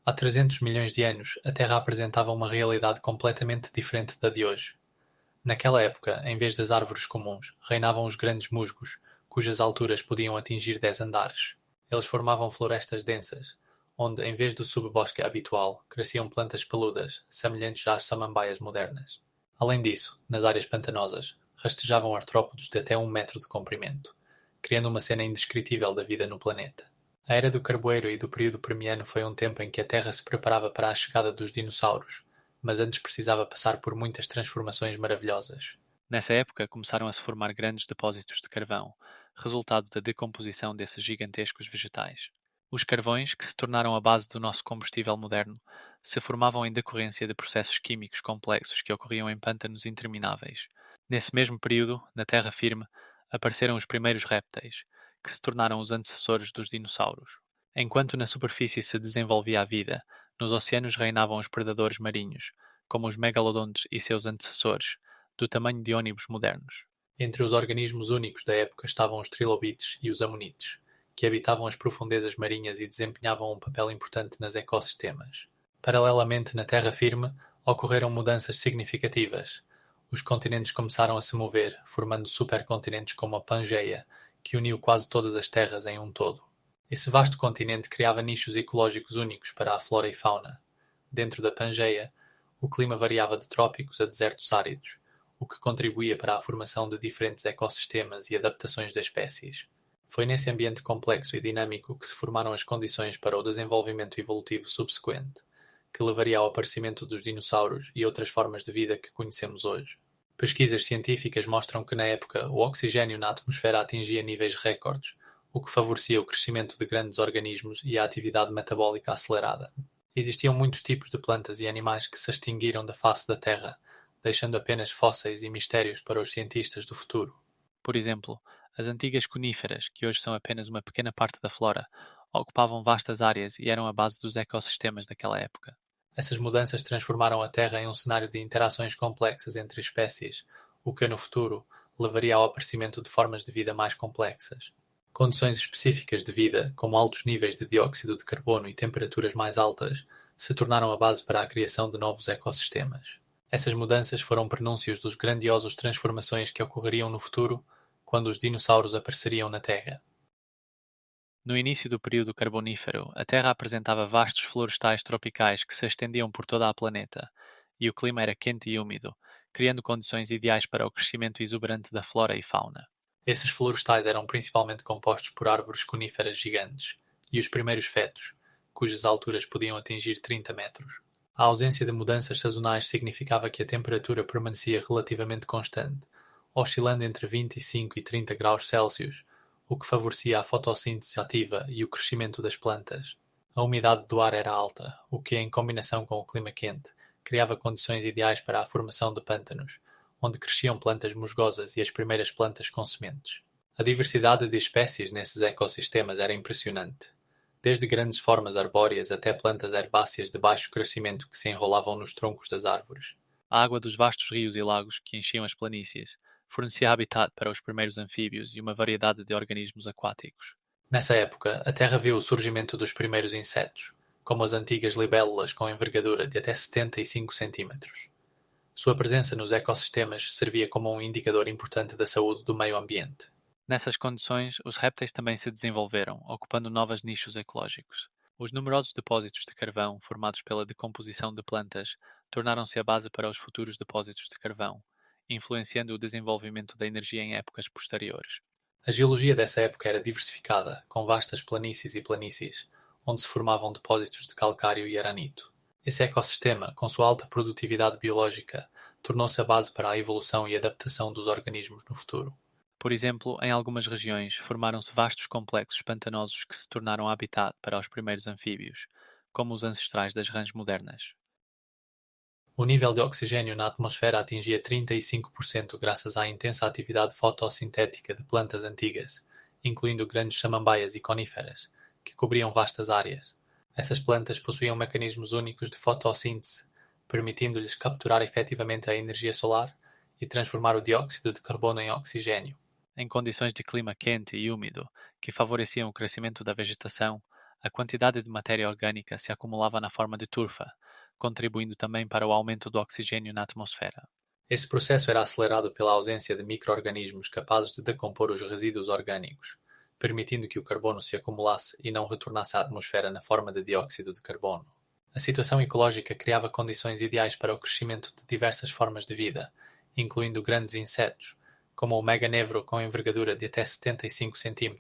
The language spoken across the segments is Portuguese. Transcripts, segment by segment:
Há 300 milhões de anos, a Terra apresentava uma realidade completamente diferente da de hoje. Naquela época, em vez das árvores comuns, reinavam os grandes musgos, cujas alturas podiam atingir 10 andares. Eles formavam florestas densas, onde, em vez do subbosque habitual, cresciam plantas peludas, semelhantes às samambaias modernas. Além disso, nas áreas pantanosas, rastejavam artrópodes de até 1 metro de comprimento, criando uma cena indescritível da vida no planeta. A Era do Carboeiro e do período Permiano foi um tempo em que a Terra se preparava para a chegada dos dinossauros, mas antes precisava passar por muitas transformações maravilhosas. Nessa época começaram a se formar grandes depósitos de carvão, resultado da decomposição desses gigantescos vegetais. Os carvões, que se tornaram a base do nosso combustível moderno, se formavam em decorrência de processos químicos complexos que ocorriam em pântanos intermináveis. Nesse mesmo período, na terra firme, apareceram os primeiros répteis, que se tornaram os antecessores dos dinossauros. Enquanto na superfície se desenvolvia a vida, nos oceanos reinavam os predadores marinhos, como os megalodontes e seus antecessores, do tamanho de ônibus modernos. Entre os organismos únicos da época estavam os trilobites e os amonites, que habitavam as profundezas marinhas e desempenhavam um papel importante nos ecossistemas. Paralelamente, na terra firme, ocorreram mudanças significativas. Os continentes começaram a se mover, formando supercontinentes como a Pangeia, que uniu quase todas as terras em um todo. Esse vasto continente criava nichos ecológicos únicos para a flora e fauna. Dentro da Pangeia, o clima variava de trópicos a desertos áridos, o que contribuía para a formação de diferentes ecossistemas e adaptações das espécies. Foi nesse ambiente complexo e dinâmico que se formaram as condições para o desenvolvimento evolutivo subsequente, que levaria ao aparecimento dos dinossauros e outras formas de vida que conhecemos hoje. Pesquisas científicas mostram que na época o oxigênio na atmosfera atingia níveis recordes, o que favorecia o crescimento de grandes organismos e a atividade metabólica acelerada. Existiam muitos tipos de plantas e animais que se extinguiram da face da Terra, deixando apenas fósseis e mistérios para os cientistas do futuro. Por exemplo, as antigas coníferas, que hoje são apenas uma pequena parte da flora, ocupavam vastas áreas e eram a base dos ecossistemas daquela época. Essas mudanças transformaram a Terra em um cenário de interações complexas entre espécies, o que no futuro levaria ao aparecimento de formas de vida mais complexas. Condições específicas de vida, como altos níveis de dióxido de carbono e temperaturas mais altas, se tornaram a base para a criação de novos ecossistemas. Essas mudanças foram prenúncios dos grandiosos transformações que ocorreriam no futuro, quando os dinossauros apareceriam na Terra. No início do período carbonífero, a Terra apresentava vastos florestais tropicais que se estendiam por toda a planeta, e o clima era quente e úmido, criando condições ideais para o crescimento exuberante da flora e fauna. Esses florestais eram principalmente compostos por árvores coníferas gigantes, e os primeiros fetos, cujas alturas podiam atingir 30 metros. A ausência de mudanças sazonais significava que a temperatura permanecia relativamente constante, oscilando entre 25 e 30 graus Celsius, o que favorecia a fotossíntese ativa e o crescimento das plantas. A umidade do ar era alta, o que, em combinação com o clima quente, criava condições ideais para a formação de pântanos, onde cresciam plantas musgosas e as primeiras plantas com sementes. A diversidade de espécies nesses ecossistemas era impressionante, desde grandes formas arbóreas até plantas herbáceas de baixo crescimento que se enrolavam nos troncos das árvores. A água dos vastos rios e lagos que enchiam as planícies fornecia habitat para os primeiros anfíbios e uma variedade de organismos aquáticos. Nessa época, a Terra viu o surgimento dos primeiros insetos, como as antigas libélulas com envergadura de até 75 centímetros. Sua presença nos ecossistemas servia como um indicador importante da saúde do meio ambiente. Nessas condições, os répteis também se desenvolveram, ocupando novos nichos ecológicos. Os numerosos depósitos de carvão formados pela decomposição de plantas tornaram-se a base para os futuros depósitos de carvão, influenciando o desenvolvimento da energia em épocas posteriores. A geologia dessa época era diversificada, com vastas planícies e planícies, onde se formavam depósitos de calcário e aranito. Esse ecossistema, com sua alta produtividade biológica, tornou-se a base para a evolução e adaptação dos organismos no futuro. Por exemplo, em algumas regiões formaram-se vastos complexos pantanosos que se tornaram habitat para os primeiros anfíbios, como os ancestrais das rãs modernas. O nível de oxigênio na atmosfera atingia 35% graças à intensa atividade fotossintética de plantas antigas, incluindo grandes samambaias e coníferas, que cobriam vastas áreas. Essas plantas possuíam mecanismos únicos de fotossíntese, permitindo-lhes capturar efetivamente a energia solar e transformar o dióxido de carbono em oxigênio. Em condições de clima quente e úmido, que favoreciam o crescimento da vegetação, A quantidade de matéria orgânica se acumulava na forma de turfa, contribuindo também para o aumento do oxigênio na atmosfera. Esse processo era acelerado pela ausência de micro-organismos capazes de decompor os resíduos orgânicos, permitindo que o carbono se acumulasse e não retornasse à atmosfera na forma de dióxido de carbono. A situação ecológica criava condições ideais para o crescimento de diversas formas de vida, incluindo grandes insetos, como o meganevro com envergadura de até 75 cm,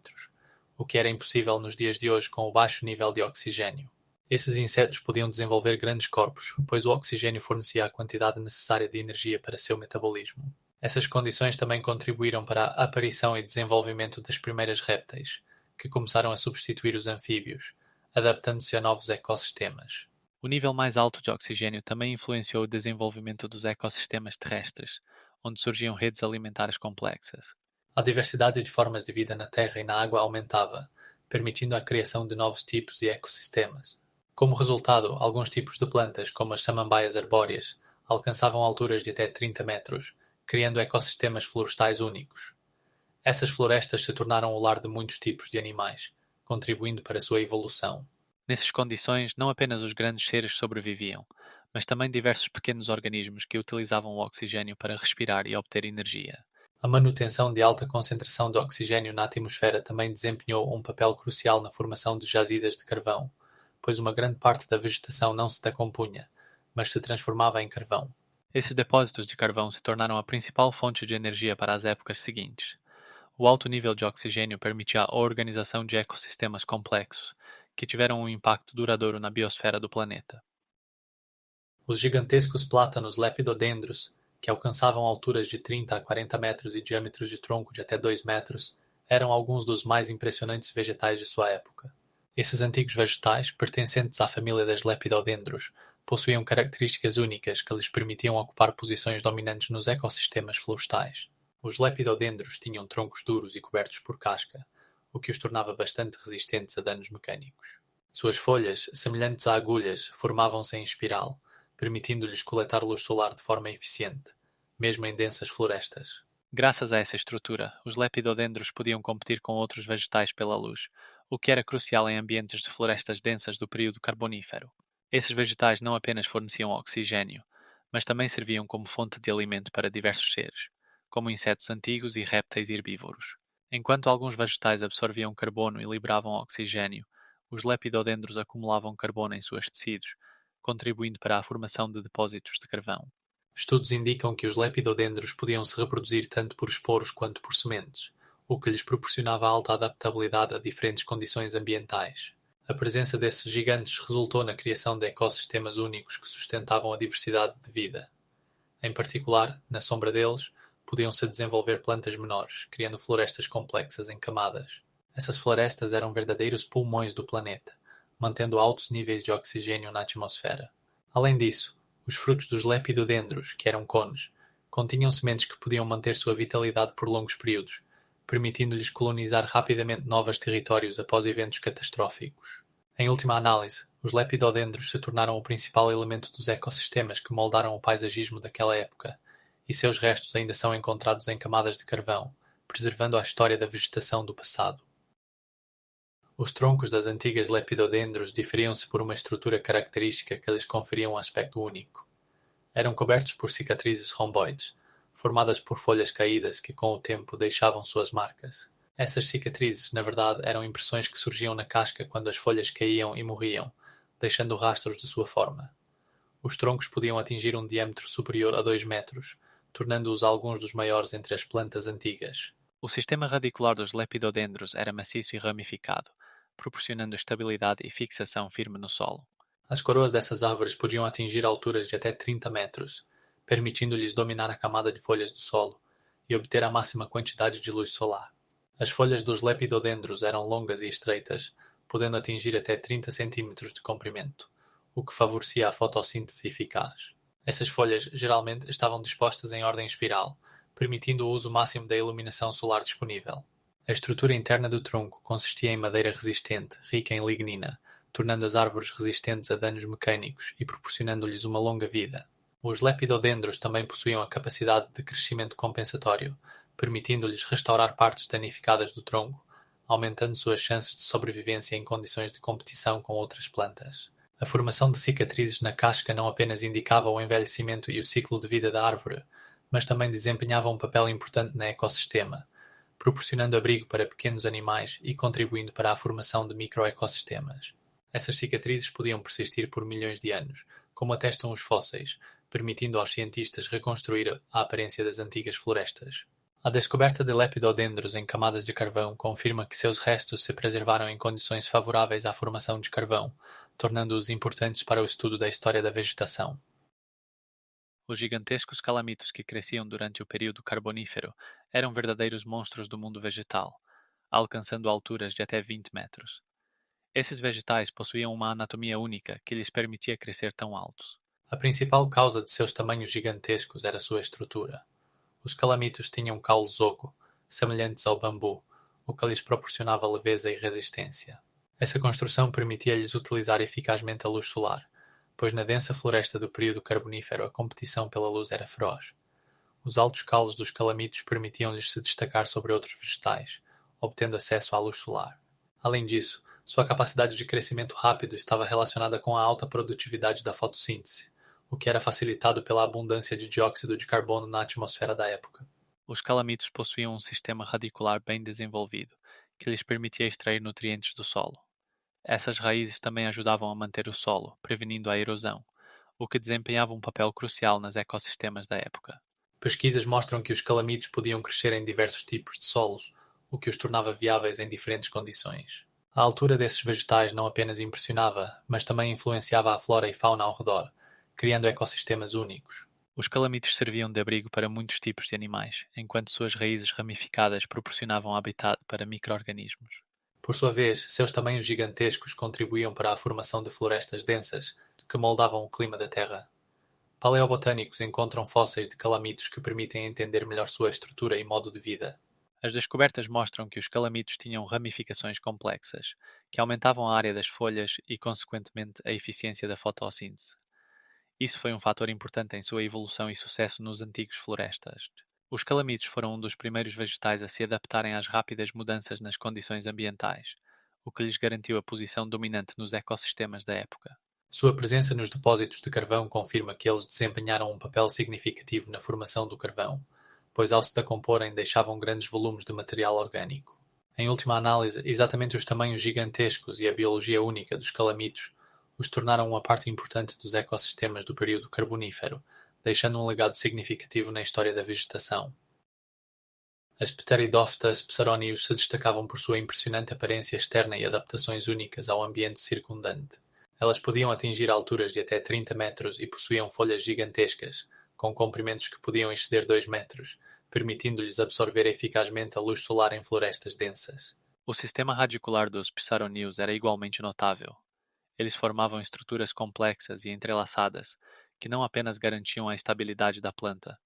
o que era impossível nos dias de hoje com o baixo nível de oxigênio. Esses insetos podiam desenvolver grandes corpos, pois o oxigênio fornecia a quantidade necessária de energia para seu metabolismo. Essas condições também contribuíram para a aparição e desenvolvimento das primeiras répteis, que começaram a substituir os anfíbios, adaptando-se a novos ecossistemas. O nível mais alto de oxigênio também influenciou o desenvolvimento dos ecossistemas terrestres, onde surgiam redes alimentares complexas. A diversidade de formas de vida na terra e na água aumentava, permitindo a criação de novos tipos e ecossistemas. Como resultado, alguns tipos de plantas, como as samambaias arbóreas, alcançavam alturas de até 30 metros, criando ecossistemas florestais únicos. Essas florestas se tornaram o lar de muitos tipos de animais, contribuindo para sua evolução. Nessas condições, não apenas os grandes seres sobreviviam, mas também diversos pequenos organismos que utilizavam o oxigênio para respirar e obter energia. A manutenção de alta concentração de oxigênio na atmosfera também desempenhou um papel crucial na formação de jazidas de carvão, pois uma grande parte da vegetação não se decompunha, mas se transformava em carvão. Esses depósitos de carvão se tornaram a principal fonte de energia para as épocas seguintes. O alto nível de oxigênio permitia a organização de ecossistemas complexos, que tiveram um impacto duradouro na biosfera do planeta. Os gigantescos plátanos lepidodendros, que alcançavam alturas de 30 a 40 metros e diâmetros de tronco de até 2 metros, eram alguns dos mais impressionantes vegetais de sua época. Esses antigos vegetais, pertencentes à família das lepidodendros, possuíam características únicas que lhes permitiam ocupar posições dominantes nos ecossistemas florestais. Os lepidodendros tinham troncos duros e cobertos por casca, o que os tornava bastante resistentes a danos mecânicos. Suas folhas, semelhantes a agulhas, formavam-se em espiral, permitindo-lhes coletar luz solar de forma eficiente, mesmo em densas florestas. Graças a essa estrutura, os lepidodendros podiam competir com outros vegetais pela luz, o que era crucial em ambientes de florestas densas do período carbonífero. Esses vegetais não apenas forneciam oxigênio, mas também serviam como fonte de alimento para diversos seres, como insetos antigos e répteis herbívoros. Enquanto alguns vegetais absorviam carbono e liberavam oxigênio, os lepidodendros acumulavam carbono em seus tecidos, contribuindo para a formação de depósitos de carvão. Estudos indicam que os lepidodendros podiam se reproduzir tanto por esporos quanto por sementes, o que lhes proporcionava alta adaptabilidade a diferentes condições ambientais. A presença desses gigantes resultou na criação de ecossistemas únicos que sustentavam a diversidade de vida. Em particular, na sombra deles, podiam-se desenvolver plantas menores, criando florestas complexas em camadas. Essas florestas eram verdadeiros pulmões do planeta, mantendo altos níveis de oxigênio na atmosfera. Além disso, os frutos dos lepidodendros, que eram cones, continham sementes que podiam manter sua vitalidade por longos períodos, permitindo-lhes colonizar rapidamente novos territórios após eventos catastróficos. Em última análise, os lepidodendros se tornaram o principal elemento dos ecossistemas que moldaram o paisagismo daquela época, e seus restos ainda são encontrados em camadas de carvão, preservando a história da vegetação do passado. Os troncos das antigas lepidodendros diferiam-se por uma estrutura característica que lhes conferia um aspecto único. Eram cobertos por cicatrizes romboides, formadas por folhas caídas que com o tempo deixavam suas marcas. Essas cicatrizes, na verdade, eram impressões que surgiam na casca quando as folhas caíam e morriam, deixando rastros de sua forma. Os troncos podiam atingir um diâmetro superior a 2 metros, tornando-os alguns dos maiores entre as plantas antigas. O sistema radicular dos lepidodendros era maciço e ramificado, proporcionando estabilidade e fixação firme no solo. As coroas dessas árvores podiam atingir alturas de até 30 metros, permitindo-lhes dominar a camada de folhas do solo e obter a máxima quantidade de luz solar. As folhas dos lepidodendros eram longas e estreitas, podendo atingir até 30 cm de comprimento, o que favorecia a fotossíntese eficaz. Essas folhas geralmente estavam dispostas em ordem espiral, permitindo o uso máximo da iluminação solar disponível. A estrutura interna do tronco consistia em madeira resistente, rica em lignina, tornando as árvores resistentes a danos mecânicos e proporcionando-lhes uma longa vida. Os lepidodendros também possuíam a capacidade de crescimento compensatório, permitindo-lhes restaurar partes danificadas do tronco, aumentando suas chances de sobrevivência em condições de competição com outras plantas. A formação de cicatrizes na casca não apenas indicava o envelhecimento e o ciclo de vida da árvore, mas também desempenhava um papel importante no ecossistema, proporcionando abrigo para pequenos animais e contribuindo para a formação de microecossistemas. Essas cicatrizes podiam persistir por milhões de anos, como atestam os fósseis, permitindo aos cientistas reconstruir a aparência das antigas florestas. A descoberta de lepidodendros em camadas de carvão confirma que seus restos se preservaram em condições favoráveis à formação de carvão, tornando-os importantes para o estudo da história da vegetação. Os gigantescos calamitos que cresciam durante o período carbonífero eram verdadeiros monstros do mundo vegetal, alcançando alturas de até 20 metros. Esses vegetais possuíam uma anatomia única que lhes permitia crescer tão altos. A principal causa de seus tamanhos gigantescos era sua estrutura. Os calamitos tinham caules oco, semelhantes ao bambu, o que lhes proporcionava leveza e resistência. Essa construção permitia-lhes utilizar eficazmente a luz solar, pois na densa floresta do período carbonífero a competição pela luz era feroz. Os altos caules dos calamitos permitiam-lhes se destacar sobre outros vegetais, obtendo acesso à luz solar. Além disso, sua capacidade de crescimento rápido estava relacionada com a alta produtividade da fotossíntese, o que era facilitado pela abundância de dióxido de carbono na atmosfera da época. Os calamitos possuíam um sistema radicular bem desenvolvido, que lhes permitia extrair nutrientes do solo. Essas raízes também ajudavam a manter o solo, prevenindo a erosão, o que desempenhava um papel crucial nos ecossistemas da época. Pesquisas mostram que os calamitos podiam crescer em diversos tipos de solos, o que os tornava viáveis em diferentes condições. A altura desses vegetais não apenas impressionava, mas também influenciava a flora e fauna ao redor, criando ecossistemas únicos. Os calamitos serviam de abrigo para muitos tipos de animais, enquanto suas raízes ramificadas proporcionavam habitat para micro-organismos. Por sua vez, seus tamanhos gigantescos contribuíam para a formação de florestas densas, que moldavam o clima da Terra. Paleobotânicos encontram fósseis de calamitos que permitem entender melhor sua estrutura e modo de vida. As descobertas mostram que os calamitos tinham ramificações complexas, que aumentavam a área das folhas e, consequentemente, a eficiência da fotossíntese. Isso foi um fator importante em sua evolução e sucesso nos antigos florestas. Os calamitos foram um dos primeiros vegetais a se adaptarem às rápidas mudanças nas condições ambientais, o que lhes garantiu a posição dominante nos ecossistemas da época. Sua presença nos depósitos de carvão confirma que eles desempenharam um papel significativo na formação do carvão, pois ao se decomporem deixavam grandes volumes de material orgânico. Em última análise, exatamente os tamanhos gigantescos e a biologia única dos calamitos os tornaram uma parte importante dos ecossistemas do período carbonífero, deixando um legado significativo na história da vegetação. As Pteridófitas psaronídeos se destacavam por sua impressionante aparência externa e adaptações únicas ao ambiente circundante. Elas podiam atingir alturas de até 30 metros e possuíam folhas gigantescas, com comprimentos que podiam exceder 2 metros, permitindo-lhes absorver eficazmente a luz solar em florestas densas. O sistema radicular dos psaronídeos era igualmente notável. Eles formavam estruturas complexas e entrelaçadas, que não apenas garantiam a estabilidade da planta,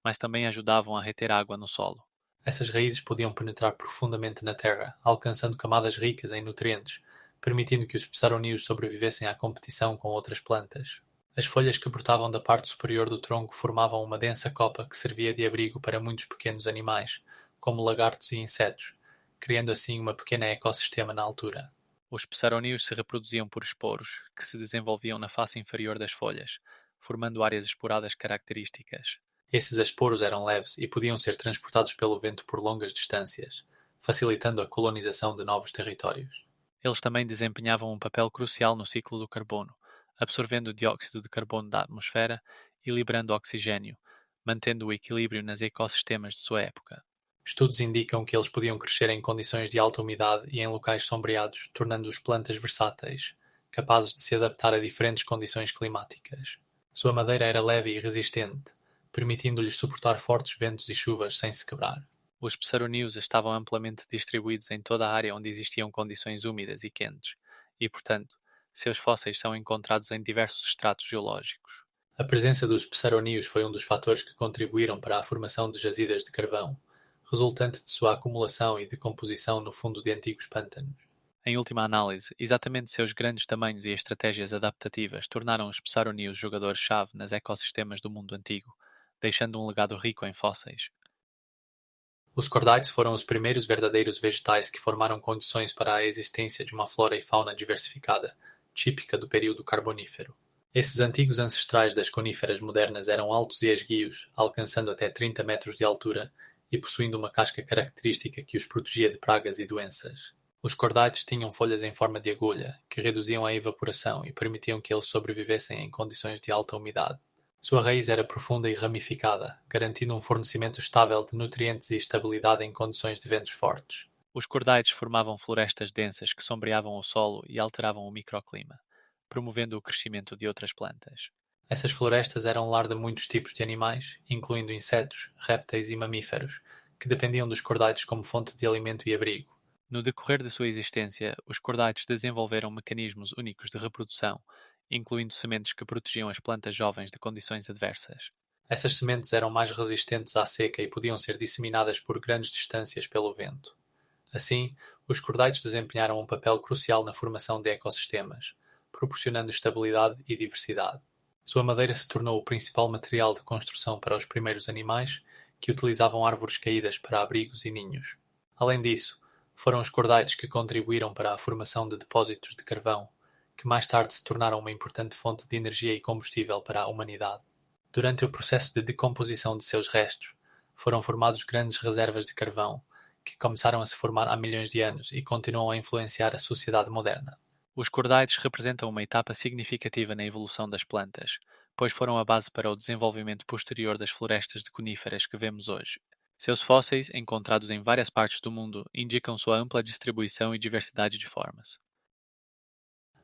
mas também ajudavam a reter água no solo. Essas raízes podiam penetrar profundamente na terra, alcançando camadas ricas em nutrientes, permitindo que os psaronídeos sobrevivessem à competição com outras plantas. As folhas que brotavam da parte superior do tronco formavam uma densa copa que servia de abrigo para muitos pequenos animais, como lagartos e insetos, criando assim uma pequena ecossistema na altura. Os psaronídeos se reproduziam por esporos, que se desenvolviam na face inferior das folhas, formando áreas esporadas características. Esses esporos eram leves e podiam ser transportados pelo vento por longas distâncias, facilitando a colonização de novos territórios. Eles também desempenhavam um papel crucial no ciclo do carbono, absorvendo o dióxido de carbono da atmosfera e liberando oxigênio, mantendo o equilíbrio nos ecossistemas de sua época. Estudos indicam que eles podiam crescer em condições de alta umidade e em locais sombreados, tornando-os plantas versáteis, capazes de se adaptar a diferentes condições climáticas. Sua madeira era leve e resistente, permitindo-lhes suportar fortes ventos e chuvas sem se quebrar. Os psaronídeos estavam amplamente distribuídos em toda a área onde existiam condições úmidas e quentes, e, portanto, seus fósseis são encontrados em diversos estratos geológicos. A presença dos psaronídeos foi um dos fatores que contribuíram para a formação de jazidas de carvão, resultante de sua acumulação e decomposição no fundo de antigos pântanos. Em última análise, exatamente seus grandes tamanhos e estratégias adaptativas tornaram os psaronídeos jogadores-chave nos ecossistemas do mundo antigo, deixando um legado rico em fósseis. Os cordaites foram os primeiros verdadeiros vegetais que formaram condições para a existência de uma flora e fauna diversificada, típica do período Carbonífero. Esses antigos ancestrais das coníferas modernas eram altos e esguios, alcançando até 30 metros de altura e possuindo uma casca característica que os protegia de pragas e doenças. Os cordaites tinham folhas em forma de agulha, que reduziam a evaporação e permitiam que eles sobrevivessem em condições de alta umidade. Sua raiz era profunda e ramificada, garantindo um fornecimento estável de nutrientes e estabilidade em condições de ventos fortes. Os cordaites formavam florestas densas que sombreavam o solo e alteravam o microclima, promovendo o crescimento de outras plantas. Essas florestas eram lar de muitos tipos de animais, incluindo insetos, répteis e mamíferos, que dependiam dos cordaites como fonte de alimento e abrigo. No decorrer de sua existência, os cordaites desenvolveram mecanismos únicos de reprodução, incluindo sementes que protegiam as plantas jovens de condições adversas. Essas sementes eram mais resistentes à seca e podiam ser disseminadas por grandes distâncias pelo vento. Assim, os cordaites desempenharam um papel crucial na formação de ecossistemas, proporcionando estabilidade e diversidade. Sua madeira se tornou o principal material de construção para os primeiros animais, que utilizavam árvores caídas para abrigos e ninhos. Além disso, foram os cordaites que contribuíram para a formação de depósitos de carvão, que mais tarde se tornaram uma importante fonte de energia e combustível para a humanidade. Durante o processo de decomposição de seus restos, foram formados grandes reservas de carvão, que começaram a se formar há milhões de anos e continuam a influenciar a sociedade moderna. Os cordaites representam uma etapa significativa na evolução das plantas, pois foram a base para o desenvolvimento posterior das florestas de coníferas que vemos hoje. Seus fósseis, encontrados em várias partes do mundo, indicam sua ampla distribuição e diversidade de formas.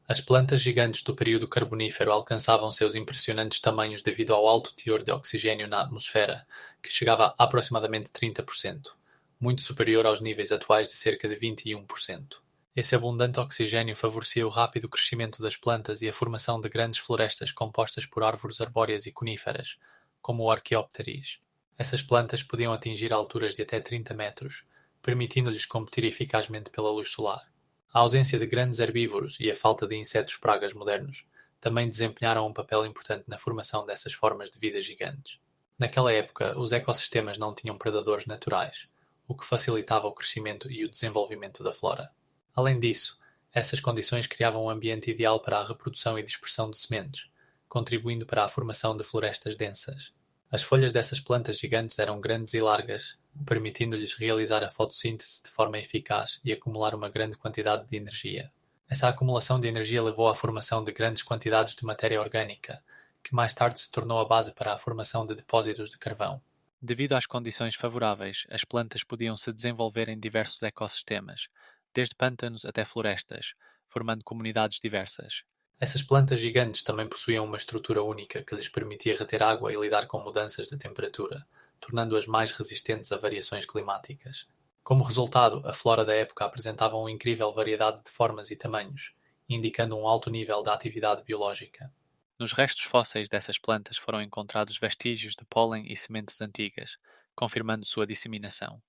As plantas gigantes do período Carbonífero alcançavam seus impressionantes tamanhos devido ao alto teor de oxigênio na atmosfera, que chegava a aproximadamente 30%, muito superior aos níveis atuais de cerca de 21%. Esse abundante oxigênio favorecia o rápido crescimento das plantas e a formação de grandes florestas compostas por árvores arbóreas e coníferas, como o Archaeopteris. Essas plantas podiam atingir alturas de até 30 metros, permitindo-lhes competir eficazmente pela luz solar. A ausência de grandes herbívoros e a falta de insetos pragas modernos também desempenharam um papel importante na formação dessas formas de vida gigantes. Naquela época, os ecossistemas não tinham predadores naturais, o que facilitava o crescimento e o desenvolvimento da flora. Além disso, essas condições criavam um ambiente ideal para a reprodução e dispersão de sementes, contribuindo para a formação de florestas densas. As folhas dessas plantas gigantes eram grandes e largas, permitindo-lhes realizar a fotossíntese de forma eficaz e acumular uma grande quantidade de energia. Essa acumulação de energia levou à formação de grandes quantidades de matéria orgânica, que mais tarde se tornou a base para a formação de depósitos de carvão. Devido às condições favoráveis, as plantas podiam se desenvolver em diversos ecossistemas, desde pântanos até florestas, formando comunidades diversas. Essas plantas gigantes também possuíam uma estrutura única que lhes permitia reter água e lidar com mudanças de temperatura, tornando-as mais resistentes a variações climáticas. Como resultado, a flora da época apresentava uma incrível variedade de formas e tamanhos, indicando um alto nível de atividade biológica. Nos restos fósseis dessas plantas foram encontrados vestígios de pólen e sementes antigas, confirmando sua disseminação.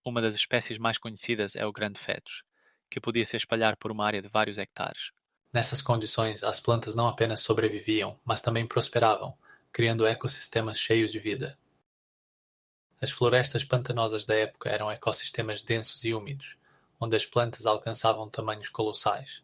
Uma das espécies mais conhecidas é o grande fetus, que podia se espalhar por uma área de vários hectares. Nessas condições, as plantas não apenas sobreviviam, mas também prosperavam, criando ecossistemas cheios de vida. As florestas pantanosas da época eram ecossistemas densos e úmidos, onde as plantas alcançavam tamanhos colossais.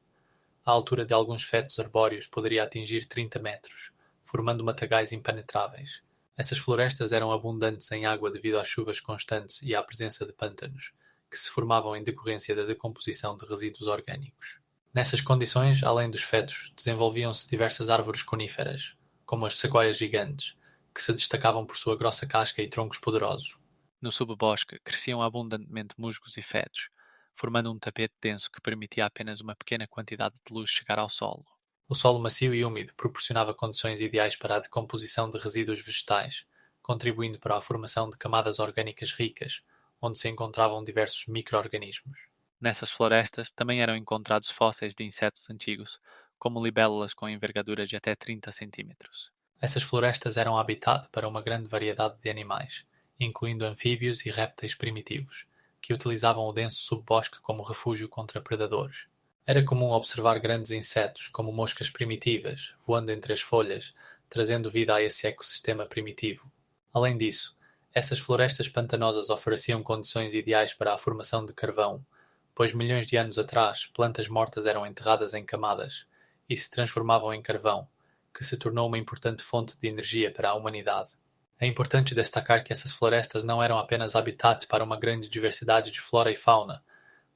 A altura de alguns fetos arbóreos poderia atingir 30 metros, formando matagais impenetráveis. Essas florestas eram abundantes em água devido às chuvas constantes e à presença de pântanos, que se formavam em decorrência da decomposição de resíduos orgânicos. Nessas condições, além dos fetos, desenvolviam-se diversas árvores coníferas, como as sequoias gigantes, que se destacavam por sua grossa casca e troncos poderosos. No subbosque cresciam abundantemente musgos e fetos, formando um tapete denso que permitia apenas uma pequena quantidade de luz chegar ao solo. O solo macio e úmido proporcionava condições ideais para a decomposição de resíduos vegetais, contribuindo para a formação de camadas orgânicas ricas, onde se encontravam diversos micro-organismos. Nessas florestas também eram encontrados fósseis de insetos antigos, como libélulas com envergaduras de até 30 centímetros. Essas florestas eram habitat para uma grande variedade de animais, incluindo anfíbios e répteis primitivos, que utilizavam o denso subbosque como refúgio contra predadores. Era comum observar grandes insetos, como moscas primitivas, voando entre as folhas, trazendo vida a esse ecossistema primitivo. Além disso, Essas florestas pantanosas ofereciam condições ideais para a formação de carvão, pois milhões de anos atrás plantas mortas eram enterradas em camadas e se transformavam em carvão, que se tornou uma importante fonte de energia para a humanidade. É importante destacar que essas florestas não eram apenas habitat para uma grande diversidade de flora e fauna,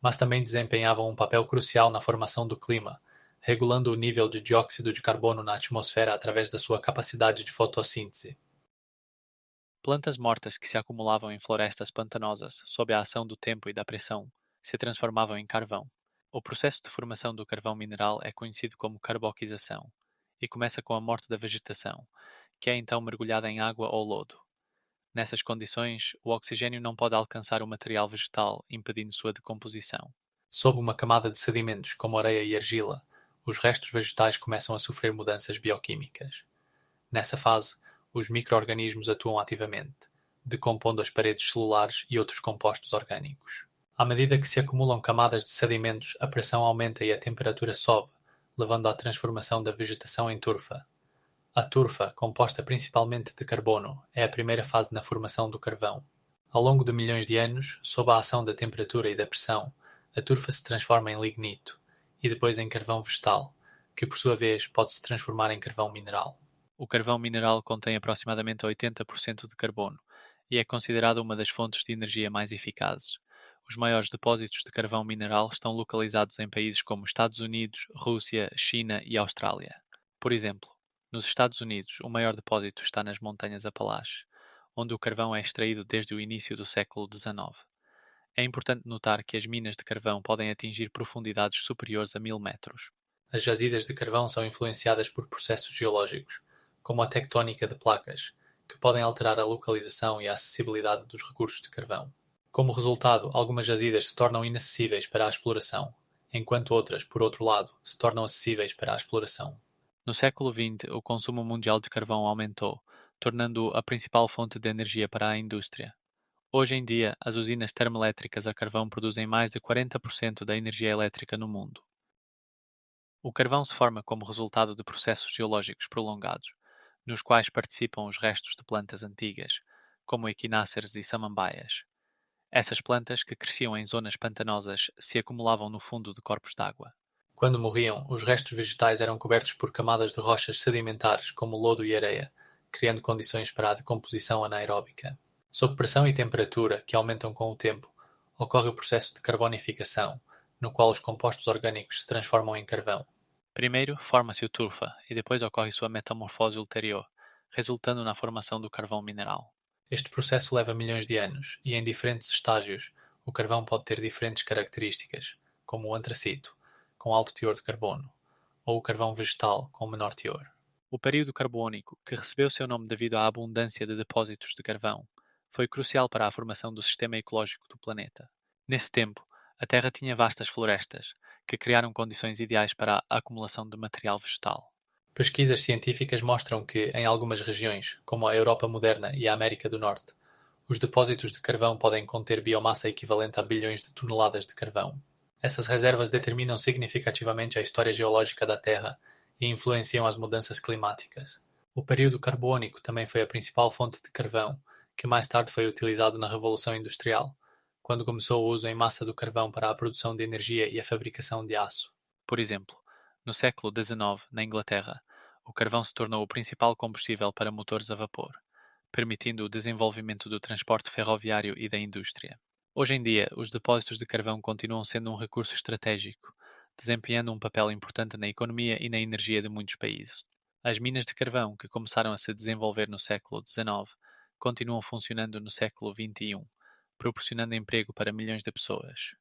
mas também desempenhavam um papel crucial na formação do clima, regulando o nível de dióxido de carbono na atmosfera através da sua capacidade de fotossíntese. Plantas mortas que se acumulavam em florestas pantanosas sob a ação do tempo e da pressão se transformavam em carvão. O processo de formação do carvão mineral é conhecido como carboxização e começa com a morte da vegetação, que é então mergulhada em água ou lodo. Nessas condições, o oxigênio não pode alcançar o material vegetal, impedindo sua decomposição. Sob uma camada de sedimentos como areia e argila, os restos vegetais começam a sofrer mudanças bioquímicas. Nessa fase, os micro-organismos atuam ativamente, decompondo as paredes celulares e outros compostos orgânicos. À medida que se acumulam camadas de sedimentos, a pressão aumenta e a temperatura sobe, levando à transformação da vegetação em turfa. A turfa, composta principalmente de carbono, é a primeira fase na formação do carvão. Ao longo de milhões de anos, sob a ação da temperatura e da pressão, a turfa se transforma em lignito e depois em carvão vegetal, que por sua vez pode se transformar em carvão mineral. O carvão mineral contém aproximadamente 80% de carbono e é considerado uma das fontes de energia mais eficazes. Os maiores depósitos de carvão mineral estão localizados em países como Estados Unidos, Rússia, China e Austrália. Por exemplo, nos Estados Unidos, o maior depósito está nas Montanhas Apalaches, onde o carvão é extraído desde o início do século XIX. É importante notar que as minas de carvão podem atingir profundidades superiores a 1000 metros. As jazidas de carvão são influenciadas por processos geológicos, como a tectónica de placas, que podem alterar a localização e a acessibilidade dos recursos de carvão. Como resultado, algumas jazidas se tornam inacessíveis para a exploração, enquanto outras, por outro lado, se tornam acessíveis para a exploração. No século XX, o consumo mundial de carvão aumentou, tornando-o a principal fonte de energia para a indústria. Hoje em dia, as usinas termoelétricas a carvão produzem mais de 40% da energia elétrica no mundo. O carvão se forma como resultado de processos geológicos prolongados, nos quais participam os restos de plantas antigas, como equináceres e samambaias. Essas plantas, que cresciam em zonas pantanosas, se acumulavam no fundo de corpos d'água. Quando morriam, os restos vegetais eram cobertos por camadas de rochas sedimentares como lodo e areia, criando condições para a decomposição anaeróbica. Sob pressão e temperatura, que aumentam com o tempo, ocorre o processo de carbonificação, no qual os compostos orgânicos se transformam em carvão. Primeiro, forma-se o turfa e depois ocorre sua metamorfose ulterior, resultando na formação do carvão mineral. Este processo leva milhões de anos e, em diferentes estágios, o carvão pode ter diferentes características, como o antracito, com alto teor de carbono, ou o carvão vegetal, com menor teor. O período carbônico, que recebeu seu nome devido à abundância de depósitos de carvão, foi crucial para a formação do sistema ecológico do planeta. Nesse tempo, a Terra tinha vastas florestas, que criaram condições ideais para a acumulação de material vegetal. Pesquisas científicas mostram que, em algumas regiões, como a Europa moderna e a América do Norte, os depósitos de carvão podem conter biomassa equivalente a bilhões de toneladas de carvão. Essas reservas determinam significativamente a história geológica da Terra e influenciam as mudanças climáticas. O período carbônico também foi a principal fonte de carvão, que mais tarde foi utilizado na Revolução Industrial, quando começou o uso em massa do carvão para a produção de energia e a fabricação de aço. Por exemplo, no século XIX, na Inglaterra, o carvão se tornou o principal combustível para motores a vapor, permitindo o desenvolvimento do transporte ferroviário e da indústria. Hoje em dia, os depósitos de carvão continuam sendo um recurso estratégico, desempenhando um papel importante na economia e na energia de muitos países. As minas de carvão, que começaram a se desenvolver no século XIX, continuam funcionando no século XXI, proporcionando emprego para milhões de pessoas.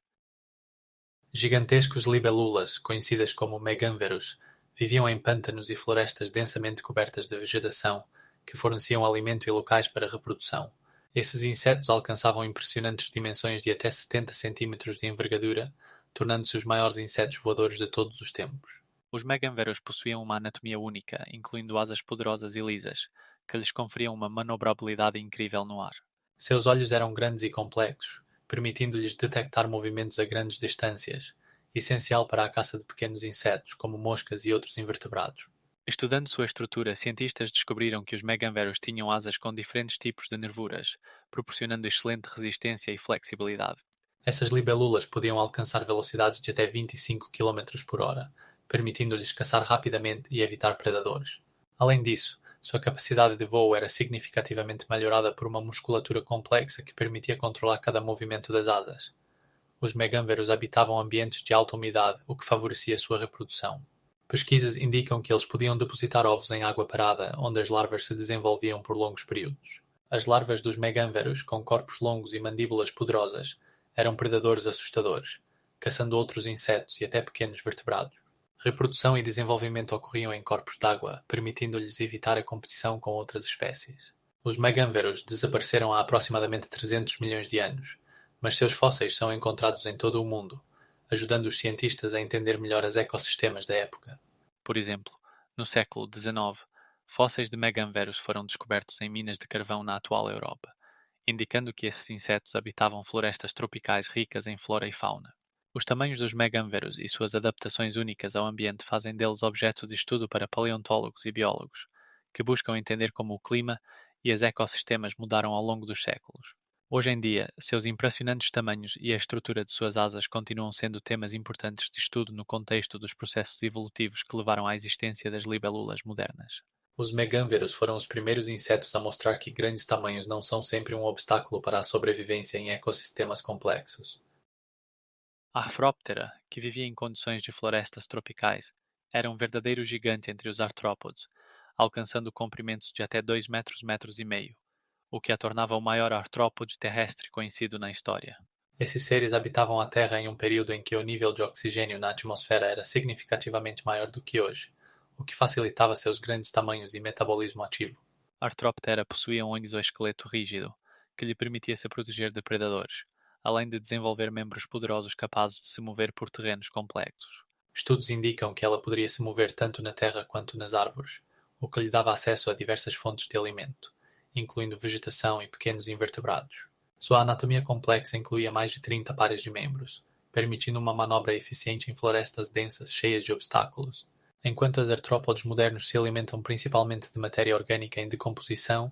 Gigantescos libélulas, conhecidas como meganverus, viviam em pântanos e florestas densamente cobertas de vegetação, que forneciam alimento e locais para reprodução. Esses insetos alcançavam impressionantes dimensões de até 70 centímetros de envergadura, tornando-se os maiores insetos voadores de todos os tempos. Os meganverus possuíam uma anatomia única, incluindo asas poderosas e lisas, que lhes conferiam uma manobrabilidade incrível no ar. Seus olhos eram grandes e complexos, permitindo-lhes detectar movimentos a grandes distâncias, essencial para a caça de pequenos insetos, como moscas e outros invertebrados. Estudando sua estrutura, cientistas descobriram que os meganverus tinham asas com diferentes tipos de nervuras, proporcionando excelente resistência e flexibilidade. Essas libélulas podiam alcançar velocidades de até 25 km por hora, permitindo-lhes caçar rapidamente e evitar predadores. Além disso, sua capacidade de voo era significativamente melhorada por uma musculatura complexa que permitia controlar cada movimento das asas. Os megânveros habitavam ambientes de alta umidade, o que favorecia sua reprodução. Pesquisas indicam que eles podiam depositar ovos em água parada, onde as larvas se desenvolviam por longos períodos. As larvas dos megânveros, com corpos longos e mandíbulas poderosas, eram predadores assustadores, caçando outros insetos e até pequenos vertebrados. Reprodução e desenvolvimento ocorriam em corpos d'água, permitindo-lhes evitar a competição com outras espécies. Os megânveros desapareceram há aproximadamente 300 milhões de anos, mas seus fósseis são encontrados em todo o mundo, ajudando os cientistas a entender melhor os ecossistemas da época. Por exemplo, no século XIX, fósseis de meganverus foram descobertos em minas de carvão na atual Europa, indicando que esses insetos habitavam florestas tropicais ricas em flora e fauna. Os tamanhos dos meganverus e suas adaptações únicas ao ambiente fazem deles objeto de estudo para paleontólogos e biólogos, que buscam entender como o clima e os ecossistemas mudaram ao longo dos séculos. Hoje em dia, seus impressionantes tamanhos e a estrutura de suas asas continuam sendo temas importantes de estudo no contexto dos processos evolutivos que levaram à existência das libélulas modernas. Os megânveros foram os primeiros insetos a mostrar que grandes tamanhos não são sempre um obstáculo para a sobrevivência em ecossistemas complexos. A Arthroptera, que vivia em condições de florestas tropicais, era um verdadeiro gigante entre os artrópodes, alcançando comprimentos de até 2 metros e meio, o que a tornava o maior artrópode terrestre conhecido na história. Esses seres habitavam a Terra em um período em que o nível de oxigênio na atmosfera era significativamente maior do que hoje, o que facilitava seus grandes tamanhos e metabolismo ativo. Arthroptera possuía um exoesqueleto rígido, que lhe permitia se proteger de predadores, além de desenvolver membros poderosos capazes de se mover por terrenos complexos. Estudos indicam que ela poderia se mover tanto na terra quanto nas árvores, o que lhe dava acesso a diversas fontes de alimento, incluindo vegetação e pequenos invertebrados. Sua anatomia complexa incluía mais de 30 pares de membros, permitindo uma manobra eficiente em florestas densas cheias de obstáculos. Enquanto os artrópodes modernos se alimentam principalmente de matéria orgânica em decomposição,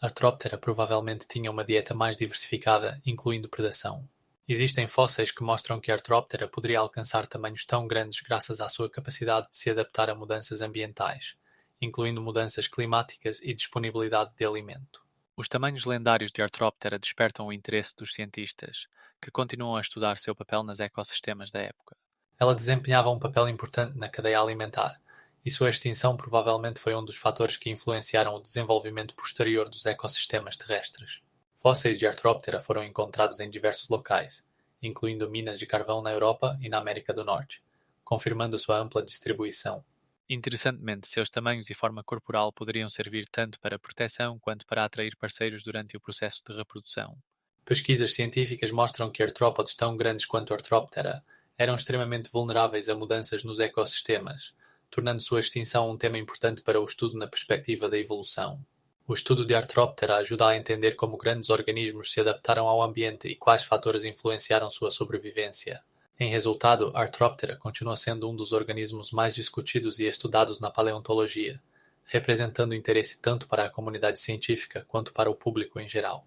Arthroptera provavelmente tinha uma dieta mais diversificada, incluindo predação. Existem fósseis que mostram que Arthroptera poderia alcançar tamanhos tão grandes graças à sua capacidade de se adaptar a mudanças ambientais, incluindo mudanças climáticas e disponibilidade de alimento. Os tamanhos lendários de Arthroptera despertam o interesse dos cientistas, que continuam a estudar seu papel nos ecossistemas da época. Ela desempenhava um papel importante na cadeia alimentar, e sua extinção provavelmente foi um dos fatores que influenciaram o desenvolvimento posterior dos ecossistemas terrestres. Fósseis de Arthroptera foram encontrados em diversos locais, incluindo minas de carvão na Europa e na América do Norte, confirmando sua ampla distribuição. Interessantemente, seus tamanhos e forma corporal poderiam servir tanto para proteção quanto para atrair parceiros durante o processo de reprodução. Pesquisas científicas mostram que artrópodes tão grandes quanto Arthroptera eram extremamente vulneráveis a mudanças nos ecossistemas, tornando sua extinção um tema importante para o estudo na perspectiva da evolução. O estudo de Arthroptera ajuda a entender como grandes organismos se adaptaram ao ambiente e quais fatores influenciaram sua sobrevivência. Em resultado, Arthroptera continua sendo um dos organismos mais discutidos e estudados na paleontologia, representando interesse tanto para a comunidade científica quanto para o público em geral.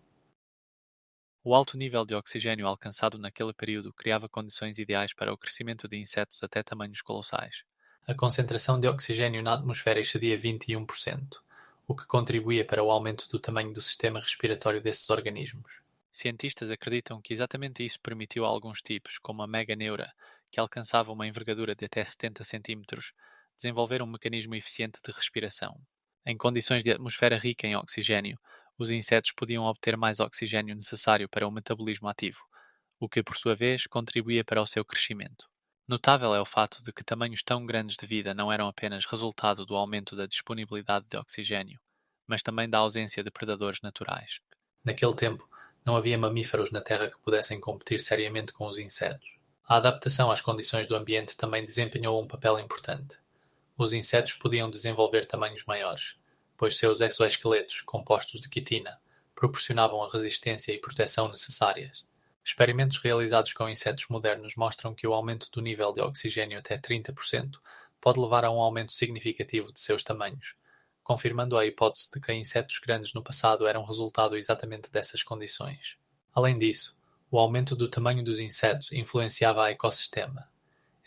O alto nível de oxigênio alcançado naquele período criava condições ideais para o crescimento de insetos até tamanhos colossais. A concentração de oxigênio na atmosfera excedia 21%, o que contribuía para o aumento do tamanho do sistema respiratório desses organismos. Cientistas acreditam que exatamente isso permitiu a alguns tipos, como a meganeura, que alcançava uma envergadura de até 70 cm, desenvolver um mecanismo eficiente de respiração. Em condições de atmosfera rica em oxigênio, os insetos podiam obter mais oxigênio necessário para o metabolismo ativo, o que, por sua vez, contribuía para o seu crescimento. Notável é o fato de que tamanhos tão grandes de vida não eram apenas resultado do aumento da disponibilidade de oxigênio, mas também da ausência de predadores naturais. Naquele tempo, não havia mamíferos na Terra que pudessem competir seriamente com os insetos. A adaptação às condições do ambiente também desempenhou um papel importante. Os insetos podiam desenvolver tamanhos maiores, pois seus exoesqueletos, compostos de quitina, proporcionavam a resistência e proteção necessárias. Experimentos realizados com insetos modernos mostram que o aumento do nível de oxigênio até 30% pode levar a um aumento significativo de seus tamanhos, confirmando a hipótese de que insetos grandes no passado eram resultado exatamente dessas condições. Além disso, o aumento do tamanho dos insetos influenciava o ecossistema.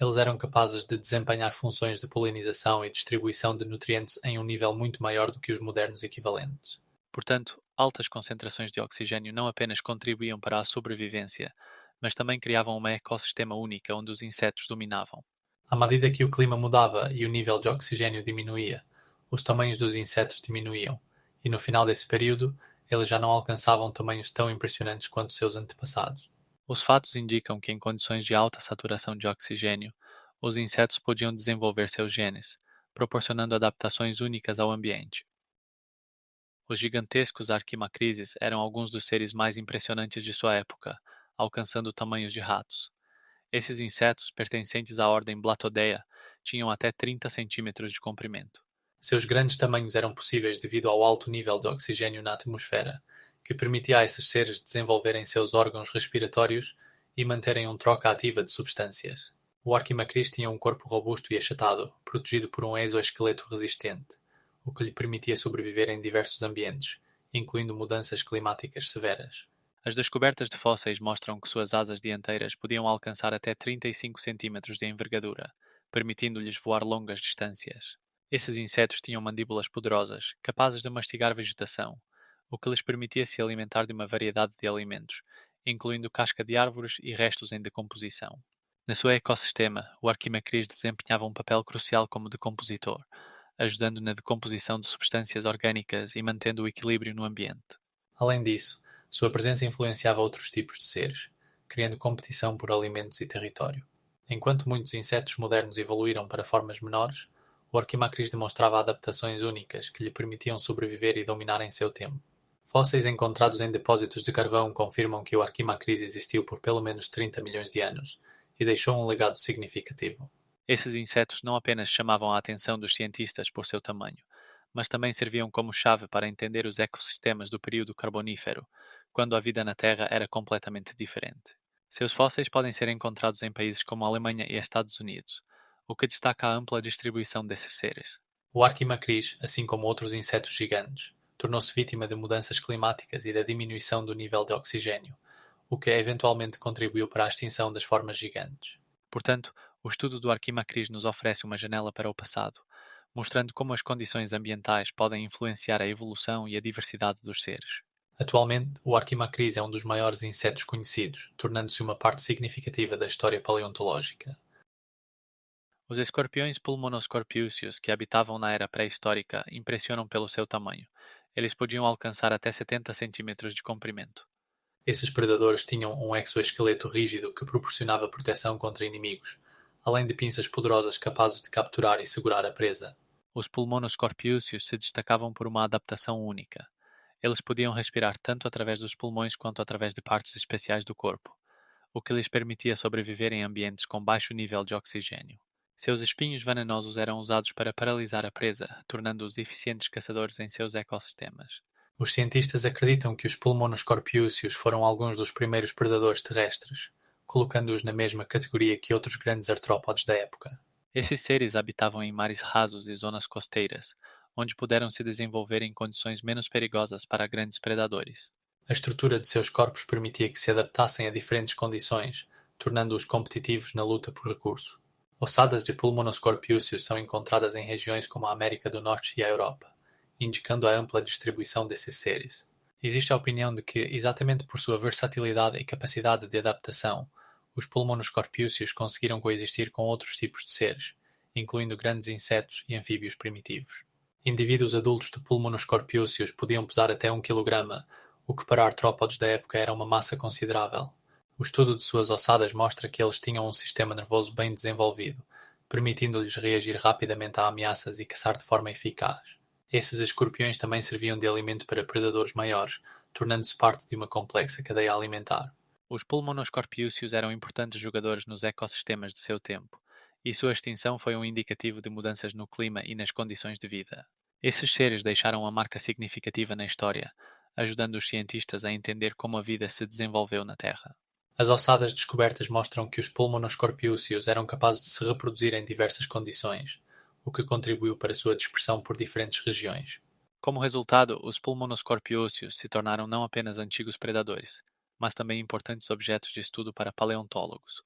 Eles eram capazes de desempenhar funções de polinização e distribuição de nutrientes em um nível muito maior do que os modernos equivalentes. Portanto, altas concentrações de oxigênio não apenas contribuíam para a sobrevivência, mas também criavam um ecossistema único onde os insetos dominavam. À medida que o clima mudava e o nível de oxigênio diminuía, os tamanhos dos insetos diminuíam, e no final desse período, eles já não alcançavam tamanhos tão impressionantes quanto seus antepassados. Os fatos indicam que em condições de alta saturação de oxigênio, os insetos podiam desenvolver seus genes, proporcionando adaptações únicas ao ambiente. Os gigantescos arquimacrises eram alguns dos seres mais impressionantes de sua época, alcançando tamanhos de ratos. Esses insetos, pertencentes à ordem Blattodea, tinham até 30 centímetros de comprimento. Seus grandes tamanhos eram possíveis devido ao alto nível de oxigênio na atmosfera, que permitia a esses seres desenvolverem seus órgãos respiratórios e manterem uma troca ativa de substâncias. O Arquimacris tinha um corpo robusto e achatado, protegido por um exoesqueleto resistente, o que lhe permitia sobreviver em diversos ambientes, incluindo mudanças climáticas severas. As descobertas de fósseis mostram que suas asas dianteiras podiam alcançar até 35 centímetros de envergadura, permitindo-lhes voar longas distâncias. Esses insetos tinham mandíbulas poderosas, capazes de mastigar vegetação, o que lhes permitia se alimentar de uma variedade de alimentos, incluindo casca de árvores e restos em decomposição. No seu ecossistema, o Arquimacris desempenhava um papel crucial como decompositor, ajudando na decomposição de substâncias orgânicas e mantendo o equilíbrio no ambiente. Além disso, sua presença influenciava outros tipos de seres, criando competição por alimentos e território. Enquanto muitos insetos modernos evoluíram para formas menores, o Arquimacris demonstrava adaptações únicas que lhe permitiam sobreviver e dominar em seu tempo. Fósseis encontrados em depósitos de carvão confirmam que o Arquimacris existiu por pelo menos 30 milhões de anos e deixou um legado significativo. Esses insetos não apenas chamavam a atenção dos cientistas por seu tamanho, mas também serviam como chave para entender os ecossistemas do período Carbonífero, quando a vida na Terra era completamente diferente. Seus fósseis podem ser encontrados em países como a Alemanha e Estados Unidos, o que destaca a ampla distribuição desses seres. O Arquimacris, assim como outros insetos gigantes, tornou-se vítima de mudanças climáticas e da diminuição do nível de oxigênio, o que eventualmente contribuiu para a extinção das formas gigantes. Portanto, o estudo do Arquimacris nos oferece uma janela para o passado, mostrando como as condições ambientais podem influenciar a evolução e a diversidade dos seres. Atualmente, o Arquimacris é um dos maiores insetos conhecidos, tornando-se uma parte significativa da história paleontológica. Os escorpiões pulmonoscorpiúceos que habitavam na era pré-histórica impressionam pelo seu tamanho. Eles podiam alcançar até 70 centímetros de comprimento. Esses predadores tinham um exoesqueleto rígido que proporcionava proteção contra inimigos, além de pinças poderosas capazes de capturar e segurar a presa. Os pulmonoscorpiúceos se destacavam por uma adaptação única. Eles podiam respirar tanto através dos pulmões quanto através de partes especiais do corpo, o que lhes permitia sobreviver em ambientes com baixo nível de oxigênio. Seus espinhos venenosos eram usados para paralisar a presa, tornando-os eficientes caçadores em seus ecossistemas. Os cientistas acreditam que os pulmonoscorpiúceos foram alguns dos primeiros predadores terrestres, colocando-os na mesma categoria que outros grandes artrópodes da época. Esses seres habitavam em mares rasos e zonas costeiras, onde puderam se desenvolver em condições menos perigosas para grandes predadores. A estrutura de seus corpos permitia que se adaptassem a diferentes condições, tornando-os competitivos na luta por recursos. Ossadas de pulmonoscorpiúceos são encontradas em regiões como a América do Norte e a Europa, indicando a ampla distribuição desses seres. Existe a opinião de que, exatamente por sua versatilidade e capacidade de adaptação, os pulmonoscorpiúceos conseguiram coexistir com outros tipos de seres, incluindo grandes insetos e anfíbios primitivos. Indivíduos adultos de pulmonoscorpiúceos podiam pesar até 1 kg, o que para artrópodes da época era uma massa considerável. O estudo de suas ossadas mostra que eles tinham um sistema nervoso bem desenvolvido, permitindo-lhes reagir rapidamente a ameaças e caçar de forma eficaz. Esses escorpiões também serviam de alimento para predadores maiores, tornando-se parte de uma complexa cadeia alimentar. Os pulmonoscorpiúceos eram importantes jogadores nos ecossistemas de seu tempo, e sua extinção foi um indicativo de mudanças no clima e nas condições de vida. Esses seres deixaram uma marca significativa na história, ajudando os cientistas a entender como a vida se desenvolveu na Terra. As ossadas descobertas mostram que os pulmonoscorpiúceos eram capazes de se reproduzir em diversas condições, o que contribuiu para sua dispersão por diferentes regiões. Como resultado, os pulmonoscorpiúceos se tornaram não apenas antigos predadores, mas também importantes objetos de estudo para paleontólogos.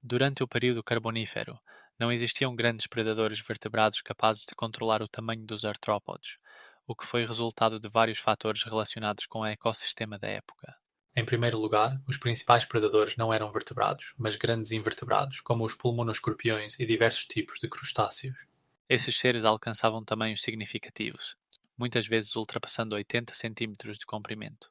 Durante o período Carbonífero, não existiam grandes predadores vertebrados capazes de controlar o tamanho dos artrópodes, o que foi resultado de vários fatores relacionados com o ecossistema da época. Em primeiro lugar, os principais predadores não eram vertebrados, mas grandes invertebrados, como os pulmonoscorpiões e diversos tipos de crustáceos. Esses seres alcançavam tamanhos significativos, muitas vezes ultrapassando 80 centímetros de comprimento,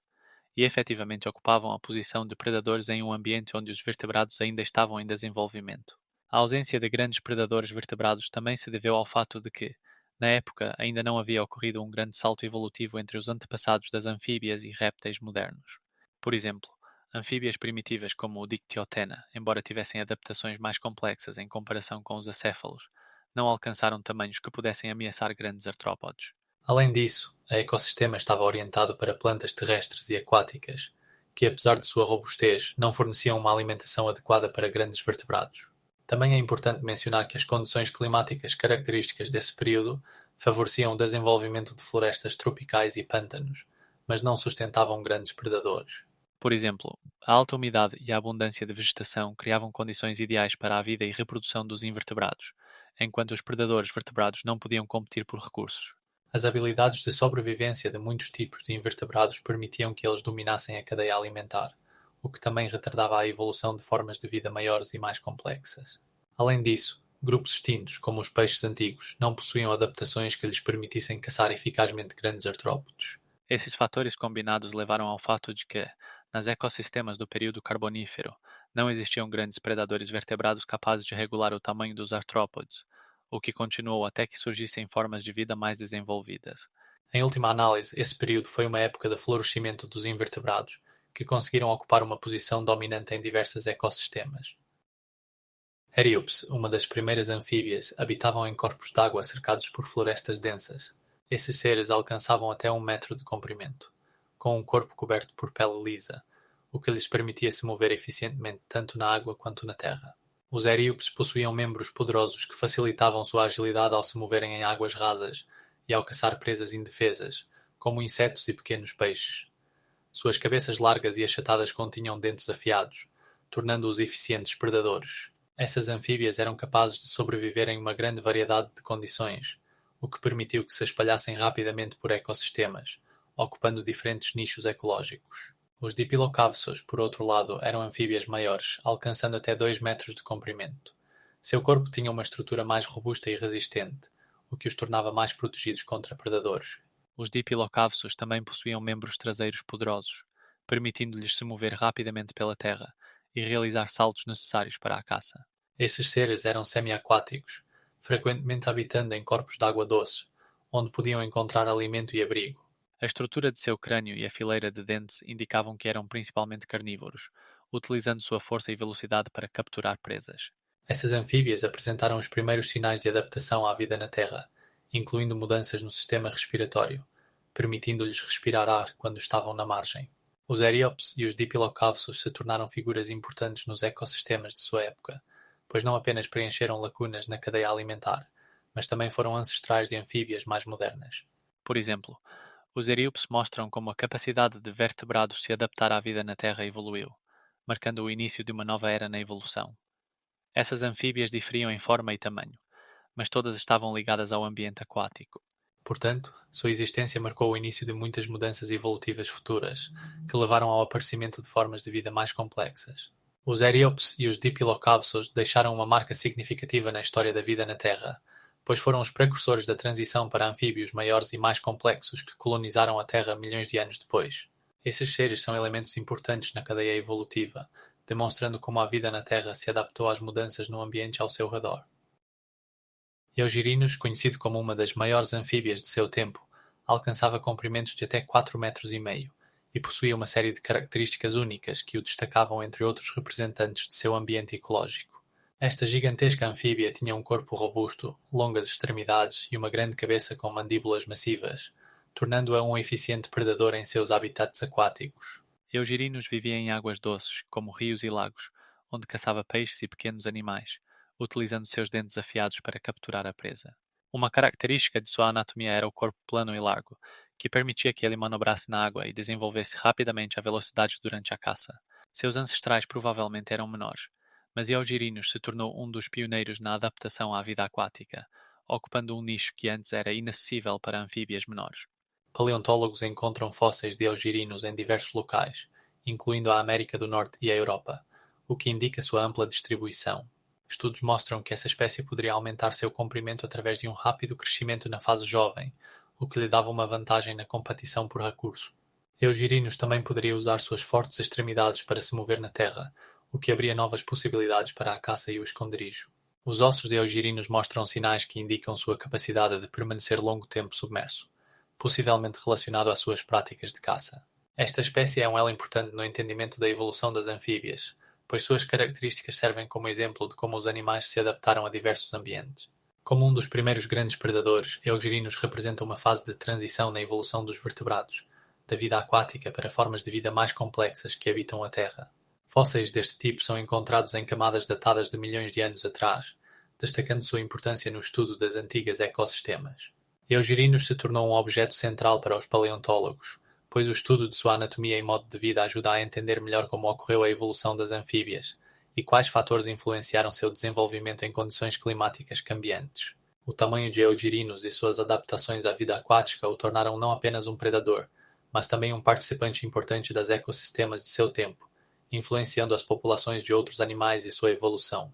e efetivamente ocupavam a posição de predadores em um ambiente onde os vertebrados ainda estavam em desenvolvimento. A ausência de grandes predadores vertebrados também se deveu ao fato de que, na época, ainda não havia ocorrido um grande salto evolutivo entre os antepassados das anfíbias e répteis modernos. Por exemplo, anfíbias primitivas como o Dictyotena, embora tivessem adaptações mais complexas em comparação com os acéfalos, não alcançaram tamanhos que pudessem ameaçar grandes artrópodes. Além disso, o ecossistema estava orientado para plantas terrestres e aquáticas, que apesar de sua robustez, não forneciam uma alimentação adequada para grandes vertebrados. Também é importante mencionar que as condições climáticas características desse período favoreciam o desenvolvimento de florestas tropicais e pântanos, mas não sustentavam grandes predadores. Por exemplo, a alta umidade e a abundância de vegetação criavam condições ideais para a vida e reprodução dos invertebrados, enquanto os predadores vertebrados não podiam competir por recursos. As habilidades de sobrevivência de muitos tipos de invertebrados permitiam que eles dominassem a cadeia alimentar, o que também retardava a evolução de formas de vida maiores e mais complexas. Além disso, grupos extintos, como os peixes antigos, não possuíam adaptações que lhes permitissem caçar eficazmente grandes artrópodes. Esses fatores combinados levaram ao fato de que, nos ecossistemas do período Carbonífero, não existiam grandes predadores vertebrados capazes de regular o tamanho dos artrópodes, o que continuou até que surgissem formas de vida mais desenvolvidas. Em última análise, esse período foi uma época de florescimento dos invertebrados, que conseguiram ocupar uma posição dominante em diversos ecossistemas. Eríops, uma das primeiras anfíbias, habitavam em corpos d'água cercados por florestas densas. Esses seres alcançavam até 1 metro de comprimento, com um corpo coberto por pele lisa, o que lhes permitia se mover eficientemente tanto na água quanto na terra. Os eríopes possuíam membros poderosos que facilitavam sua agilidade ao se moverem em águas rasas e ao caçar presas indefesas, como insetos e pequenos peixes. Suas cabeças largas e achatadas continham dentes afiados, tornando-os eficientes predadores. Essas anfíbias eram capazes de sobreviver em uma grande variedade de condições, o que permitiu que se espalhassem rapidamente por ecossistemas, ocupando diferentes nichos ecológicos. Os Dipilocavsos, por outro lado, eram anfíbias maiores, alcançando até 2 metros de comprimento. Seu corpo tinha uma estrutura mais robusta e resistente, o que os tornava mais protegidos contra predadores. Os Dipilocavsos também possuíam membros traseiros poderosos, permitindo-lhes se mover rapidamente pela terra e realizar saltos necessários para a caça. Esses seres eram semi-aquáticos, frequentemente habitando em corpos de água doce, onde podiam encontrar alimento e abrigo. A estrutura de seu crânio e a fileira de dentes indicavam que eram principalmente carnívoros, utilizando sua força e velocidade para capturar presas. Essas anfíbias apresentaram os primeiros sinais de adaptação à vida na Terra, incluindo mudanças no sistema respiratório, permitindo-lhes respirar ar quando estavam na margem. Os Eríops e os Dipilocavsos se tornaram figuras importantes nos ecossistemas de sua época, pois não apenas preencheram lacunas na cadeia alimentar, mas também foram ancestrais de anfíbias mais modernas. Por exemplo, os eríopes mostram como a capacidade de vertebrados se adaptar à vida na Terra evoluiu, marcando o início de uma nova era na evolução. Essas anfíbias diferiam em forma e tamanho, mas todas estavam ligadas ao ambiente aquático. Portanto, sua existência marcou o início de muitas mudanças evolutivas futuras, que levaram ao aparecimento de formas de vida mais complexas. Os Eríopes e os Dipilocavsos deixaram uma marca significativa na história da vida na Terra, pois foram os precursores da transição para anfíbios maiores e mais complexos que colonizaram a Terra milhões de anos depois. Esses seres são elementos importantes na cadeia evolutiva, demonstrando como a vida na Terra se adaptou às mudanças no ambiente ao seu redor. Eugirinos, conhecido como uma das maiores anfíbias de seu tempo, alcançava comprimentos de até 4,5 metros e possuía uma série de características únicas que o destacavam entre outros representantes de seu ambiente ecológico. Esta gigantesca anfíbia tinha um corpo robusto, longas extremidades e uma grande cabeça com mandíbulas massivas, tornando-a um eficiente predador em seus habitats aquáticos. Eugirinos vivia em águas doces, como rios e lagos, onde caçava peixes e pequenos animais, utilizando seus dentes afiados para capturar a presa. Uma característica de sua anatomia era o corpo plano e largo, que permitia que ele manobrasse na água e desenvolvesse rapidamente a velocidade durante a caça. Seus ancestrais provavelmente eram menores, mas Eugirinos se tornou um dos pioneiros na adaptação à vida aquática, ocupando um nicho que antes era inacessível para anfíbias menores. Paleontólogos encontram fósseis de eugirinos em diversos locais, incluindo a América do Norte e a Europa, o que indica sua ampla distribuição. Estudos mostram que essa espécie poderia aumentar seu comprimento através de um rápido crescimento na fase jovem, o que lhe dava uma vantagem na competição por recurso. Eugirinos também poderia usar suas fortes extremidades para se mover na terra, o que abria novas possibilidades para a caça e o esconderijo. Os ossos de eugirinos mostram sinais que indicam sua capacidade de permanecer longo tempo submerso, possivelmente relacionado às suas práticas de caça. Esta espécie é um elo importante no entendimento da evolução das anfíbias, pois suas características servem como exemplo de como os animais se adaptaram a diversos ambientes. Como um dos primeiros grandes predadores, eugirinos representam uma fase de transição na evolução dos vertebrados, da vida aquática para formas de vida mais complexas que habitam a Terra. Fósseis deste tipo são encontrados em camadas datadas de milhões de anos atrás, destacando sua importância no estudo das antigas ecossistemas. Eugirinos se tornou um objeto central para os paleontólogos, pois o estudo de sua anatomia e modo de vida ajuda a entender melhor como ocorreu a evolução das anfíbias e quais fatores influenciaram seu desenvolvimento em condições climáticas cambiantes. O tamanho de Eugirinos e suas adaptações à vida aquática o tornaram não apenas um predador, mas também um participante importante dos ecossistemas de seu tempo, influenciando as populações de outros animais e sua evolução.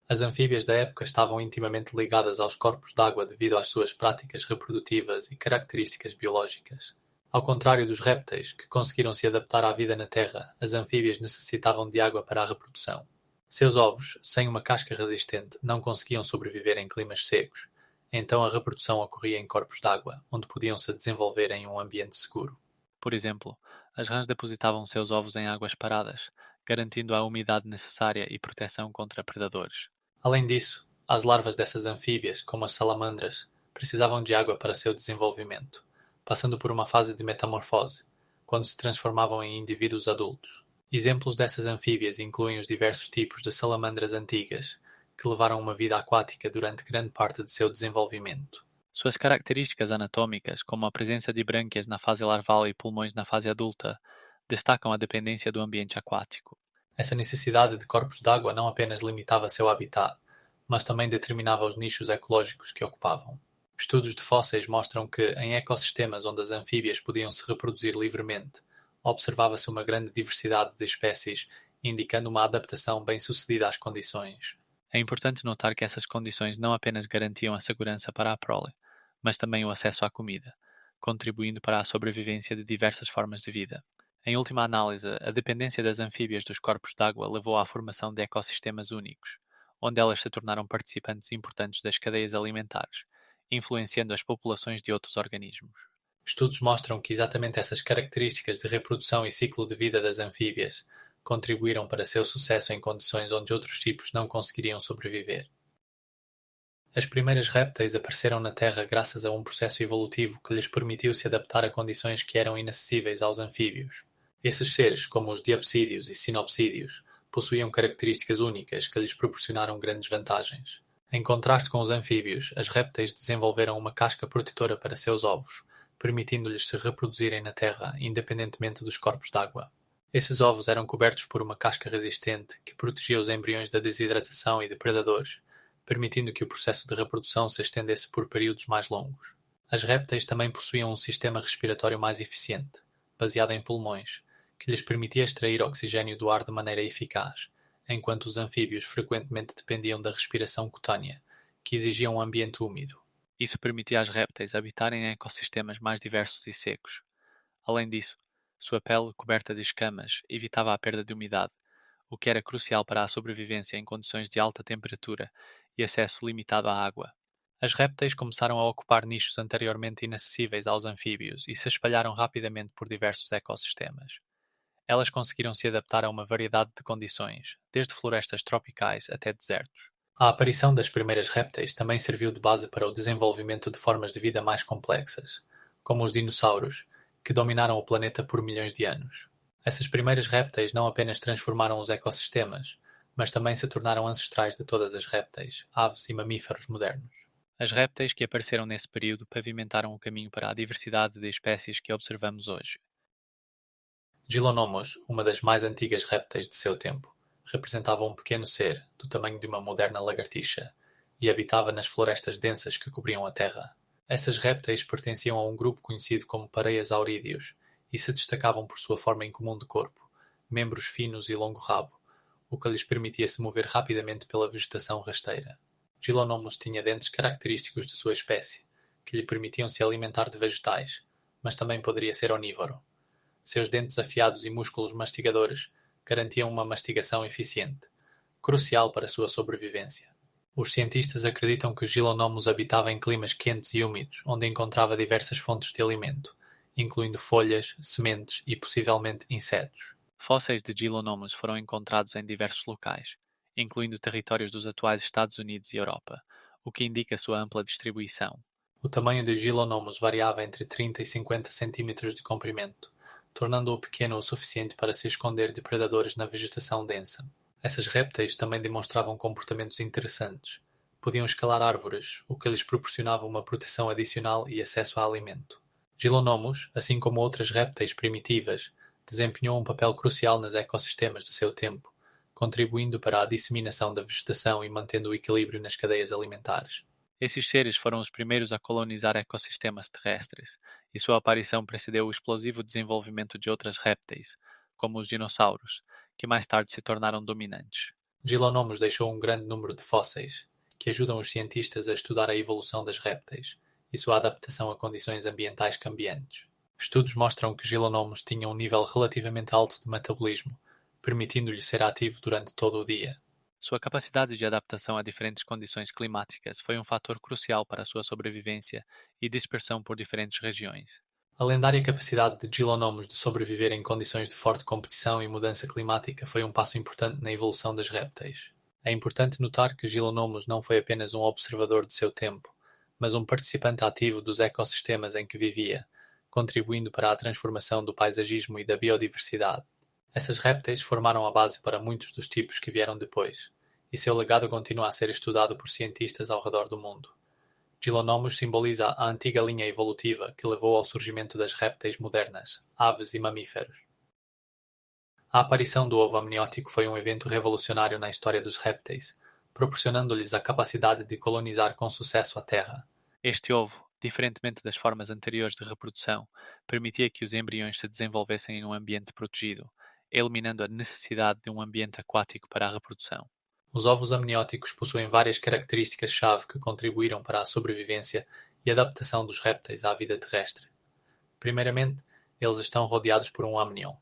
As anfíbias da época estavam intimamente ligadas aos corpos d'água devido às suas práticas reprodutivas e características biológicas. Ao contrário dos répteis, que conseguiram se adaptar à vida na terra, as anfíbias necessitavam de água para a reprodução. Seus ovos, sem uma casca resistente, não conseguiam sobreviver em climas secos, então a reprodução ocorria em corpos d'água, onde podiam se desenvolver em um ambiente seguro. Por exemplo, as rãs depositavam seus ovos em águas paradas, garantindo a umidade necessária e proteção contra predadores. Além disso, as larvas dessas anfíbias, como as salamandras, precisavam de água para seu desenvolvimento, passando por uma fase de metamorfose, quando se transformavam em indivíduos adultos. Exemplos dessas anfíbias incluem os diversos tipos de salamandras antigas, que levaram uma vida aquática durante grande parte de seu desenvolvimento. Suas características anatômicas, como a presença de brânquias na fase larval e pulmões na fase adulta, destacam a dependência do ambiente aquático. Essa necessidade de corpos d'água não apenas limitava seu habitat, mas também determinava os nichos ecológicos que ocupavam. Estudos de fósseis mostram que, em ecossistemas onde as anfíbias podiam se reproduzir livremente, observava-se uma grande diversidade de espécies, indicando uma adaptação bem-sucedida às condições. É importante notar que essas condições não apenas garantiam a segurança para a prole, mas também o acesso à comida, contribuindo para a sobrevivência de diversas formas de vida. Em última análise, a dependência das anfíbias dos corpos d'água levou à formação de ecossistemas únicos, onde elas se tornaram participantes importantes das cadeias alimentares, influenciando as populações de outros organismos. Estudos mostram que exatamente essas características de reprodução e ciclo de vida das anfíbias contribuíram para seu sucesso em condições onde outros tipos não conseguiriam sobreviver. As primeiras répteis apareceram na Terra graças a um processo evolutivo que lhes permitiu se adaptar a condições que eram inacessíveis aos anfíbios. Esses seres, como os diapsídeos e sinopsídeos, possuíam características únicas que lhes proporcionaram grandes vantagens. Em contraste com os anfíbios, as répteis desenvolveram uma casca protetora para seus ovos, permitindo-lhes se reproduzirem na Terra, independentemente dos corpos d'água. Esses ovos eram cobertos por uma casca resistente que protegia os embriões da desidratação e de predadores, permitindo que o processo de reprodução se estendesse por períodos mais longos. As répteis também possuíam um sistema respiratório mais eficiente, baseado em pulmões, que lhes permitia extrair oxigênio do ar de maneira eficaz, enquanto os anfíbios frequentemente dependiam da respiração cutânea, que exigia um ambiente úmido. Isso permitia às répteis habitarem em ecossistemas mais diversos e secos. Além disso, sua pele, coberta de escamas, evitava a perda de umidade, o que era crucial para a sobrevivência em condições de alta temperatura e acesso limitado à água. As répteis começaram a ocupar nichos anteriormente inacessíveis aos anfíbios e se espalharam rapidamente por diversos ecossistemas. Elas conseguiram se adaptar a uma variedade de condições, desde florestas tropicais até desertos. A aparição das primeiras répteis também serviu de base para o desenvolvimento de formas de vida mais complexas, como os dinossauros, que dominaram o planeta por milhões de anos. Essas primeiras répteis não apenas transformaram os ecossistemas, mas também se tornaram ancestrais de todas as répteis, aves e mamíferos modernos. As répteis que apareceram nesse período pavimentaram o caminho para a diversidade de espécies que observamos hoje. Gillinomus, uma das mais antigas répteis de seu tempo, representava um pequeno ser, do tamanho de uma moderna lagartixa, e habitava nas florestas densas que cobriam a terra. Essas répteis pertenciam a um grupo conhecido como pareiasaurídeos e se destacavam por sua forma incomum de corpo, membros finos e longo rabo, o que lhes permitia se mover rapidamente pela vegetação rasteira. Gillinomus tinha dentes característicos de sua espécie, que lhe permitiam se alimentar de vegetais, mas também poderia ser onívoro. Seus dentes afiados e músculos mastigadores garantiam uma mastigação eficiente, crucial para sua sobrevivência. Os cientistas acreditam que Gillinomus habitava em climas quentes e úmidos, onde encontrava diversas fontes de alimento, incluindo folhas, sementes e possivelmente insetos. Fósseis de Gillinomus foram encontrados em diversos locais, incluindo territórios dos atuais Estados Unidos e Europa, o que indica sua ampla distribuição. O tamanho de Gillinomus variava entre 30 e 50 centímetros de comprimento, tornando-o pequeno o suficiente para se esconder de predadores na vegetação densa. Essas répteis também demonstravam comportamentos interessantes. Podiam escalar árvores, o que lhes proporcionava uma proteção adicional e acesso a alimento. Gillinomus, assim como outras répteis primitivas, desempenhou um papel crucial nos ecossistemas de seu tempo, contribuindo para a disseminação da vegetação e mantendo o equilíbrio nas cadeias alimentares. Esses seres foram os primeiros a colonizar ecossistemas terrestres, e sua aparição precedeu o explosivo desenvolvimento de outras répteis, como os dinossauros, que mais tarde se tornaram dominantes. Gillinomus deixou um grande número de fósseis, que ajudam os cientistas a estudar a evolução das répteis e sua adaptação a condições ambientais cambiantes. Estudos mostram que Gillinomus tinha um nível relativamente alto de metabolismo, permitindo-lhe ser ativo durante todo o dia. Sua capacidade de adaptação a diferentes condições climáticas foi um fator crucial para sua sobrevivência e dispersão por diferentes regiões. A lendária capacidade de Gillinomus de sobreviver em condições de forte competição e mudança climática foi um passo importante na evolução das répteis. É importante notar que Gillinomus não foi apenas um observador de seu tempo, mas um participante ativo dos ecossistemas em que vivia, contribuindo para a transformação do paisagismo e da biodiversidade. Essas répteis formaram a base para muitos dos tipos que vieram depois, e seu legado continua a ser estudado por cientistas ao redor do mundo. Gillinomus simboliza a antiga linha evolutiva que levou ao surgimento das répteis modernas, aves e mamíferos. A aparição do ovo amniótico foi um evento revolucionário na história dos répteis, proporcionando-lhes a capacidade de colonizar com sucesso a Terra. Este ovo, diferentemente das formas anteriores de reprodução, permitia que os embriões se desenvolvessem em um ambiente protegido, eliminando a necessidade de um ambiente aquático para a reprodução. Os ovos amnióticos possuem várias características-chave que contribuíram para a sobrevivência e adaptação dos répteis à vida terrestre. Primeiramente, eles estão rodeados por um amnion,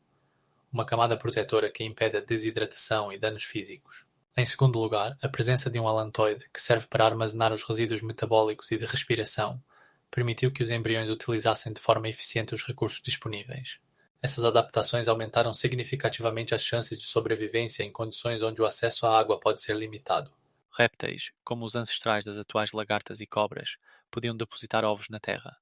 uma camada protetora que impede a desidratação e danos físicos. Em segundo lugar, a presença de um alantoide, que serve para armazenar os resíduos metabólicos e de respiração, permitiu que os embriões utilizassem de forma eficiente os recursos disponíveis. Essas adaptações aumentaram significativamente as chances de sobrevivência em condições onde o acesso à água pode ser limitado. Répteis, como os ancestrais das atuais lagartas e cobras, podiam depositar ovos na terra,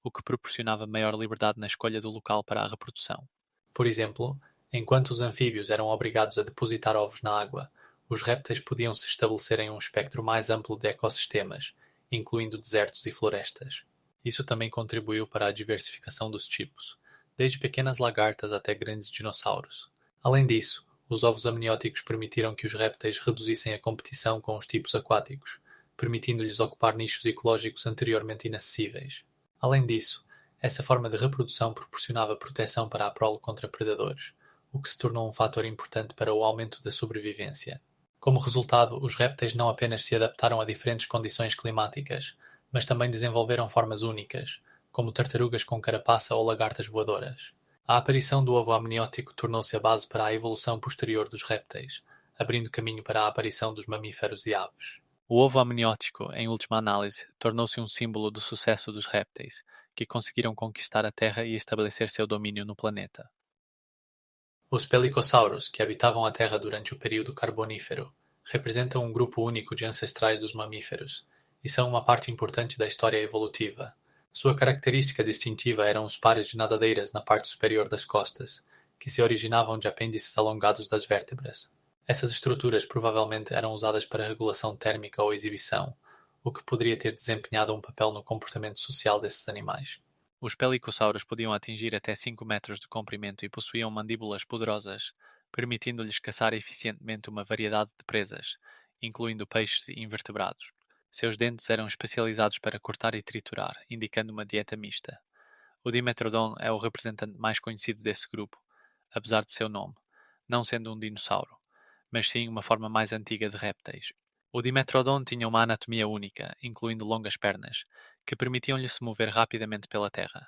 o que proporcionava maior liberdade na escolha do local para a reprodução. Por exemplo, enquanto os anfíbios eram obrigados a depositar ovos na água, os répteis podiam se estabelecer em um espectro mais amplo de ecossistemas, incluindo desertos e florestas. Isso também contribuiu para a diversificação dos tipos, desde pequenas lagartas até grandes dinossauros. Além disso, os ovos amnióticos permitiram que os répteis reduzissem a competição com os tipos aquáticos, permitindo-lhes ocupar nichos ecológicos anteriormente inacessíveis. Além disso, essa forma de reprodução proporcionava proteção para a prole contra predadores, o que se tornou um fator importante para o aumento da sobrevivência. Como resultado, os répteis não apenas se adaptaram a diferentes condições climáticas, mas também desenvolveram formas únicas, como tartarugas com carapaça ou lagartas voadoras. A aparição do ovo amniótico tornou-se a base para a evolução posterior dos répteis, abrindo caminho para a aparição dos mamíferos e aves. O ovo amniótico, em última análise, tornou-se um símbolo do sucesso dos répteis, que conseguiram conquistar a Terra e estabelecer seu domínio no planeta. Os pelicossauros, que habitavam a Terra durante o período Carbonífero, representam um grupo único de ancestrais dos mamíferos e são uma parte importante da história evolutiva. Sua característica distintiva eram os pares de nadadeiras na parte superior das costas, que se originavam de apêndices alongados das vértebras. Essas estruturas provavelmente eram usadas para regulação térmica ou exibição, o que poderia ter desempenhado um papel no comportamento social desses animais. Os pelicossauros podiam atingir até 5 metros de comprimento e possuíam mandíbulas poderosas, permitindo-lhes caçar eficientemente uma variedade de presas, incluindo peixes e invertebrados. Seus dentes eram especializados para cortar e triturar, indicando uma dieta mista. O Dimetrodon é o representante mais conhecido desse grupo, apesar de seu nome, não sendo um dinossauro, mas sim uma forma mais antiga de répteis. O Dimetrodon tinha uma anatomia única, incluindo longas pernas, que permitiam-lhe se mover rapidamente pela terra.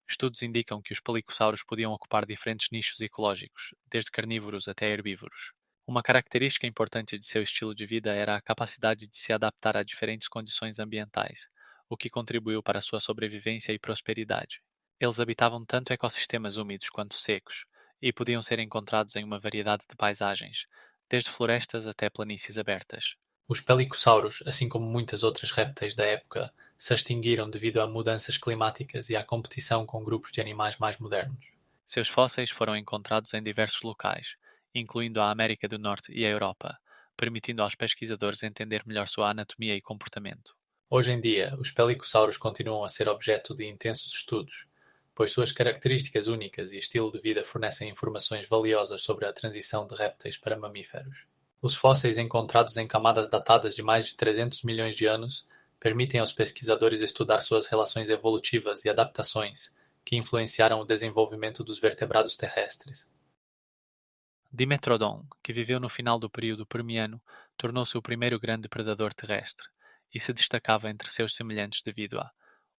Estudos indicam que os pelicossauros podiam ocupar diferentes nichos ecológicos, desde carnívoros até herbívoros. Uma característica importante de seu estilo de vida era a capacidade de se adaptar a diferentes condições ambientais, o que contribuiu para sua sobrevivência e prosperidade. Eles habitavam tanto ecossistemas úmidos quanto secos, e podiam ser encontrados em uma variedade de paisagens, desde florestas até planícies abertas. Os pelicossauros, assim como muitas outras répteis da época, se extinguiram devido a mudanças climáticas e à competição com grupos de animais mais modernos. Seus fósseis foram encontrados em diversos locais, incluindo a América do Norte e a Europa, permitindo aos pesquisadores entender melhor sua anatomia e comportamento. Hoje em dia, os pelicossauros continuam a ser objeto de intensos estudos, pois suas características únicas e estilo de vida fornecem informações valiosas sobre a transição de répteis para mamíferos. Os fósseis encontrados em camadas datadas de mais de 300 milhões de anos permitem aos pesquisadores estudar suas relações evolutivas e adaptações que influenciaram o desenvolvimento dos vertebrados terrestres. Dimetrodon, que viveu no final do período Permiano, tornou-se o primeiro grande predador terrestre e se destacava entre seus semelhantes devido a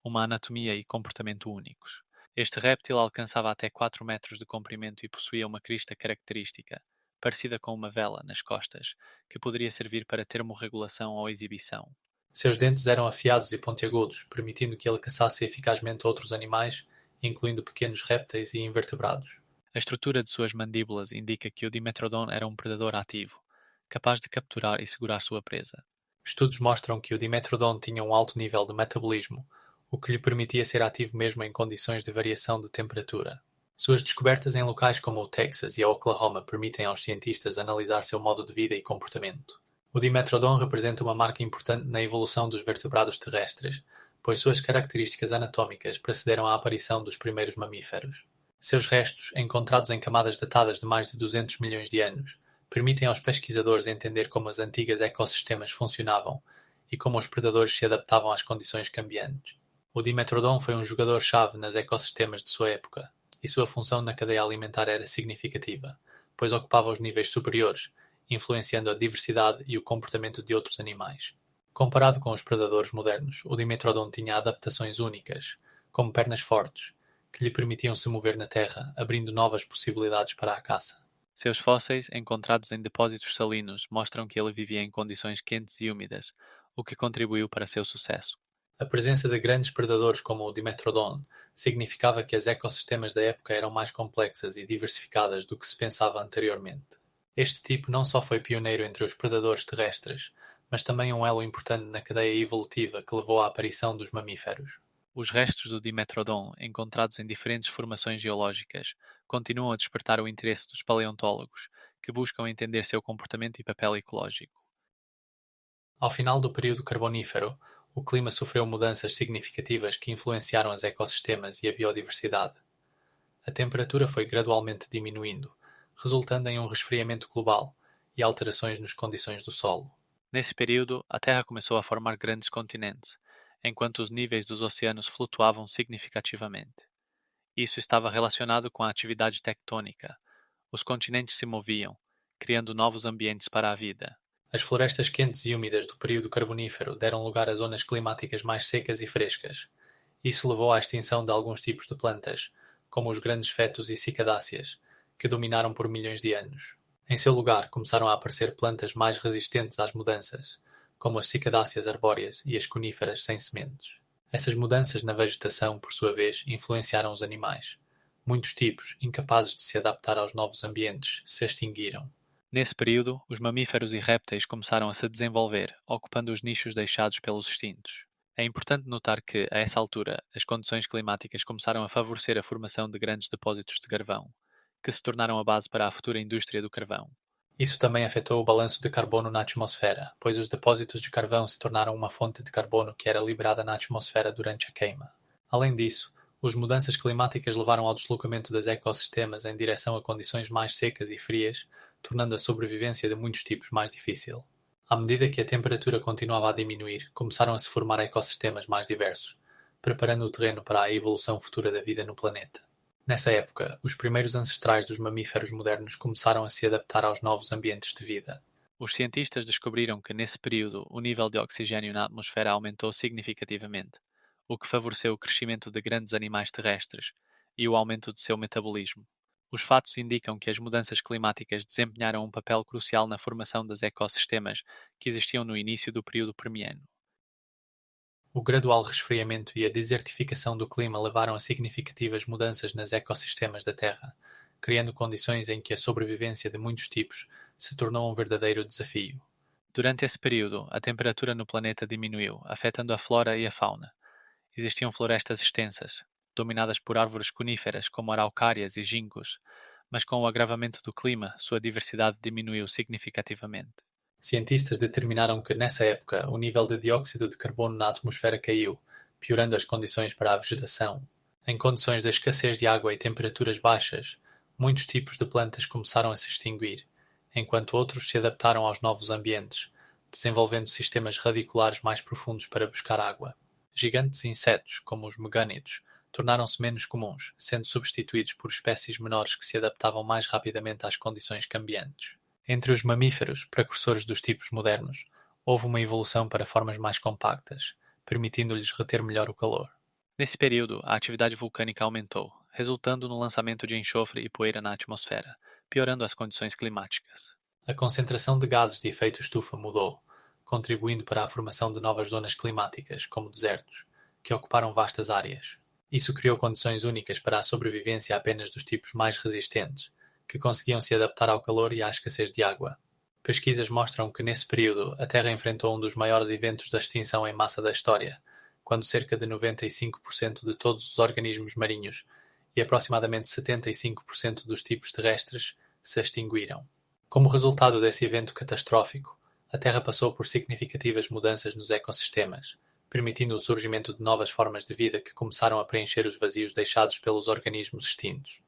uma anatomia e comportamento únicos. Este réptil alcançava até 4 metros de comprimento e possuía uma crista característica, parecida com uma vela nas costas, que poderia servir para termorregulação ou exibição. Seus dentes eram afiados e pontiagudos, permitindo que ele caçasse eficazmente outros animais, incluindo pequenos répteis e invertebrados. A estrutura de suas mandíbulas indica que o Dimetrodon era um predador ativo, capaz de capturar e segurar sua presa. Estudos mostram que o Dimetrodon tinha um alto nível de metabolismo, o que lhe permitia ser ativo mesmo em condições de variação de temperatura. Suas descobertas em locais como o Texas e a Oklahoma permitem aos cientistas analisar seu modo de vida e comportamento. O Dimetrodon representa uma marca importante na evolução dos vertebrados terrestres, pois suas características anatómicas precederam a aparição dos primeiros mamíferos. Seus restos, encontrados em camadas datadas de mais de 200 milhões de anos, permitem aos pesquisadores entender como os antigos ecossistemas funcionavam e como os predadores se adaptavam às condições cambiantes. O Dimetrodon foi um jogador-chave nos ecossistemas de sua época, e sua função na cadeia alimentar era significativa, pois ocupava os níveis superiores, influenciando a diversidade e o comportamento de outros animais. Comparado com os predadores modernos, o Dimetrodon tinha adaptações únicas, como pernas fortes, que lhe permitiam se mover na terra, abrindo novas possibilidades para a caça. Seus fósseis, encontrados em depósitos salinos, mostram que ele vivia em condições quentes e úmidas, o que contribuiu para seu sucesso. A presença de grandes predadores como o Dimetrodon significava que as ecossistemas da época eram mais complexas e diversificadas do que se pensava anteriormente. Este tipo não só foi pioneiro entre os predadores terrestres, mas também um elo importante na cadeia evolutiva que levou à aparição dos mamíferos. Os restos do Dimetrodon, encontrados em diferentes formações geológicas, continuam a despertar o interesse dos paleontólogos, que buscam entender seu comportamento e papel ecológico. Ao final do período Carbonífero, o clima sofreu mudanças significativas que influenciaram os ecossistemas e a biodiversidade. A temperatura foi gradualmente diminuindo, resultando em um resfriamento global e alterações nas condições do solo. Nesse período, a Terra começou a formar grandes continentes, enquanto os níveis dos oceanos flutuavam significativamente. Isso estava relacionado com a atividade tectônica. Os continentes se moviam, criando novos ambientes para a vida. As florestas quentes e úmidas do período Carbonífero deram lugar a zonas climáticas mais secas e frescas. Isso levou à extinção de alguns tipos de plantas, como os grandes fetos e cicadáceas, que dominaram por milhões de anos. Em seu lugar, começaram a aparecer plantas mais resistentes às mudanças, como as cicadáceas arbóreas e as coníferas sem sementes. Essas mudanças na vegetação, por sua vez, influenciaram os animais. Muitos tipos, incapazes de se adaptar aos novos ambientes, se extinguiram. Nesse período, os mamíferos e répteis começaram a se desenvolver, ocupando os nichos deixados pelos extintos. É importante notar que, a essa altura, as condições climáticas começaram a favorecer a formação de grandes depósitos de carvão, que se tornaram a base para a futura indústria do carvão. Isso também afetou o balanço de carbono na atmosfera, pois os depósitos de carvão se tornaram uma fonte de carbono que era liberada na atmosfera durante a queima. Além disso, as mudanças climáticas levaram ao deslocamento dos ecossistemas em direção a condições mais secas e frias, tornando a sobrevivência de muitos tipos mais difícil. À medida que a temperatura continuava a diminuir, começaram a se formar ecossistemas mais diversos, preparando o terreno para a evolução futura da vida no planeta. Nessa época, os primeiros ancestrais dos mamíferos modernos começaram a se adaptar aos novos ambientes de vida. Os cientistas descobriram que nesse período o nível de oxigênio na atmosfera aumentou significativamente, o que favoreceu o crescimento de grandes animais terrestres e o aumento de seu metabolismo. Os fatos indicam que as mudanças climáticas desempenharam um papel crucial na formação dos ecossistemas que existiam no início do período Permiano. O gradual resfriamento e a desertificação do clima levaram a significativas mudanças nos ecossistemas da Terra, criando condições em que a sobrevivência de muitos tipos se tornou um verdadeiro desafio. Durante esse período, a temperatura no planeta diminuiu, afetando a flora e a fauna. Existiam florestas extensas, dominadas por árvores coníferas como araucárias e ginkgos, mas com o agravamento do clima, sua diversidade diminuiu significativamente. Cientistas determinaram que, nessa época, o nível de dióxido de carbono na atmosfera caiu, piorando as condições para a vegetação. Em condições de escassez de água e temperaturas baixas, muitos tipos de plantas começaram a se extinguir, enquanto outros se adaptaram aos novos ambientes, desenvolvendo sistemas radiculares mais profundos para buscar água. Gigantes insetos, como os megânidos, tornaram-se menos comuns, sendo substituídos por espécies menores que se adaptavam mais rapidamente às condições cambiantes. Entre os mamíferos, precursores dos tipos modernos, houve uma evolução para formas mais compactas, permitindo-lhes reter melhor o calor. Nesse período, a atividade vulcânica aumentou, resultando no lançamento de enxofre e poeira na atmosfera, piorando as condições climáticas. A concentração de gases de efeito estufa mudou, contribuindo para a formação de novas zonas climáticas, como desertos, que ocuparam vastas áreas. Isso criou condições únicas para a sobrevivência apenas dos tipos mais resistentes, que conseguiam se adaptar ao calor e à escassez de água. Pesquisas mostram que nesse período a Terra enfrentou um dos maiores eventos da extinção em massa da história, quando cerca de 95% de todos os organismos marinhos e aproximadamente 75% dos tipos terrestres se extinguiram. Como resultado desse evento catastrófico, a Terra passou por significativas mudanças nos ecossistemas, permitindo o surgimento de novas formas de vida que começaram a preencher os vazios deixados pelos organismos extintos.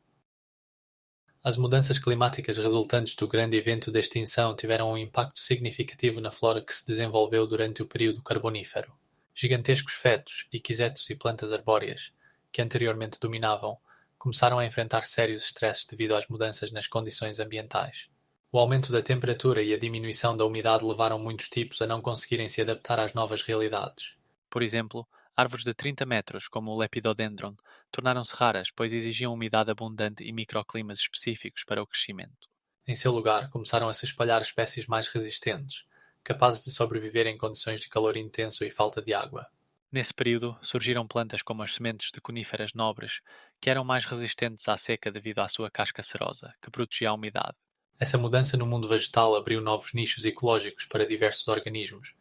As mudanças climáticas resultantes do grande evento de extinção tiveram um impacto significativo na flora que se desenvolveu durante o período carbonífero. Gigantescos fetos, insetos e plantas arbóreas, que anteriormente dominavam, começaram a enfrentar sérios estresses devido às mudanças nas condições ambientais. O aumento da temperatura e a diminuição da umidade levaram muitos tipos a não conseguirem se adaptar às novas realidades. Por exemplo, árvores de 30 metros, como o Lepidodendron, tornaram-se raras, pois exigiam umidade abundante e microclimas específicos para o crescimento. Em seu lugar, começaram a se espalhar espécies mais resistentes, capazes de sobreviver em condições de calor intenso e falta de água. Nesse período, surgiram plantas como as sementes de coníferas nobres, que eram mais resistentes à seca devido à sua casca cerosa, que protegia a umidade. Essa mudança no mundo vegetal abriu novos nichos ecológicos para diversos organismos,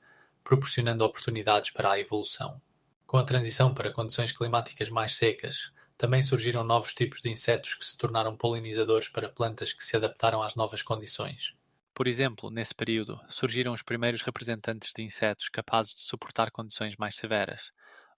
proporcionando oportunidades para a evolução. Com a transição para condições climáticas mais secas, também surgiram novos tipos de insetos que se tornaram polinizadores para plantas que se adaptaram às novas condições. Por exemplo, nesse período, surgiram os primeiros representantes de insetos capazes de suportar condições mais severas,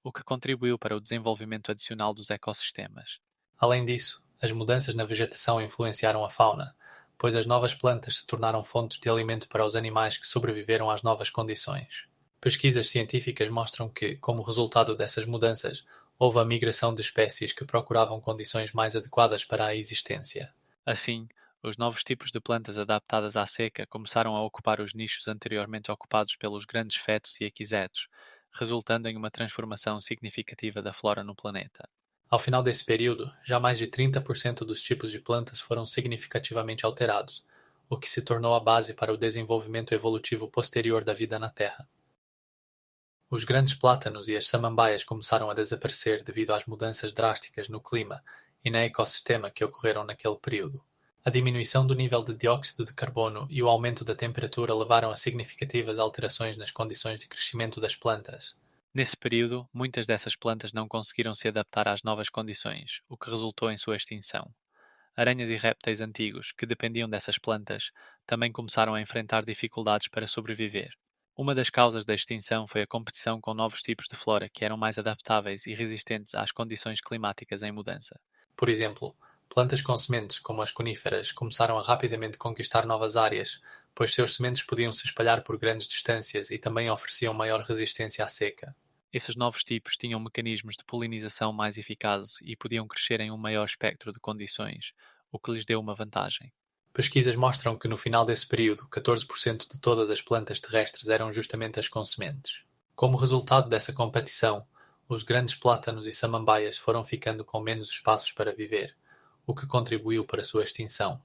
o que contribuiu para o desenvolvimento adicional dos ecossistemas. Além disso, as mudanças na vegetação influenciaram a fauna, pois as novas plantas se tornaram fontes de alimento para os animais que sobreviveram às novas condições. Pesquisas científicas mostram que, como resultado dessas mudanças, houve a migração de espécies que procuravam condições mais adequadas para a existência. Assim, os novos tipos de plantas adaptadas à seca começaram a ocupar os nichos anteriormente ocupados pelos grandes fetos e equisetos, resultando em uma transformação significativa da flora no planeta. Ao final desse período, já mais de 30% dos tipos de plantas foram significativamente alterados, o que se tornou a base para o desenvolvimento evolutivo posterior da vida na Terra. Os grandes plátanos e as samambaias começaram a desaparecer devido às mudanças drásticas no clima e no ecossistema que ocorreram naquele período. A diminuição do nível de dióxido de carbono e o aumento da temperatura levaram a significativas alterações nas condições de crescimento das plantas. Nesse período, muitas dessas plantas não conseguiram se adaptar às novas condições, o que resultou em sua extinção. Aranhas e répteis antigos, que dependiam dessas plantas, também começaram a enfrentar dificuldades para sobreviver. Uma das causas da extinção foi a competição com novos tipos de flora que eram mais adaptáveis e resistentes às condições climáticas em mudança. Por exemplo, plantas com sementes, como as coníferas, começaram a rapidamente conquistar novas áreas, pois seus sementes podiam se espalhar por grandes distâncias e também ofereciam maior resistência à seca. Esses novos tipos tinham mecanismos de polinização mais eficazes e podiam crescer em um maior espectro de condições, o que lhes deu uma vantagem. Pesquisas mostram que no final desse período, 14% de todas as plantas terrestres eram justamente as com sementes. Como resultado dessa competição, os grandes plátanos e samambaias foram ficando com menos espaços para viver, o que contribuiu para sua extinção.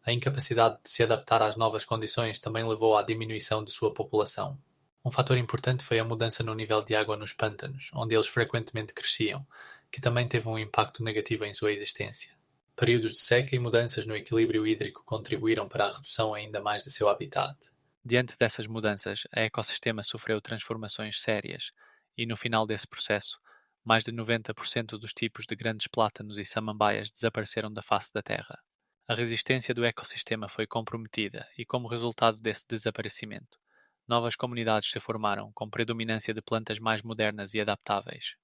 A incapacidade de se adaptar às novas condições também levou à diminuição de sua população. Um fator importante foi a mudança no nível de água nos pântanos, onde eles frequentemente cresciam, que também teve um impacto negativo em sua existência. Períodos de seca e mudanças no equilíbrio hídrico contribuíram para a redução ainda mais de seu habitat. Diante dessas mudanças, o ecossistema sofreu transformações sérias, e no final desse processo, mais de 90% dos tipos de grandes plátanos e samambaias desapareceram da face da Terra. A resistência do ecossistema foi comprometida e, como resultado desse desaparecimento, novas comunidades se formaram com predominância de plantas mais modernas e adaptáveis.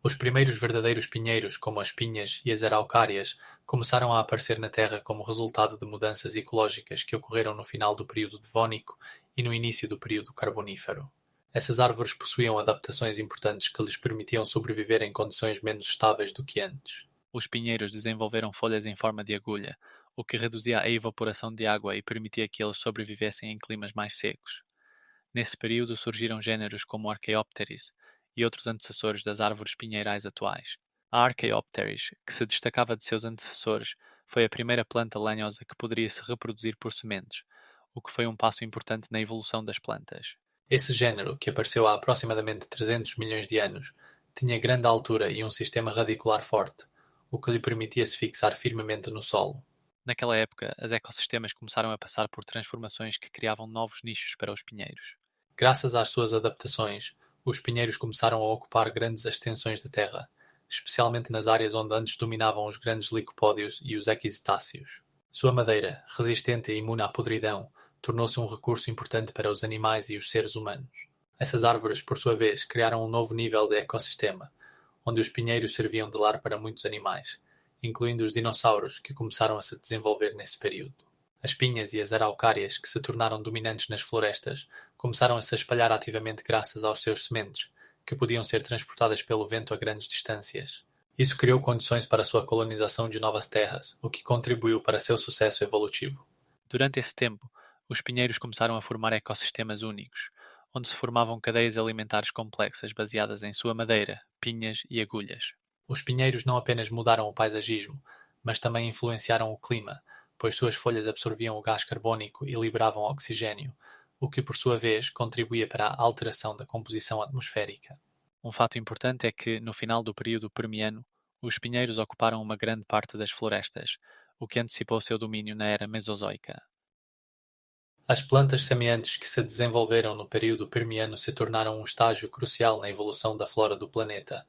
Os primeiros verdadeiros pinheiros, como as pinhas e as araucárias, começaram a aparecer na Terra como resultado de mudanças ecológicas que ocorreram no final do período Devónico e no início do período Carbonífero. Essas árvores possuíam adaptações importantes que lhes permitiam sobreviver em condições menos estáveis do que antes. Os pinheiros desenvolveram folhas em forma de agulha, o que reduzia a evaporação de água e permitia que eles sobrevivessem em climas mais secos. Nesse período surgiram gêneros como Archaeopteris e outros antecessores das árvores pinheirais atuais. A Archaeopteris, que se destacava de seus antecessores, foi a primeira planta lenhosa que poderia se reproduzir por sementes, o que foi um passo importante na evolução das plantas. Esse género, que apareceu há aproximadamente 300 milhões de anos, tinha grande altura e um sistema radicular forte, o que lhe permitia se fixar firmemente no solo. Naquela época, os ecossistemas começaram a passar por transformações que criavam novos nichos para os pinheiros. Graças às suas adaptações, os pinheiros começaram a ocupar grandes extensões de terra, especialmente nas áreas onde antes dominavam os grandes licopódios e os equisetáceos. Sua madeira, resistente e imune à podridão, tornou-se um recurso importante para os animais e os seres humanos. Essas árvores, por sua vez, criaram um novo nível de ecossistema, onde os pinheiros serviam de lar para muitos animais, incluindo os dinossauros que começaram a se desenvolver nesse período. As pinhas e as araucárias, que se tornaram dominantes nas florestas, começaram a se espalhar ativamente graças aos seus sementes, que podiam ser transportadas pelo vento a grandes distâncias. Isso criou condições para a sua colonização de novas terras, o que contribuiu para seu sucesso evolutivo. Durante esse tempo, os pinheiros começaram a formar ecossistemas únicos, onde se formavam cadeias alimentares complexas baseadas em sua madeira, pinhas e agulhas. Os pinheiros não apenas mudaram o paisagismo, mas também influenciaram o clima, pois suas folhas absorviam o gás carbônico e liberavam oxigênio, o que por sua vez contribuía para a alteração da composição atmosférica. Um fato importante é que, no final do período Permiano, os pinheiros ocuparam uma grande parte das florestas, o que antecipou seu domínio na era Mesozoica. As plantas semeantes que se desenvolveram no período Permiano se tornaram um estágio crucial na evolução da flora do planeta,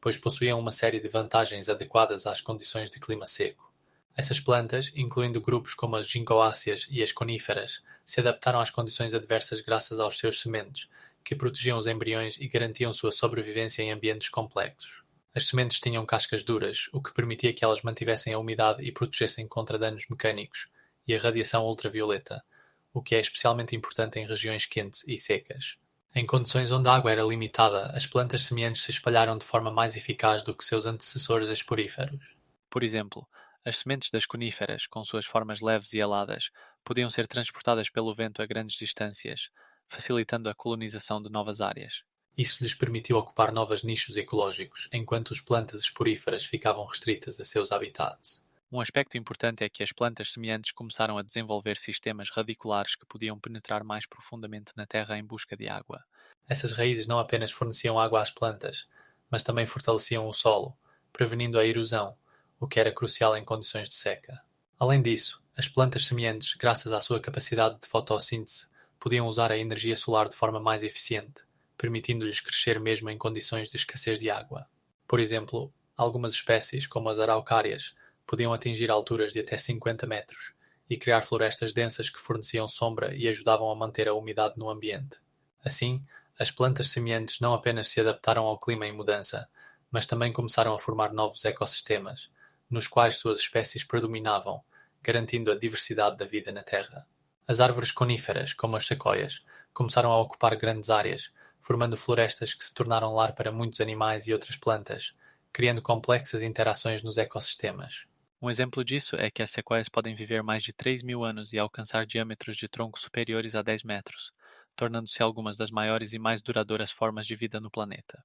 pois possuíam uma série de vantagens adequadas às condições de clima seco. Essas plantas, incluindo grupos como as ginkgoáceas e as coníferas, se adaptaram às condições adversas graças aos seus sementes, que protegiam os embriões e garantiam sua sobrevivência em ambientes complexos. As sementes tinham cascas duras, o que permitia que elas mantivessem a umidade e protegessem contra danos mecânicos e a radiação ultravioleta, o que é especialmente importante em regiões quentes e secas. Em condições onde a água era limitada, as plantas semeantes se espalharam de forma mais eficaz do que seus antecessores esporíferos. Por exemplo, as sementes das coníferas, com suas formas leves e aladas, podiam ser transportadas pelo vento a grandes distâncias, facilitando a colonização de novas áreas. Isso lhes permitiu ocupar novos nichos ecológicos, enquanto as plantas esporíferas ficavam restritas a seus habitats. Um aspecto importante é que as plantas semeantes começaram a desenvolver sistemas radiculares que podiam penetrar mais profundamente na terra em busca de água. Essas raízes não apenas forneciam água às plantas, mas também fortaleciam o solo, prevenindo a erosão, o que era crucial em condições de seca. Além disso, as plantas semeantes, graças à sua capacidade de fotossíntese, podiam usar a energia solar de forma mais eficiente, permitindo-lhes crescer mesmo em condições de escassez de água. Por exemplo, algumas espécies, como as araucárias, podiam atingir alturas de até 50 metros e criar florestas densas que forneciam sombra e ajudavam a manter a umidade no ambiente. Assim, as plantas semeantes não apenas se adaptaram ao clima em mudança, mas também começaram a formar novos ecossistemas, nos quais suas espécies predominavam, garantindo a diversidade da vida na Terra. As árvores coníferas, como as sequoias, começaram a ocupar grandes áreas, formando florestas que se tornaram lar para muitos animais e outras plantas, criando complexas interações nos ecossistemas. Um exemplo disso é que as sequoias podem viver mais de 3.000 anos e alcançar diâmetros de tronco superiores a 10 metros, tornando-se algumas das maiores e mais duradouras formas de vida no planeta.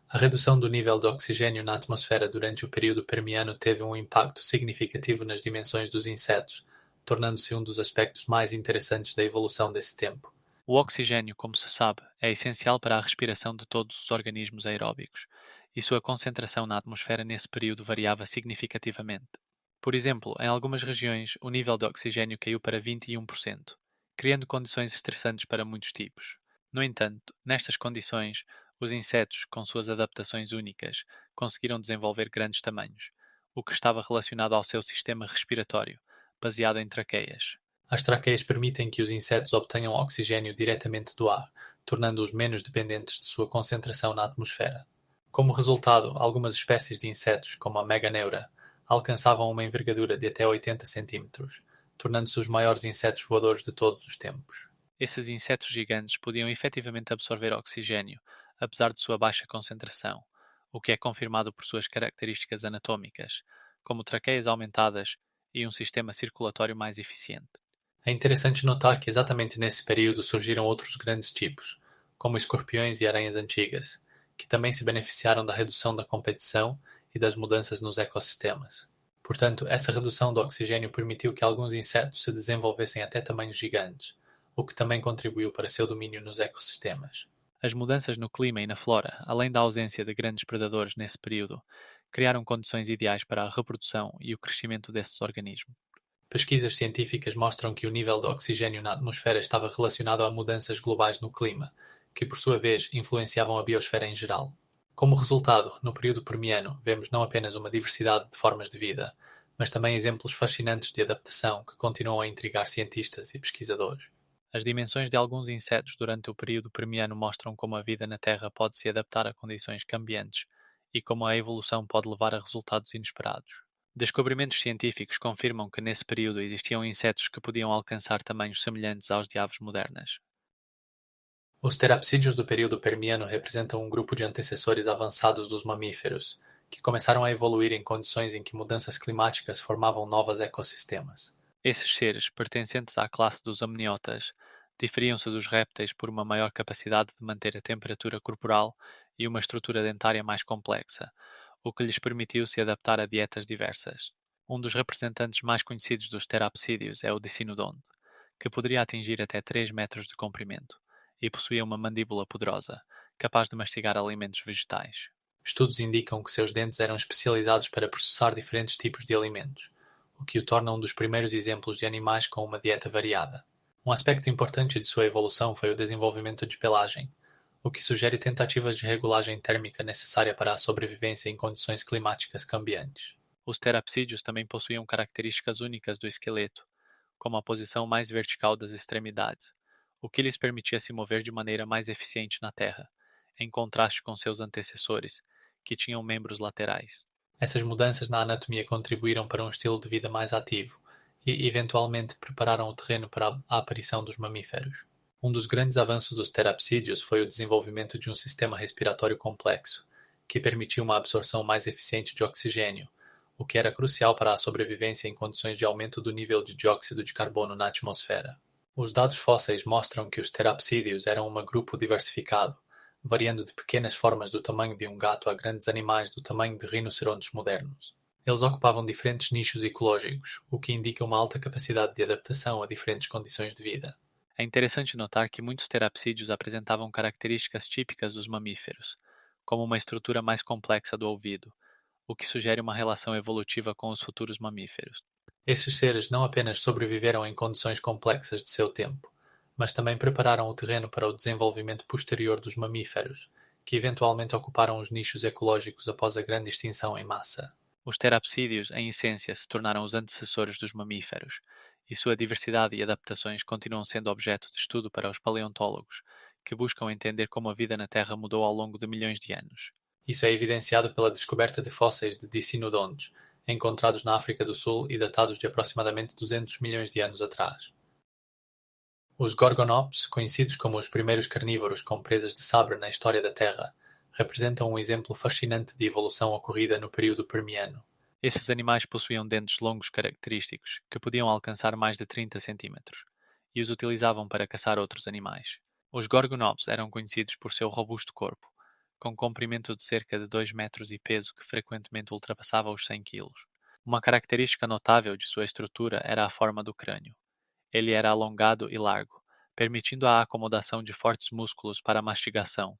A redução do nível de oxigênio na atmosfera durante o período Permiano teve um impacto significativo nas dimensões dos insetos, tornando-se um dos aspectos mais interessantes da evolução desse tempo. O oxigênio, como se sabe, é essencial para a respiração de todos os organismos aeróbicos, e sua concentração na atmosfera nesse período variava significativamente. Por exemplo, em algumas regiões, o nível de oxigênio caiu para 21%, criando condições estressantes para muitos tipos. No entanto, nestas condições, os insetos, com suas adaptações únicas, conseguiram desenvolver grandes tamanhos, o que estava relacionado ao seu sistema respiratório, baseado em traqueias. As traqueias permitem que os insetos obtenham oxigênio diretamente do ar, tornando-os menos dependentes de sua concentração na atmosfera. Como resultado, algumas espécies de insetos, como a meganeura, alcançavam uma envergadura de até 80 cm, tornando-se os maiores insetos voadores de todos os tempos. Esses insetos gigantes podiam efetivamente absorver oxigênio, apesar de sua baixa concentração, o que é confirmado por suas características anatômicas, como traqueias aumentadas e um sistema circulatório mais eficiente. É interessante notar que exatamente nesse período surgiram outros grandes tipos, como escorpiões e aranhas antigas, que também se beneficiaram da redução da competição e das mudanças nos ecossistemas. Portanto, essa redução do oxigênio permitiu que alguns insetos se desenvolvessem até tamanhos gigantes, o que também contribuiu para seu domínio nos ecossistemas. As mudanças no clima e na flora, além da ausência de grandes predadores nesse período, criaram condições ideais para a reprodução e o crescimento desses organismos. Pesquisas científicas mostram que o nível de oxigênio na atmosfera estava relacionado a mudanças globais no clima, que por sua vez influenciavam a biosfera em geral. Como resultado, no período Permiano, vemos não apenas uma diversidade de formas de vida, mas também exemplos fascinantes de adaptação que continuam a intrigar cientistas e pesquisadores. As dimensões de alguns insetos durante o período Permiano mostram como a vida na Terra pode se adaptar a condições cambiantes e como a evolução pode levar a resultados inesperados. Descobrimentos científicos confirmam que nesse período existiam insetos que podiam alcançar tamanhos semelhantes aos de aves modernas. Os terapsídeos do período Permiano representam um grupo de antecessores avançados dos mamíferos, que começaram a evoluir em condições em que mudanças climáticas formavam novos ecossistemas. Esses seres, pertencentes à classe dos amniotas, diferiam-se dos répteis por uma maior capacidade de manter a temperatura corporal e uma estrutura dentária mais complexa, o que lhes permitiu se adaptar a dietas diversas. Um dos representantes mais conhecidos dos terapsídeos é o Dicinodonte, que poderia atingir até 3 metros de comprimento e possuía uma mandíbula poderosa, capaz de mastigar alimentos vegetais. Estudos indicam que seus dentes eram especializados para processar diferentes tipos de alimentos, o que o torna um dos primeiros exemplos de animais com uma dieta variada. Um aspecto importante de sua evolução foi o desenvolvimento de pelagem, o que sugere tentativas de regulagem térmica necessária para a sobrevivência em condições climáticas cambiantes. Os terapsídeos também possuíam características únicas do esqueleto, como a posição mais vertical das extremidades, o que lhes permitia se mover de maneira mais eficiente na Terra, em contraste com seus antecessores, que tinham membros laterais. Essas mudanças na anatomia contribuíram para um estilo de vida mais ativo e, eventualmente, prepararam o terreno para a aparição dos mamíferos. Um dos grandes avanços dos terapsídeos foi o desenvolvimento de um sistema respiratório complexo, que permitiu uma absorção mais eficiente de oxigênio, o que era crucial para a sobrevivência em condições de aumento do nível de dióxido de carbono na atmosfera. Os dados fósseis mostram que os terapsídeos eram um grupo diversificado, variando de pequenas formas do tamanho de um gato a grandes animais do tamanho de rinocerontes modernos. Eles ocupavam diferentes nichos ecológicos, o que indica uma alta capacidade de adaptação a diferentes condições de vida. É interessante notar que muitos terapsídeos apresentavam características típicas dos mamíferos, como uma estrutura mais complexa do ouvido, o que sugere uma relação evolutiva com os futuros mamíferos. Esses seres não apenas sobreviveram em condições complexas de seu tempo, mas também prepararam o terreno para o desenvolvimento posterior dos mamíferos, que eventualmente ocuparam os nichos ecológicos após a grande extinção em massa. Os terapsídeos, em essência, se tornaram os antecessores dos mamíferos, e sua diversidade e adaptações continuam sendo objeto de estudo para os paleontólogos, que buscam entender como a vida na Terra mudou ao longo de milhões de anos. Isso é evidenciado pela descoberta de fósseis de dicinodontes, encontrados na África do Sul e datados de aproximadamente 200 milhões de anos atrás. Os Gorgonopes, conhecidos como os primeiros carnívoros com presas de sabre na história da Terra, representam um exemplo fascinante de evolução ocorrida no período Permiano. Esses animais possuíam dentes longos característicos, que podiam alcançar mais de 30 centímetros, e os utilizavam para caçar outros animais. Os Gorgonopes eram conhecidos por seu robusto corpo, com comprimento de cerca de 2 metros e peso que frequentemente ultrapassava os 100 quilos. Uma característica notável de sua estrutura era a forma do crânio. Ele era alongado e largo, permitindo a acomodação de fortes músculos para a mastigação,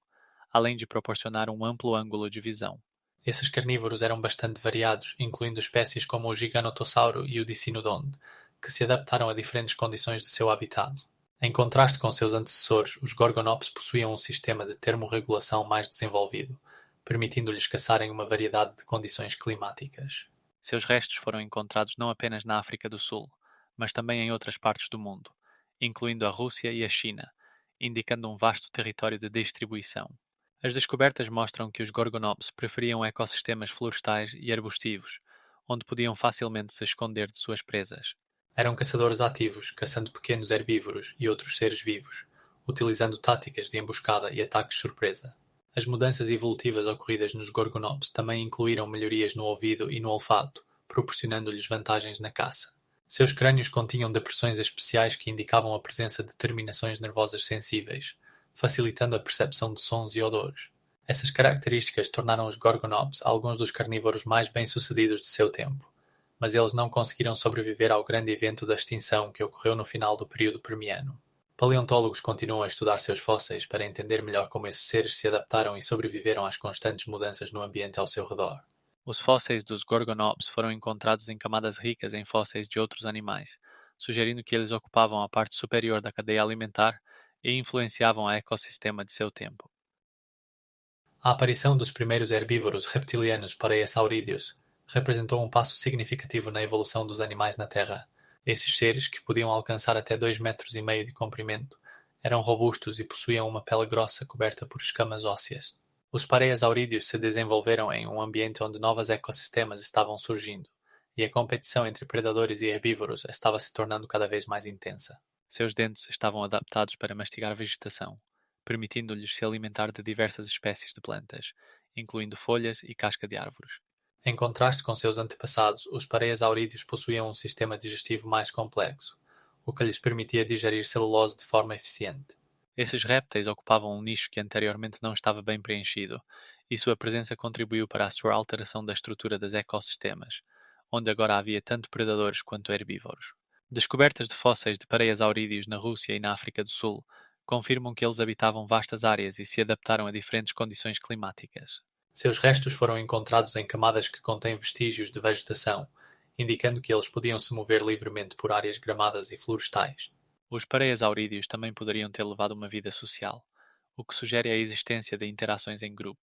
além de proporcionar um amplo ângulo de visão. Esses carnívoros eram bastante variados, incluindo espécies como o Giganotossauro e o Dicinodonte, que se adaptaram a diferentes condições de seu habitat. Em contraste com seus antecessores, os Gorgonopes possuíam um sistema de termorregulação mais desenvolvido, permitindo-lhes caçar em uma variedade de condições climáticas. Seus restos foram encontrados não apenas na África do Sul, mas também em outras partes do mundo, incluindo a Rússia e a China, indicando um vasto território de distribuição. As descobertas mostram que os Gorgonopes preferiam ecossistemas florestais e arbustivos, onde podiam facilmente se esconder de suas presas. Eram caçadores ativos, caçando pequenos herbívoros e outros seres vivos, utilizando táticas de emboscada e ataques surpresa. As mudanças evolutivas ocorridas nos Gorgonopes também incluíram melhorias no ouvido e no olfato, proporcionando-lhes vantagens na caça. Seus crânios continham depressões especiais que indicavam a presença de terminações nervosas sensíveis, facilitando a percepção de sons e odores. Essas características tornaram os Gorgonopes alguns dos carnívoros mais bem-sucedidos de seu tempo, mas eles não conseguiram sobreviver ao grande evento da extinção que ocorreu no final do período Permiano. Paleontólogos continuam a estudar seus fósseis para entender melhor como esses seres se adaptaram e sobreviveram às constantes mudanças no ambiente ao seu redor. Os fósseis dos Gorgonopes foram encontrados em camadas ricas em fósseis de outros animais, sugerindo que eles ocupavam a parte superior da cadeia alimentar e influenciavam o ecossistema de seu tempo. A aparição dos primeiros herbívoros reptilianos parasaurideus representou um passo significativo na evolução dos animais na Terra. Esses seres, que podiam alcançar até 2,5 metros de comprimento, eram robustos e possuíam uma pele grossa coberta por escamas ósseas. Os parasaurideus se desenvolveram em um ambiente onde novos ecossistemas estavam surgindo, e a competição entre predadores e herbívoros estava se tornando cada vez mais intensa. Seus dentes estavam adaptados para mastigar vegetação, permitindo-lhes se alimentar de diversas espécies de plantas, incluindo folhas e casca de árvores. Em contraste com seus antepassados, os parasaurideus possuíam um sistema digestivo mais complexo, o que lhes permitia digerir celulose de forma eficiente. Esses répteis ocupavam um nicho que anteriormente não estava bem preenchido, e sua presença contribuiu para a sua alteração da estrutura dos ecossistemas, onde agora havia tanto predadores quanto herbívoros. Descobertas de fósseis de parasaurideus na Rússia e na África do Sul confirmam que eles habitavam vastas áreas e se adaptaram a diferentes condições climáticas. Seus restos foram encontrados em camadas que contêm vestígios de vegetação, indicando que eles podiam se mover livremente por áreas gramadas e florestais. Os parasaurideus também poderiam ter levado uma vida social, o que sugere a existência de interações em grupo,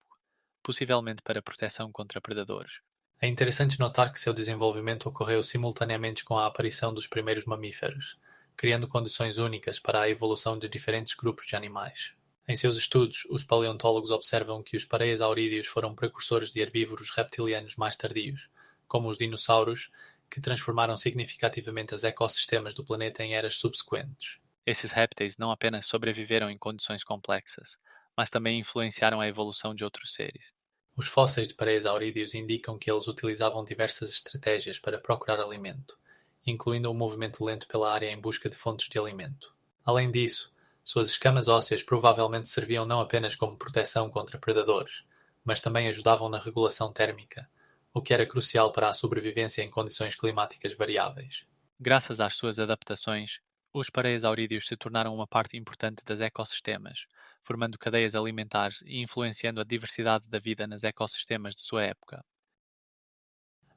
possivelmente para proteção contra predadores. É interessante notar que seu desenvolvimento ocorreu simultaneamente com a aparição dos primeiros mamíferos, criando condições únicas para a evolução de diferentes grupos de animais. Em seus estudos, os paleontólogos observam que os parasaurideus foram precursores de herbívoros reptilianos mais tardios, como os dinossauros, que transformaram significativamente os ecossistemas do planeta em eras subsequentes. Esses répteis não apenas sobreviveram em condições complexas, mas também influenciaram a evolução de outros seres. Os fósseis de parasaurideus indicam que eles utilizavam diversas estratégias para procurar alimento, incluindo um movimento lento pela área em busca de fontes de alimento. Além disso, suas escamas ósseas provavelmente serviam não apenas como proteção contra predadores, mas também ajudavam na regulação térmica, o que era crucial para a sobrevivência em condições climáticas variáveis. Graças às suas adaptações, os parasaurideus se tornaram uma parte importante dos ecossistemas, formando cadeias alimentares e influenciando a diversidade da vida nos ecossistemas de sua época.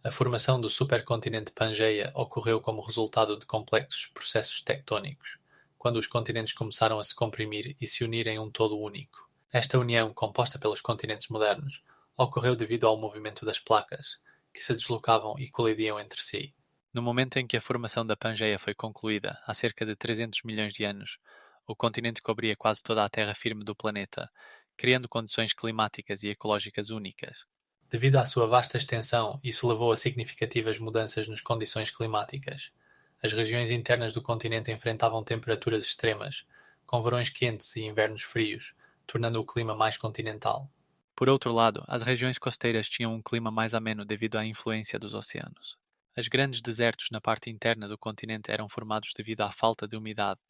A formação do supercontinente Pangeia ocorreu como resultado de complexos processos tectónicos, quando os continentes começaram a se comprimir e se unir em um todo único. Esta união, composta pelos continentes modernos, ocorreu devido ao movimento das placas, que se deslocavam e colidiam entre si. No momento em que a formação da Pangeia foi concluída, há cerca de 300 milhões de anos, o continente cobria quase toda a terra firme do planeta, criando condições climáticas e ecológicas únicas. Devido à sua vasta extensão, isso levou a significativas mudanças nas condições climáticas. As regiões internas do continente enfrentavam temperaturas extremas, com verões quentes e invernos frios, tornando o clima mais continental. Por outro lado, as regiões costeiras tinham um clima mais ameno devido à influência dos oceanos. Os grandes desertos na parte interna do continente eram formados devido à falta de umidade,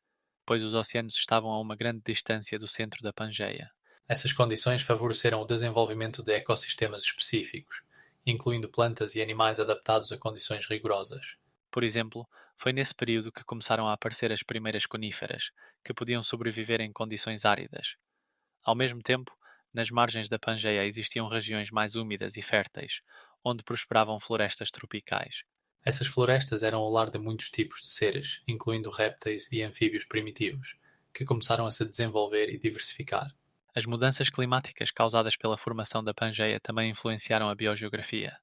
pois os oceanos estavam a uma grande distância do centro da Pangeia. Essas condições favoreceram o desenvolvimento de ecossistemas específicos, incluindo plantas e animais adaptados a condições rigorosas. Por exemplo, foi nesse período que começaram a aparecer as primeiras coníferas, que podiam sobreviver em condições áridas. Ao mesmo tempo, nas margens da Pangeia existiam regiões mais úmidas e férteis, onde prosperavam florestas tropicais. Essas florestas eram o lar de muitos tipos de seres, incluindo répteis e anfíbios primitivos, que começaram a se desenvolver e diversificar. As mudanças climáticas causadas pela formação da Pangeia também influenciaram a biogeografia,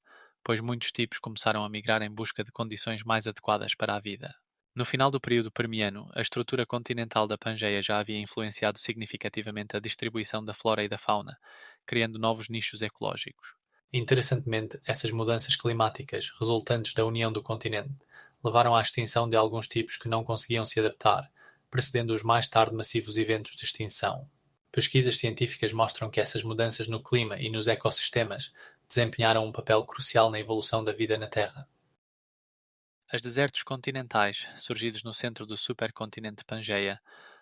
pois muitos tipos começaram a migrar em busca de condições mais adequadas para a vida. No final do período Permiano, a estrutura continental da Pangeia já havia influenciado significativamente a distribuição da flora e da fauna, criando novos nichos ecológicos. Interessantemente, essas mudanças climáticas, resultantes da união do continente, levaram à extinção de alguns tipos que não conseguiam se adaptar, precedendo os mais tarde massivos eventos de extinção. Pesquisas científicas mostram que essas mudanças no clima e nos ecossistemas desempenharam um papel crucial na evolução da vida na Terra. Os desertos continentais, surgidos no centro do supercontinente Pangeia,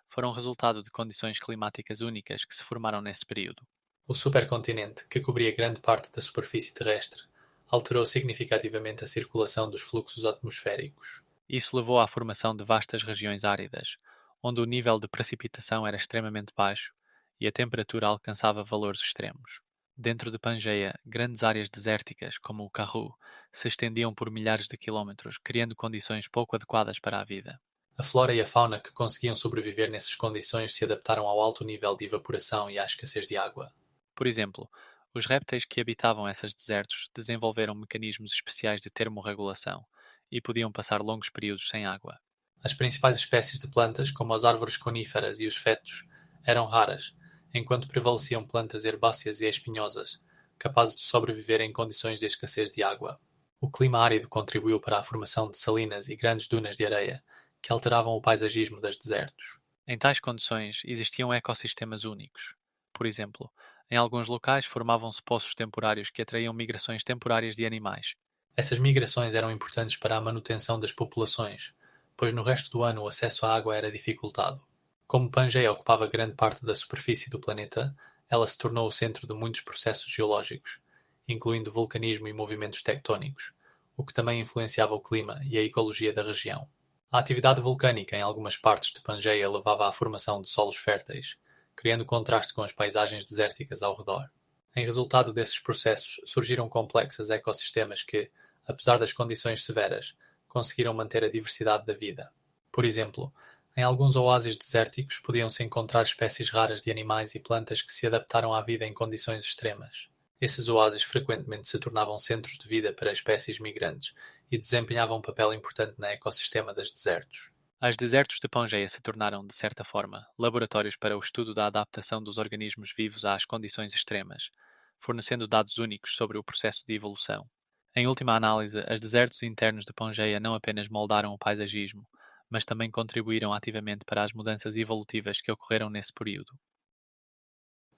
foram resultado de condições climáticas únicas que se formaram nesse período. O supercontinente, que cobria grande parte da superfície terrestre, alterou significativamente a circulação dos fluxos atmosféricos. Isso levou à formação de vastas regiões áridas, onde o nível de precipitação era extremamente baixo e a temperatura alcançava valores extremos. Dentro de Pangeia, grandes áreas desérticas, como o Karoo, se estendiam por milhares de quilómetros, criando condições pouco adequadas para a vida. A flora e a fauna que conseguiam sobreviver nessas condições se adaptaram ao alto nível de evaporação e à escassez de água. Por exemplo, os répteis que habitavam esses desertos desenvolveram mecanismos especiais de termorregulação e podiam passar longos períodos sem água. As principais espécies de plantas, como as árvores coníferas e os fetos, eram raras, enquanto prevaleciam plantas herbáceas e espinhosas, capazes de sobreviver em condições de escassez de água. O clima árido contribuiu para a formação de salinas e grandes dunas de areia, que alteravam o paisagismo dos desertos. Em tais condições, existiam ecossistemas únicos. Por exemplo, em alguns locais formavam-se poços temporários que atraíam migrações temporárias de animais. Essas migrações eram importantes para a manutenção das populações, pois no resto do ano o acesso à água era dificultado. Como Pangeia ocupava grande parte da superfície do planeta, ela se tornou o centro de muitos processos geológicos, incluindo vulcanismo e movimentos tectónicos, o que também influenciava o clima e a ecologia da região. A atividade vulcânica em algumas partes de Pangeia levava à formação de solos férteis, criando contraste com as paisagens desérticas ao redor. Em resultado desses processos, surgiram complexos ecossistemas que, apesar das condições severas, conseguiram manter a diversidade da vida. Por exemplo, em alguns oásis desérticos podiam-se encontrar espécies raras de animais e plantas que se adaptaram à vida em condições extremas. Esses oásis frequentemente se tornavam centros de vida para espécies migrantes e desempenhavam um papel importante no ecossistema dos desertos. Os desertos de Pangeia se tornaram, de certa forma, laboratórios para o estudo da adaptação dos organismos vivos às condições extremas, fornecendo dados únicos sobre o processo de evolução. Em última análise, os desertos internos de Pangeia não apenas moldaram o paisagismo, mas também contribuíram ativamente para as mudanças evolutivas que ocorreram nesse período.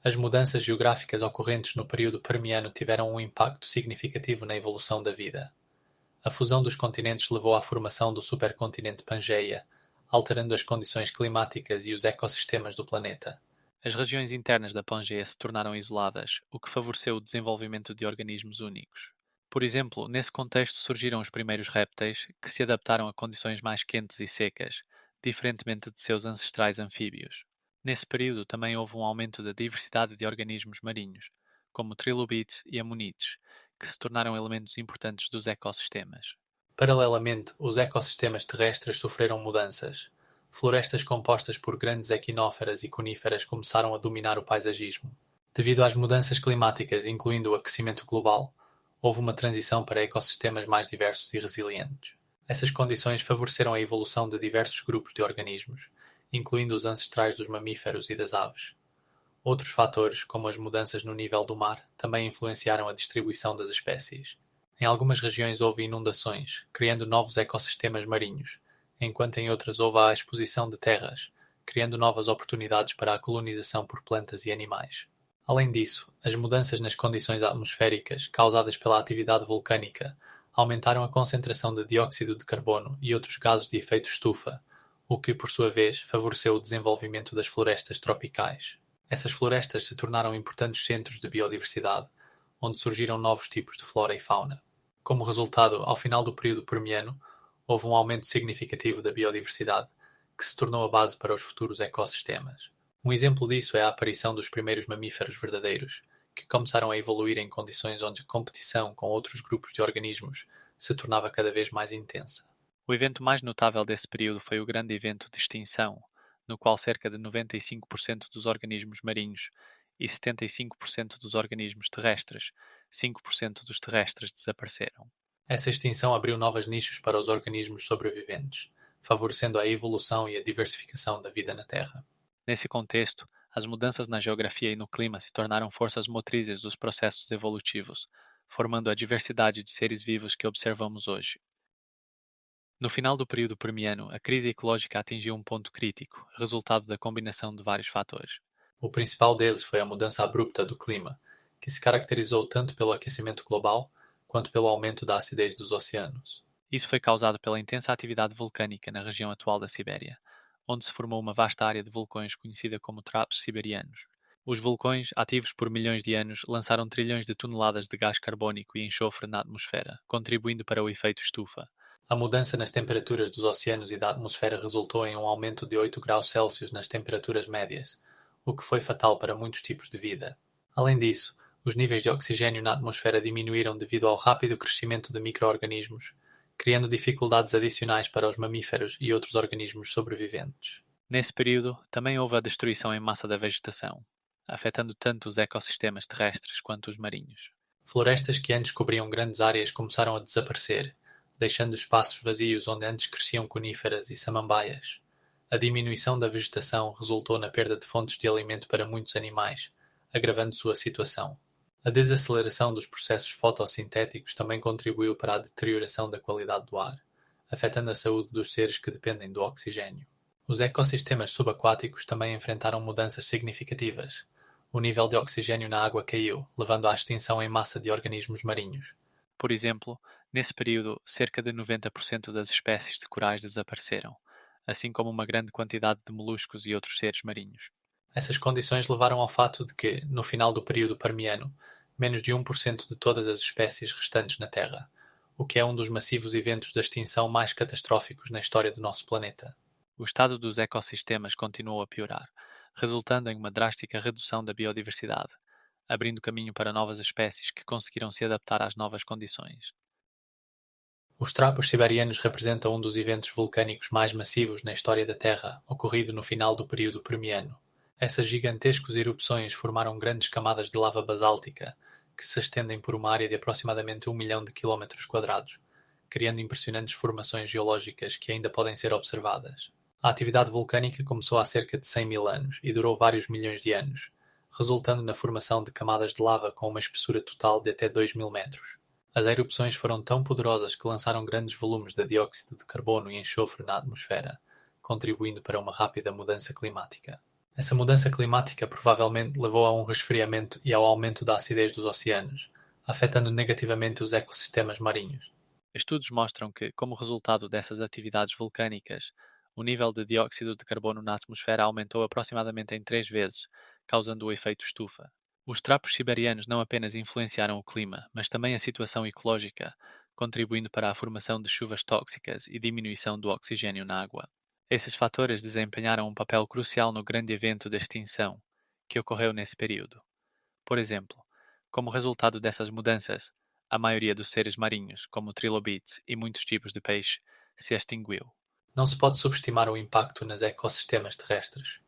As mudanças geográficas ocorrentes no período Permiano tiveram um impacto significativo na evolução da vida. A fusão dos continentes levou à formação do supercontinente Pangeia, alterando as condições climáticas e os ecossistemas do planeta. As regiões internas da Pangeia se tornaram isoladas, o que favoreceu o desenvolvimento de organismos únicos. Por exemplo, nesse contexto surgiram os primeiros répteis, que se adaptaram a condições mais quentes e secas, diferentemente de seus ancestrais anfíbios. Nesse período também houve um aumento da diversidade de organismos marinhos, como trilobites e amonites, que se tornaram elementos importantes dos ecossistemas. Paralelamente, os ecossistemas terrestres sofreram mudanças. Florestas compostas por grandes equinóferas e coníferas começaram a dominar o paisagismo. Devido às mudanças climáticas, incluindo o aquecimento global, houve uma transição para ecossistemas mais diversos e resilientes. Essas condições favoreceram a evolução de diversos grupos de organismos, incluindo os ancestrais dos mamíferos e das aves. Outros fatores, como as mudanças no nível do mar, também influenciaram a distribuição das espécies. Em algumas regiões houve inundações, criando novos ecossistemas marinhos, enquanto em outras houve a exposição de terras, criando novas oportunidades para a colonização por plantas e animais. Além disso, as mudanças nas condições atmosféricas causadas pela atividade vulcânica aumentaram a concentração de dióxido de carbono e outros gases de efeito estufa, o que, por sua vez, favoreceu o desenvolvimento das florestas tropicais. Essas florestas se tornaram importantes centros de biodiversidade, onde surgiram novos tipos de flora e fauna. Como resultado, ao final do período Permiano, houve um aumento significativo da biodiversidade, que se tornou a base para os futuros ecossistemas. Um exemplo disso é a aparição dos primeiros mamíferos verdadeiros, que começaram a evoluir em condições onde a competição com outros grupos de organismos se tornava cada vez mais intensa. O evento mais notável desse período foi o Grande Evento de Extinção, no qual cerca de 95% dos organismos marinhos e 75% dos organismos terrestres, 5% dos terrestres desapareceram. Essa extinção abriu novos nichos para os organismos sobreviventes, favorecendo a evolução e a diversificação da vida na Terra. Nesse contexto, as mudanças na geografia e no clima se tornaram forças motrizes dos processos evolutivos, formando a diversidade de seres vivos que observamos hoje. No final do período Permiano, a crise ecológica atingiu um ponto crítico, resultado da combinação de vários fatores. O principal deles foi a mudança abrupta do clima, que se caracterizou tanto pelo aquecimento global quanto pelo aumento da acidez dos oceanos. Isso foi causado pela intensa atividade vulcânica na região atual da Sibéria, onde se formou uma vasta área de vulcões conhecida como trapos siberianos. Os vulcões, ativos por milhões de anos, lançaram trilhões de toneladas de gás carbônico e enxofre na atmosfera, contribuindo para o efeito estufa. A mudança nas temperaturas dos oceanos e da atmosfera resultou em um aumento de 8 graus Celsius nas temperaturas médias, o que foi fatal para muitos tipos de vida. Além disso, os níveis de oxigênio na atmosfera diminuíram devido ao rápido crescimento de micro-organismos, criando dificuldades adicionais para os mamíferos e outros organismos sobreviventes. Nesse período, também houve a destruição em massa da vegetação, afetando tanto os ecossistemas terrestres quanto os marinhos. Florestas que antes cobriam grandes áreas começaram a desaparecer, deixando espaços vazios onde antes cresciam coníferas e samambaias. A diminuição da vegetação resultou na perda de fontes de alimento para muitos animais, agravando sua situação. A desaceleração dos processos fotossintéticos também contribuiu para a deterioração da qualidade do ar, afetando a saúde dos seres que dependem do oxigênio. Os ecossistemas subaquáticos também enfrentaram mudanças significativas. O nível de oxigênio na água caiu, levando à extinção em massa de organismos marinhos. Por exemplo, nesse período, cerca de 90% das espécies de corais desapareceram, assim como uma grande quantidade de moluscos e outros seres marinhos. Essas condições levaram ao fato de que, no final do período Permiano, menos de 1% de todas as espécies restantes na Terra, o que é um dos massivos eventos da extinção mais catastróficos na história do nosso planeta. O estado dos ecossistemas continuou a piorar, resultando em uma drástica redução da biodiversidade, abrindo caminho para novas espécies que conseguiram se adaptar às novas condições. Os trapos siberianos representam um dos eventos vulcânicos mais massivos na história da Terra, ocorrido no final do período Permiano. Essas gigantescas erupções formaram grandes camadas de lava basáltica, que se estendem por uma área de aproximadamente 1 milhão de quilómetros quadrados, criando impressionantes formações geológicas que ainda podem ser observadas. A atividade vulcânica começou há cerca de 100 mil anos e durou vários milhões de anos, resultando na formação de camadas de lava com uma espessura total de até 2.000 metros. As erupções foram tão poderosas que lançaram grandes volumes de dióxido de carbono e enxofre na atmosfera, contribuindo para uma rápida mudança climática. Essa mudança climática provavelmente levou a um resfriamento e ao aumento da acidez dos oceanos, afetando negativamente os ecossistemas marinhos. Estudos mostram que, como resultado dessas atividades vulcânicas, o nível de dióxido de carbono na atmosfera aumentou aproximadamente em 3 vezes, causando o efeito estufa. Os trapos siberianos não apenas influenciaram o clima, mas também a situação ecológica, contribuindo para a formação de chuvas tóxicas e diminuição do oxigênio na água. Esses fatores desempenharam um papel crucial no grande evento de extinção, que ocorreu nesse período. Por exemplo, como resultado dessas mudanças, a maioria dos seres marinhos, como trilobites e muitos tipos de peixe, se extinguiu. Não se pode subestimar o impacto nos ecossistemas terrestres.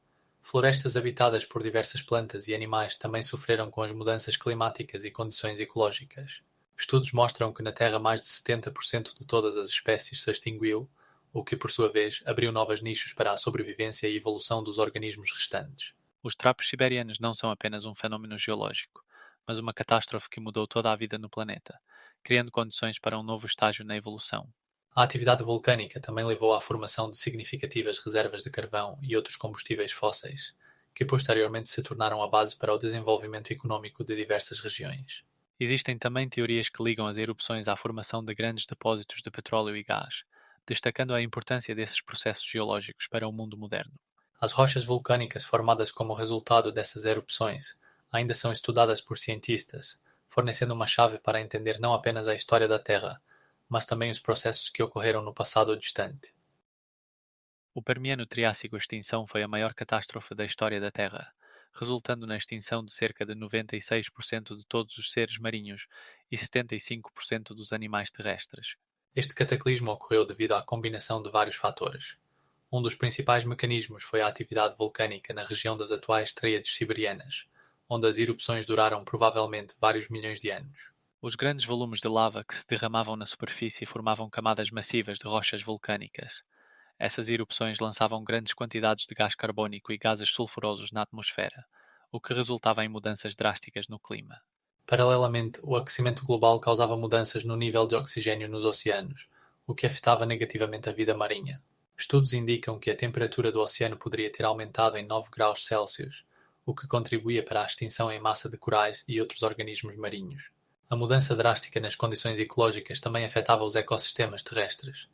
Florestas habitadas por diversas plantas e animais também sofreram com as mudanças climáticas e condições ecológicas. Estudos mostram que na Terra mais de 70% de todas as espécies se extinguiu, o que, por sua vez, abriu novos nichos para a sobrevivência e evolução dos organismos restantes. Os trapos siberianos não são apenas um fenómeno geológico, mas uma catástrofe que mudou toda a vida no planeta, criando condições para um novo estágio na evolução. A atividade vulcânica também levou à formação de significativas reservas de carvão e outros combustíveis fósseis, que posteriormente se tornaram a base para o desenvolvimento econômico de diversas regiões. Existem também teorias que ligam as erupções à formação de grandes depósitos de petróleo e gás, destacando a importância desses processos geológicos para o mundo moderno. As rochas vulcânicas formadas como resultado dessas erupções ainda são estudadas por cientistas, fornecendo uma chave para entender não apenas a história da Terra, mas também os processos que ocorreram no passado distante. O Permiano-Triássico extinção foi a maior catástrofe da história da Terra, resultando na extinção de cerca de 96% de todos os seres marinhos e 75% dos animais terrestres. Este cataclismo ocorreu devido à combinação de vários fatores. Um dos principais mecanismos foi a atividade vulcânica na região das atuais Tríades Siberianas, onde as erupções duraram provavelmente vários milhões de anos. Os grandes volumes de lava que se derramavam na superfície formavam camadas massivas de rochas vulcânicas. Essas erupções lançavam grandes quantidades de gás carbônico e gases sulfurosos na atmosfera, o que resultava em mudanças drásticas no clima. Paralelamente, o aquecimento global causava mudanças no nível de oxigênio nos oceanos, o que afetava negativamente a vida marinha. Estudos indicam que a temperatura do oceano poderia ter aumentado em 9 graus Celsius, o que contribuía para a extinção em massa de corais e outros organismos marinhos. A mudança drástica nas condições ecológicas também afetava os ecossistemas terrestres.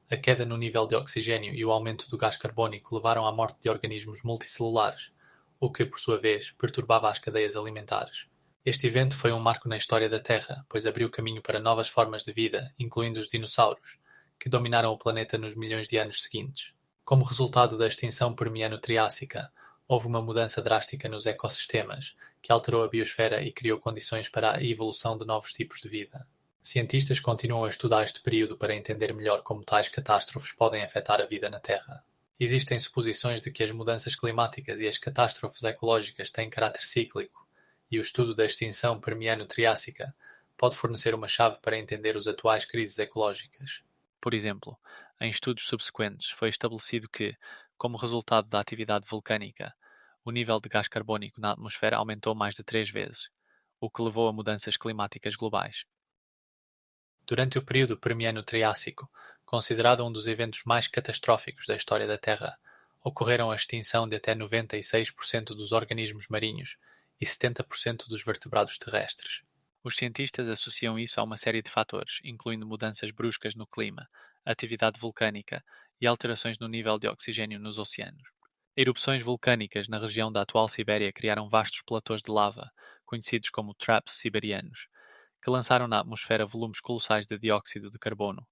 A queda no nível de oxigênio e o aumento do gás carbônico levaram à morte de organismos multicelulares, o que, por sua vez, perturbava as cadeias alimentares. Este evento foi um marco na história da Terra, pois abriu caminho para novas formas de vida, incluindo os dinossauros, que dominaram o planeta nos milhões de anos seguintes. Como resultado da extinção Permiano-Triássica, houve uma mudança drástica nos ecossistemas, que alterou a biosfera e criou condições para a evolução de novos tipos de vida. Cientistas continuam a estudar este período para entender melhor como tais catástrofes podem afetar a vida na Terra. Existem suposições de que as mudanças climáticas e as catástrofes ecológicas têm caráter cíclico, e o estudo da extinção Permiano-Triássica pode fornecer uma chave para entender as atuais crises ecológicas. Por exemplo, em estudos subsequentes foi estabelecido que, como resultado da atividade vulcânica, o nível de gás carbônico na atmosfera aumentou mais de 3 vezes, o que levou a mudanças climáticas globais. Durante o período Permiano-Triássico, considerado um dos eventos mais catastróficos da história da Terra, ocorreram a extinção de até 96% dos organismos marinhos e 70% dos vertebrados terrestres. Os cientistas associam isso a uma série de fatores, incluindo mudanças bruscas no clima, atividade vulcânica e alterações no nível de oxigênio nos oceanos. Erupções vulcânicas na região da atual Sibéria criaram vastos platôs de lava, conhecidos como traps siberianos, que lançaram na atmosfera volumes colossais de dióxido de carbono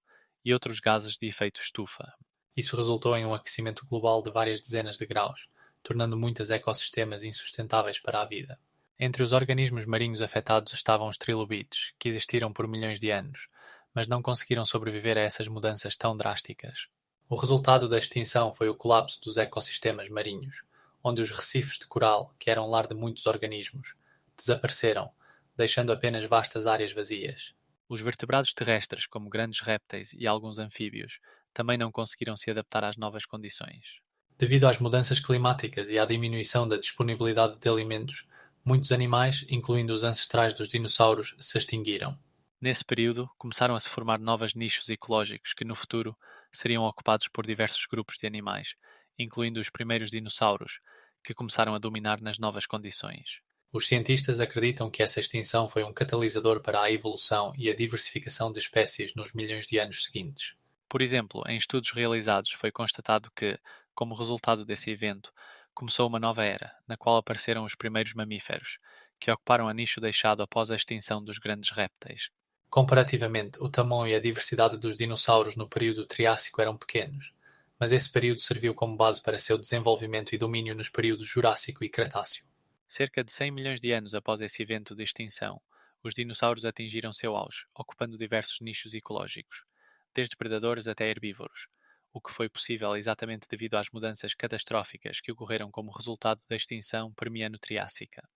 e outros gases de efeito estufa. Isso resultou em um aquecimento global de várias dezenas de graus, tornando muitos ecossistemas insustentáveis para a vida. Entre os organismos marinhos afetados estavam os trilobites, que existiram por milhões de anos, mas não conseguiram sobreviver a essas mudanças tão drásticas. O resultado da extinção foi o colapso dos ecossistemas marinhos, onde os recifes de coral, que eram lar de muitos organismos, desapareceram, deixando apenas vastas áreas vazias. Os vertebrados terrestres, como grandes répteis e alguns anfíbios, também não conseguiram se adaptar às novas condições. Devido às mudanças climáticas e à diminuição da disponibilidade de alimentos, muitos animais, incluindo os ancestrais dos dinossauros, se extinguiram. Nesse período, começaram a se formar novos nichos ecológicos que, no futuro, seriam ocupados por diversos grupos de animais, incluindo os primeiros dinossauros, que começaram a dominar nas novas condições. Os cientistas acreditam que essa extinção foi um catalisador para a evolução e a diversificação de espécies nos milhões de anos seguintes. Por exemplo, em estudos realizados foi constatado que, como resultado desse evento, começou uma nova era, na qual apareceram os primeiros mamíferos, que ocuparam a nicho deixado após a extinção dos grandes répteis. Comparativamente, o tamanho e a diversidade dos dinossauros no período Triássico eram pequenos, mas esse período serviu como base para seu desenvolvimento e domínio nos períodos Jurássico e Cretáceo. Cerca de 100 milhões de anos após esse evento de extinção, os dinossauros atingiram seu auge, ocupando diversos nichos ecológicos, desde predadores até herbívoros, o que foi possível exatamente devido às mudanças catastróficas que ocorreram como resultado da extinção Permiano-Triássica.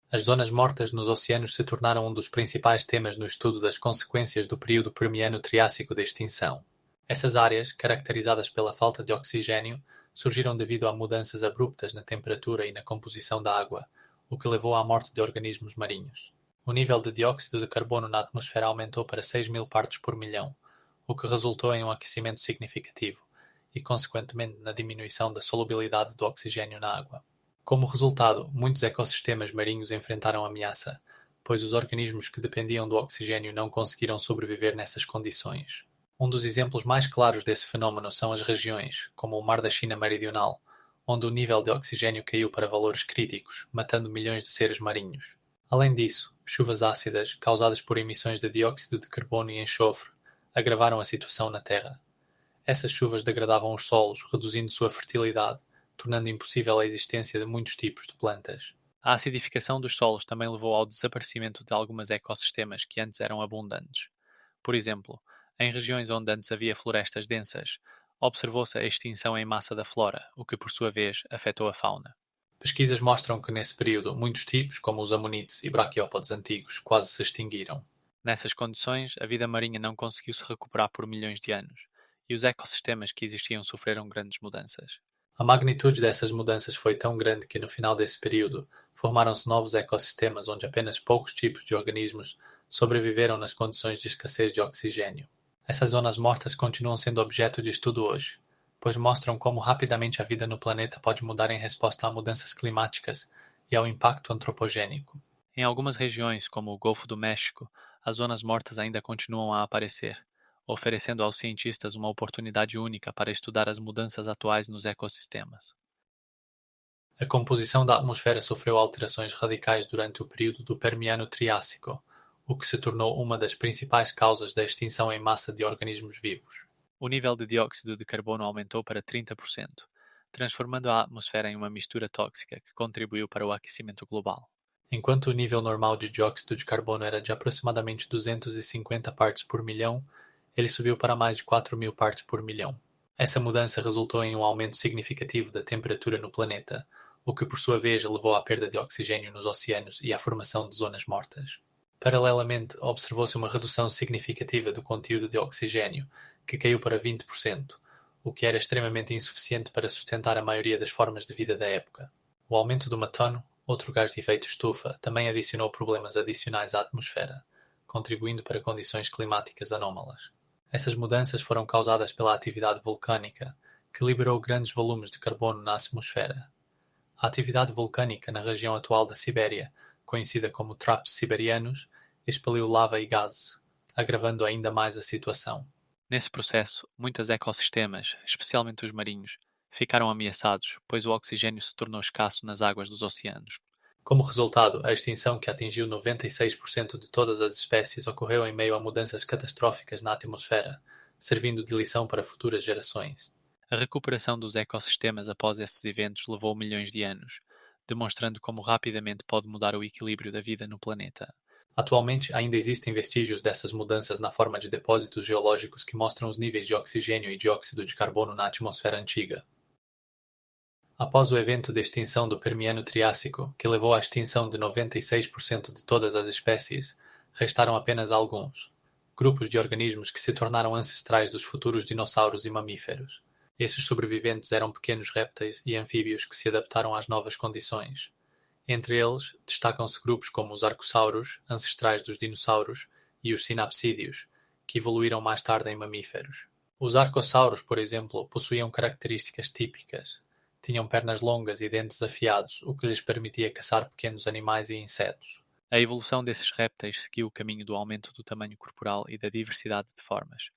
As zonas mortas nos oceanos se tornaram um dos principais temas no estudo das consequências do período Permiano-Triássico de extinção. Essas áreas, caracterizadas pela falta de oxigênio, surgiram devido a mudanças abruptas na temperatura e na composição da água, o que levou à morte de organismos marinhos. O nível de dióxido de carbono na atmosfera aumentou para 6.000 partes por milhão, o que resultou em um aquecimento significativo e, consequentemente, na diminuição da solubilidade do oxigênio na água. Como resultado, muitos ecossistemas marinhos enfrentaram ameaça, pois os organismos que dependiam do oxigênio não conseguiram sobreviver nessas condições. Um dos exemplos mais claros desse fenômeno são as regiões, como o Mar da China Meridional, onde o nível de oxigênio caiu para valores críticos, matando milhões de seres marinhos. Além disso, chuvas ácidas, causadas por emissões de dióxido de carbono e enxofre, agravaram a situação na Terra. Essas chuvas degradavam os solos, reduzindo sua fertilidade, tornando impossível a existência de muitos tipos de plantas. A acidificação dos solos também levou ao desaparecimento de alguns ecossistemas que antes eram abundantes. Por exemplo, em regiões onde antes havia florestas densas, observou-se a extinção em massa da flora, o que por sua vez afetou a fauna. Pesquisas mostram que nesse período muitos tipos, como os amonites e braquiópodes antigos, quase se extinguiram. Nessas condições, a vida marinha não conseguiu se recuperar por milhões de anos, e os ecossistemas que existiam sofreram grandes mudanças. A magnitude dessas mudanças foi tão grande que no final desse período formaram-se novos ecossistemas onde apenas poucos tipos de organismos sobreviveram nas condições de escassez de oxigênio. Essas zonas mortas continuam sendo objeto de estudo hoje, pois mostram como rapidamente a vida no planeta pode mudar em resposta a mudanças climáticas e ao impacto antropogênico. Em algumas regiões, como o Golfo do México, as zonas mortas ainda continuam a aparecer, oferecendo aos cientistas uma oportunidade única para estudar as mudanças atuais nos ecossistemas. A composição da atmosfera sofreu alterações radicais durante o período do Permiano-Triássico, o que se tornou uma das principais causas da extinção em massa de organismos vivos. O nível de dióxido de carbono aumentou para 30%, transformando a atmosfera em uma mistura tóxica que contribuiu para o aquecimento global. Enquanto o nível normal de dióxido de carbono era de aproximadamente 250 partes por milhão, ele subiu para mais de 4.000 partes por milhão. Essa mudança resultou em um aumento significativo da temperatura no planeta, o que por sua vez levou à perda de oxigênio nos oceanos e à formação de zonas mortas. Paralelamente, observou-se uma redução significativa do conteúdo de oxigênio, que caiu para 20%, o que era extremamente insuficiente para sustentar a maioria das formas de vida da época. O aumento do metano, outro gás de efeito estufa, também adicionou problemas adicionais à atmosfera, contribuindo para condições climáticas anómalas. Essas mudanças foram causadas pela atividade vulcânica, que liberou grandes volumes de carbono na atmosfera. A atividade vulcânica na região atual da Sibéria, conhecida como Traps Siberianos, expeliu lava e gases, agravando ainda mais a situação. Nesse processo, muitos ecossistemas, especialmente os marinhos, ficaram ameaçados, pois o oxigênio se tornou escasso nas águas dos oceanos. Como resultado, a extinção que atingiu 96% de todas as espécies ocorreu em meio a mudanças catastróficas na atmosfera, servindo de lição para futuras gerações. A recuperação dos ecossistemas após esses eventos levou milhões de anos, demonstrando como rapidamente pode mudar o equilíbrio da vida no planeta. Atualmente, ainda existem vestígios dessas mudanças na forma de depósitos geológicos que mostram os níveis de oxigênio e dióxido de carbono na atmosfera antiga. Após o evento de extinção do Permiano-Triássico, que levou à extinção de 96% de todas as espécies, restaram apenas alguns, grupos de organismos que se tornaram ancestrais dos futuros dinossauros e mamíferos. Esses sobreviventes eram pequenos répteis e anfíbios que se adaptaram às novas condições. Entre eles, destacam-se grupos como os arcossauros, ancestrais dos dinossauros, e os sinapsídeos, que evoluíram mais tarde em mamíferos. Os arcossauros, por exemplo, possuíam características típicas. Tinham pernas longas e dentes afiados, o que lhes permitia caçar pequenos animais e insetos. A evolução desses répteis seguiu o caminho do aumento do tamanho corporal e da diversidade de formas,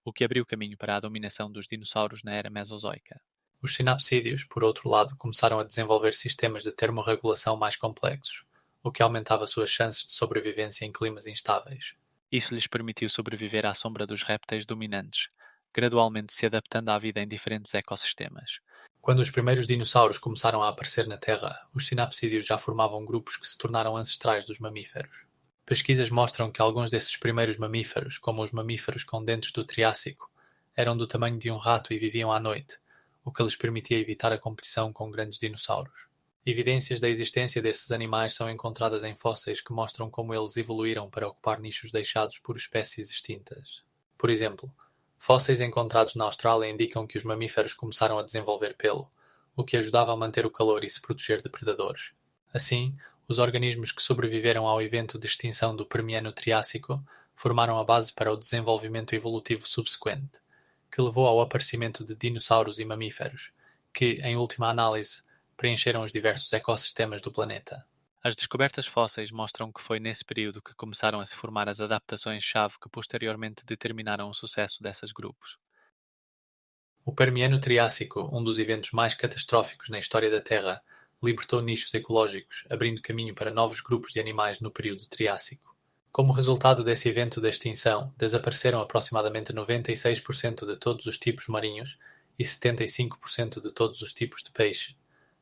o que abriu caminho para a dominação dos dinossauros na era mesozoica. Os sinapsídeos, por outro lado, começaram a desenvolver sistemas de termorregulação mais complexos, o que aumentava suas chances de sobrevivência em climas instáveis. Isso lhes permitiu sobreviver à sombra dos répteis dominantes, gradualmente se adaptando à vida em diferentes ecossistemas. Quando os primeiros dinossauros começaram a aparecer na Terra, os sinapsídeos já formavam grupos que se tornaram ancestrais dos mamíferos. Pesquisas mostram que alguns desses primeiros mamíferos, como os mamíferos com dentes do Triássico, eram do tamanho de um rato e viviam à noite, o que lhes permitia evitar a competição com grandes dinossauros. Evidências da existência desses animais são encontradas em fósseis que mostram como eles evoluíram para ocupar nichos deixados por espécies extintas. Por exemplo, fósseis encontrados na Austrália indicam que os mamíferos começaram a desenvolver pelo, o que ajudava a manter o calor e se proteger de predadores. Assim, os organismos que sobreviveram ao evento de extinção do Permiano-Triássico formaram a base para o desenvolvimento evolutivo subsequente, que levou ao aparecimento de dinossauros e mamíferos, que, em última análise, preencheram os diversos ecossistemas do planeta. As descobertas fósseis mostram que foi nesse período que começaram a se formar as adaptações-chave que posteriormente determinaram o sucesso desses grupos. O Permiano-Triássico, um dos eventos mais catastróficos na história da Terra, libertou nichos ecológicos, abrindo caminho para novos grupos de animais no período Triássico. Como resultado desse evento de extinção, desapareceram aproximadamente 96% de todos os tipos marinhos e 75% de todos os tipos de peixe,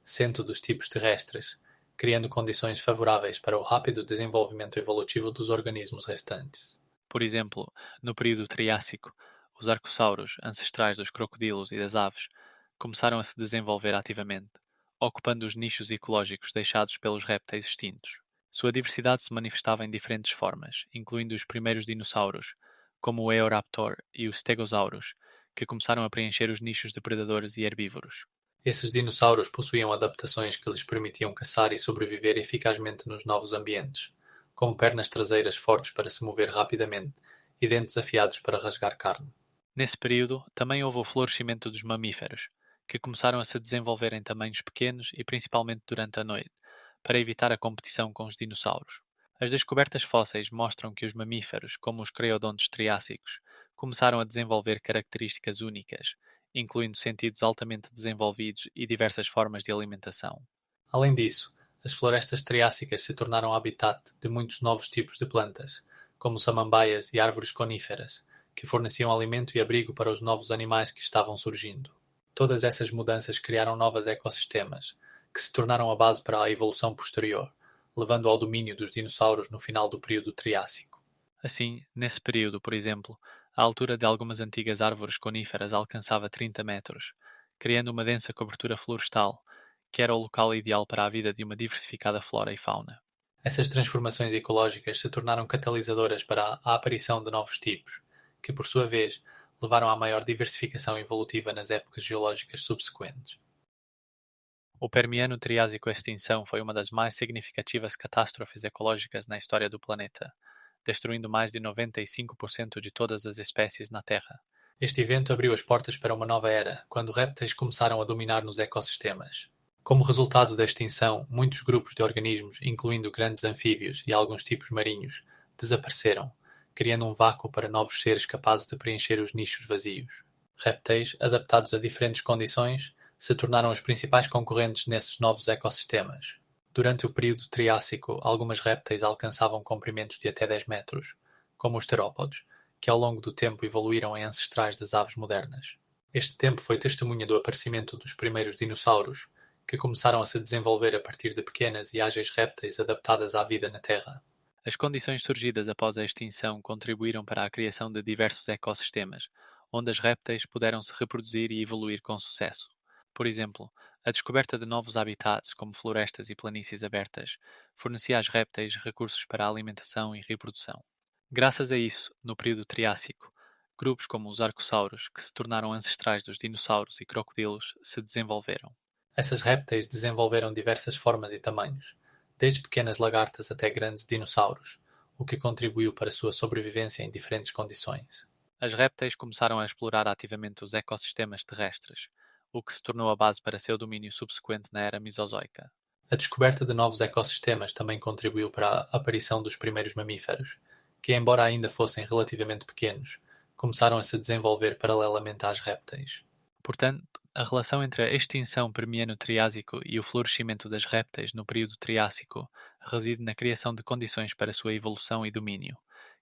100 dos tipos terrestres, criando condições favoráveis para o rápido desenvolvimento evolutivo dos organismos restantes. Por exemplo, no período Triássico, os arcossauros, ancestrais dos crocodilos e das aves, começaram a se desenvolver ativamente, ocupando os nichos ecológicos deixados pelos répteis extintos. Sua diversidade se manifestava em diferentes formas, incluindo os primeiros dinossauros, como o Eoraptor e o Stegosaurus, que começaram a preencher os nichos de predadores e herbívoros. Esses dinossauros possuíam adaptações que lhes permitiam caçar e sobreviver eficazmente nos novos ambientes, como pernas traseiras fortes para se mover rapidamente e dentes afiados para rasgar carne. Nesse período, também houve o florescimento dos mamíferos, que começaram a se desenvolver em tamanhos pequenos e principalmente durante a noite, para evitar a competição com os dinossauros. As descobertas fósseis mostram que os mamíferos, como os creodontos triássicos, começaram a desenvolver características únicas, incluindo sentidos altamente desenvolvidos e diversas formas de alimentação. Além disso, as florestas triássicas se tornaram habitat de muitos novos tipos de plantas, como samambaias e árvores coníferas, que forneciam alimento e abrigo para os novos animais que estavam surgindo. Todas essas mudanças criaram novos ecossistemas, que se tornaram a base para a evolução posterior, levando ao domínio dos dinossauros no final do período Triássico. Assim, nesse período, por exemplo, a altura de algumas antigas árvores coníferas alcançava 30 metros, criando uma densa cobertura florestal, que era o local ideal para a vida de uma diversificada flora e fauna. Essas transformações ecológicas se tornaram catalisadoras para a aparição de novos tipos, que, por sua vez, levaram à maior diversificação evolutiva nas épocas geológicas subsequentes. O Permiano-Triásico extinção foi uma das mais significativas catástrofes ecológicas na história do planeta, destruindo mais de 95% de todas as espécies na Terra. Este evento abriu as portas para uma nova era, quando répteis começaram a dominar nos ecossistemas. Como resultado da extinção, muitos grupos de organismos, incluindo grandes anfíbios e alguns tipos marinhos, desapareceram, criando um vácuo para novos seres capazes de preencher os nichos vazios. Répteis, adaptados a diferentes condições, se tornaram os principais concorrentes nesses novos ecossistemas. Durante o período Triássico, algumas répteis alcançavam comprimentos de até 10 metros, como os terópodes, que ao longo do tempo evoluíram em ancestrais das aves modernas. Este tempo foi testemunha do aparecimento dos primeiros dinossauros, que começaram a se desenvolver a partir de pequenas e ágeis répteis adaptadas à vida na Terra. As condições surgidas após a extinção contribuíram para a criação de diversos ecossistemas, onde as répteis puderam se reproduzir e evoluir com sucesso. Por exemplo, a descoberta de novos habitats, como florestas e planícies abertas, fornecia às répteis recursos para a alimentação e reprodução. Graças a isso, no período Triássico, grupos como os arcossauros, que se tornaram ancestrais dos dinossauros e crocodilos, se desenvolveram. Essas répteis desenvolveram diversas formas e tamanhos, desde pequenas lagartas até grandes dinossauros, o que contribuiu para sua sobrevivência em diferentes condições. As répteis começaram a explorar ativamente os ecossistemas terrestres, o que se tornou a base para seu domínio subsequente na era Mesozoica. A descoberta de novos ecossistemas também contribuiu para a aparição dos primeiros mamíferos, que, embora ainda fossem relativamente pequenos, começaram a se desenvolver paralelamente às répteis. Portanto, a relação entre a extinção Permiano-Triásico e o florescimento das répteis no período Triássico reside na criação de condições para sua evolução e domínio,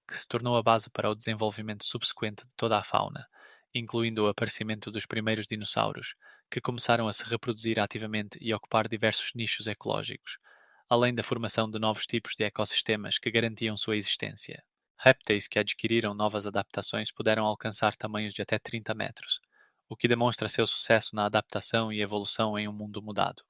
que se tornou a base para o desenvolvimento subsequente de toda a fauna, incluindo o aparecimento dos primeiros dinossauros, que começaram a se reproduzir ativamente e ocupar diversos nichos ecológicos, além da formação de novos tipos de ecossistemas que garantiam sua existência. Répteis que adquiriram novas adaptações puderam alcançar tamanhos de até 30 metros, o que demonstra seu sucesso na adaptação e evolução em um mundo mudado.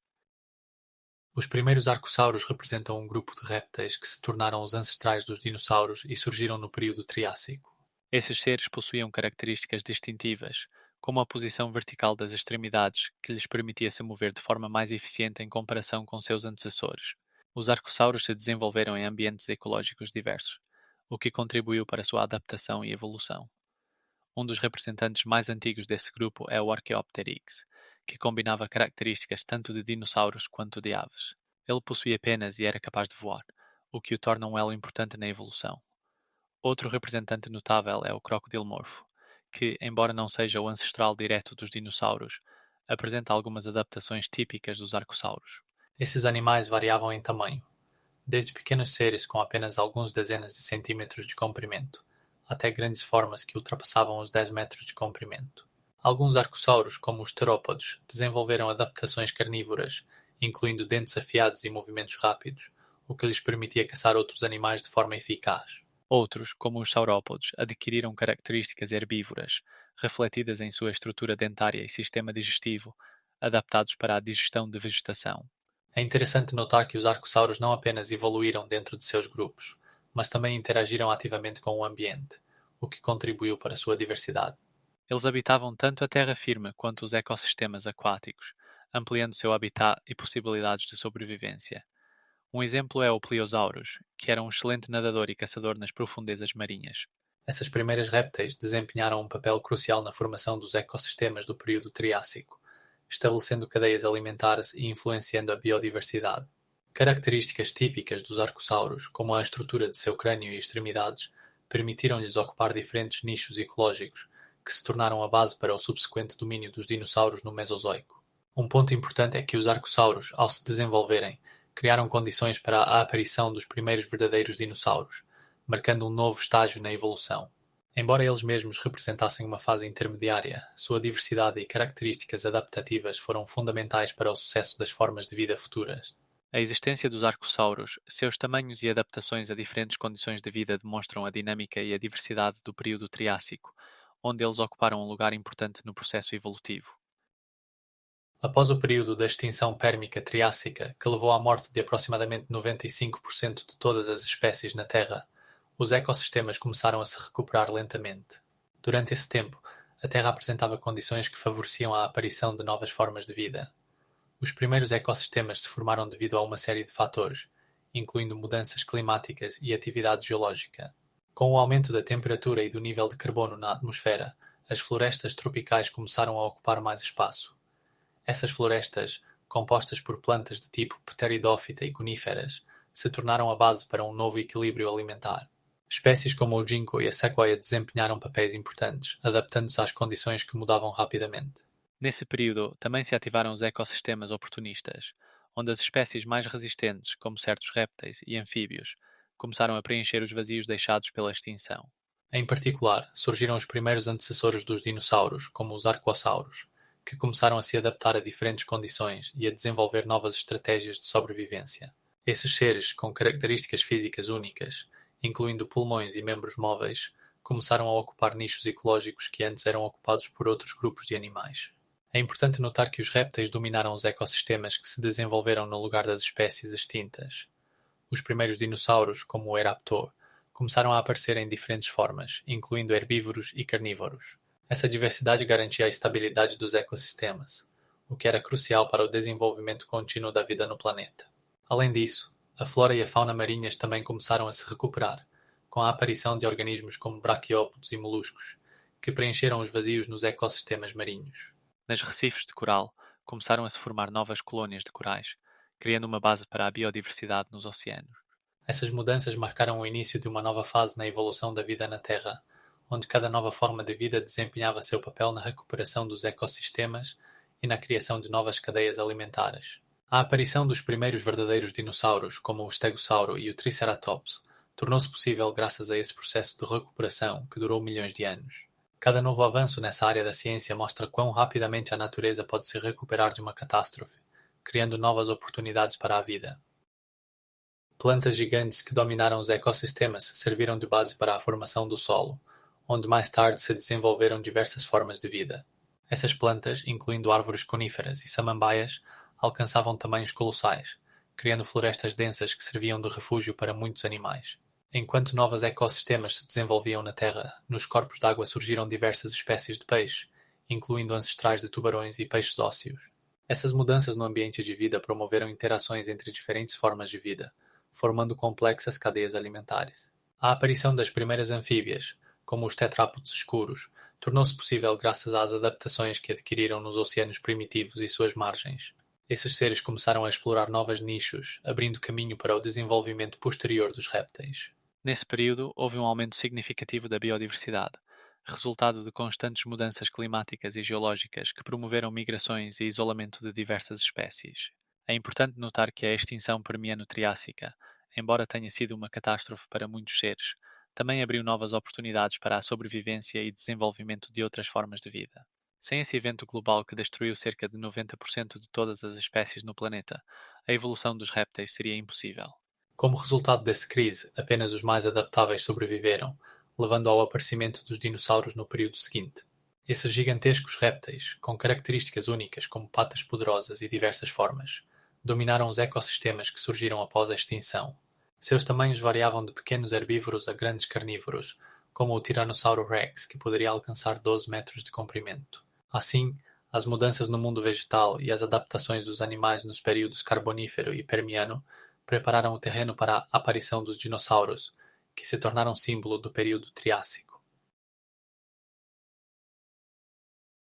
Os primeiros arcossauros representam um grupo de répteis que se tornaram os ancestrais dos dinossauros e surgiram no período Triássico. Esses seres possuíam características distintivas, como a posição vertical das extremidades, que lhes permitia se mover de forma mais eficiente em comparação com seus antecessores. Os arcossauros se desenvolveram em ambientes ecológicos diversos, o que contribuiu para sua adaptação e evolução. Um dos representantes mais antigos desse grupo é o Archaeopteryx, que combinava características tanto de dinossauros quanto de aves. Ele possuía penas e era capaz de voar, o que o torna um elo importante na evolução. Outro representante notável é o crocodilomorfo, que, embora não seja o ancestral direto dos dinossauros, apresenta algumas adaptações típicas dos arcossauros. Esses animais variavam em tamanho, desde pequenos seres com apenas alguns dezenas de centímetros de comprimento, até grandes formas que ultrapassavam os 10 metros de comprimento. Alguns arcossauros, como os terópodes, desenvolveram adaptações carnívoras, incluindo dentes afiados e movimentos rápidos, o que lhes permitia caçar outros animais de forma eficaz. Outros, como os saurópodes, adquiriram características herbívoras, refletidas em sua estrutura dentária e sistema digestivo, adaptados para a digestão de vegetação. É interessante notar que os arcossauros não apenas evoluíram dentro de seus grupos, mas também interagiram ativamente com o ambiente, o que contribuiu para sua diversidade. Eles habitavam tanto a terra firme quanto os ecossistemas aquáticos, ampliando seu habitat e possibilidades de sobrevivência. Um exemplo é o Pliosaurus, que era um excelente nadador e caçador nas profundezas marinhas. Essas primeiras répteis desempenharam um papel crucial na formação dos ecossistemas do período Triássico, estabelecendo cadeias alimentares e influenciando a biodiversidade. Características típicas dos arcossauros, como a estrutura de seu crânio e extremidades, permitiram-lhes ocupar diferentes nichos ecológicos, que se tornaram a base para o subsequente domínio dos dinossauros no Mesozoico. Um ponto importante é que os arcossauros, ao se desenvolverem, criaram condições para a aparição dos primeiros verdadeiros dinossauros, marcando um novo estágio na evolução. Embora eles mesmos representassem uma fase intermediária, sua diversidade e características adaptativas foram fundamentais para o sucesso das formas de vida futuras. A existência dos arcossauros, seus tamanhos e adaptações a diferentes condições de vida demonstram a dinâmica e a diversidade do período Triássico, onde eles ocuparam um lugar importante no processo evolutivo. Após o período da extinção pérmica triássica, que levou à morte de aproximadamente 95% de todas as espécies na Terra, os ecossistemas começaram a se recuperar lentamente. Durante esse tempo, a Terra apresentava condições que favoreciam a aparição de novas formas de vida. Os primeiros ecossistemas se formaram devido a uma série de fatores, incluindo mudanças climáticas e atividade geológica. Com o aumento da temperatura e do nível de carbono na atmosfera, as florestas tropicais começaram a ocupar mais espaço. Essas florestas, compostas por plantas de tipo pteridófita e coníferas, se tornaram a base para um novo equilíbrio alimentar. Espécies como o ginkgo e a sequoia desempenharam papéis importantes, adaptando-se às condições que mudavam rapidamente. Nesse período, também se ativaram os ecossistemas oportunistas, onde as espécies mais resistentes, como certos répteis e anfíbios, começaram a preencher os vazios deixados pela extinção. Em particular, surgiram os primeiros antecessores dos dinossauros, como os arcossauros, que começaram a se adaptar a diferentes condições e a desenvolver novas estratégias de sobrevivência. Esses seres, com características físicas únicas, incluindo pulmões e membros móveis, começaram a ocupar nichos ecológicos que antes eram ocupados por outros grupos de animais. É importante notar que os répteis dominaram os ecossistemas que se desenvolveram no lugar das espécies extintas. Os primeiros dinossauros, como o Eraptor, começaram a aparecer em diferentes formas, incluindo herbívoros e carnívoros. Essa diversidade garantia a estabilidade dos ecossistemas, o que era crucial para o desenvolvimento contínuo da vida no planeta. Além disso, a flora e a fauna marinhas também começaram a se recuperar, com a aparição de organismos como braquiópodos e moluscos, que preencheram os vazios nos ecossistemas marinhos. Nas recifes de coral, começaram a se formar novas colônias de corais, criando uma base para a biodiversidade nos oceanos. Essas mudanças marcaram o início de uma nova fase na evolução da vida na Terra, onde cada nova forma de vida desempenhava seu papel na recuperação dos ecossistemas e na criação de novas cadeias alimentares. A aparição dos primeiros verdadeiros dinossauros, como o Stegossauro e o Triceratops, tornou-se possível graças a esse processo de recuperação que durou milhões de anos. Cada novo avanço nessa área da ciência mostra quão rapidamente a natureza pode se recuperar de uma catástrofe, criando novas oportunidades para a vida. Plantas gigantes que dominaram os ecossistemas serviram de base para a formação do solo, onde mais tarde se desenvolveram diversas formas de vida. Essas plantas, incluindo árvores coníferas e samambaias, alcançavam tamanhos colossais, criando florestas densas que serviam de refúgio para muitos animais. Enquanto novos ecossistemas se desenvolviam na Terra, nos corpos d'água surgiram diversas espécies de peixe, incluindo ancestrais de tubarões e peixes ósseos. Essas mudanças no ambiente de vida promoveram interações entre diferentes formas de vida, formando complexas cadeias alimentares. A aparição das primeiras anfíbias, como os tetrápodes escuros, tornou-se possível graças às adaptações que adquiriram nos oceanos primitivos e suas margens. Esses seres começaram a explorar novos nichos, abrindo caminho para o desenvolvimento posterior dos répteis. Nesse período, houve um aumento significativo da biodiversidade, resultado de constantes mudanças climáticas e geológicas que promoveram migrações e isolamento de diversas espécies. É importante notar que a extinção Permiano-Triássica, embora tenha sido uma catástrofe para muitos seres, também abriu novas oportunidades para a sobrevivência e desenvolvimento de outras formas de vida. Sem esse evento global que destruiu cerca de 90% de todas as espécies no planeta, a evolução dos répteis seria impossível. Como resultado dessa crise, apenas os mais adaptáveis sobreviveram, levando ao aparecimento dos dinossauros no período seguinte. Esses gigantescos répteis, com características únicas como patas poderosas e diversas formas, dominaram os ecossistemas que surgiram após a extinção. Seus tamanhos variavam de pequenos herbívoros a grandes carnívoros, como o Tiranossauro Rex, que poderia alcançar 12 metros de comprimento. Assim, as mudanças no mundo vegetal e as adaptações dos animais nos períodos Carbonífero e Permiano prepararam o terreno para a aparição dos dinossauros, que se tornaram símbolo do período Triássico.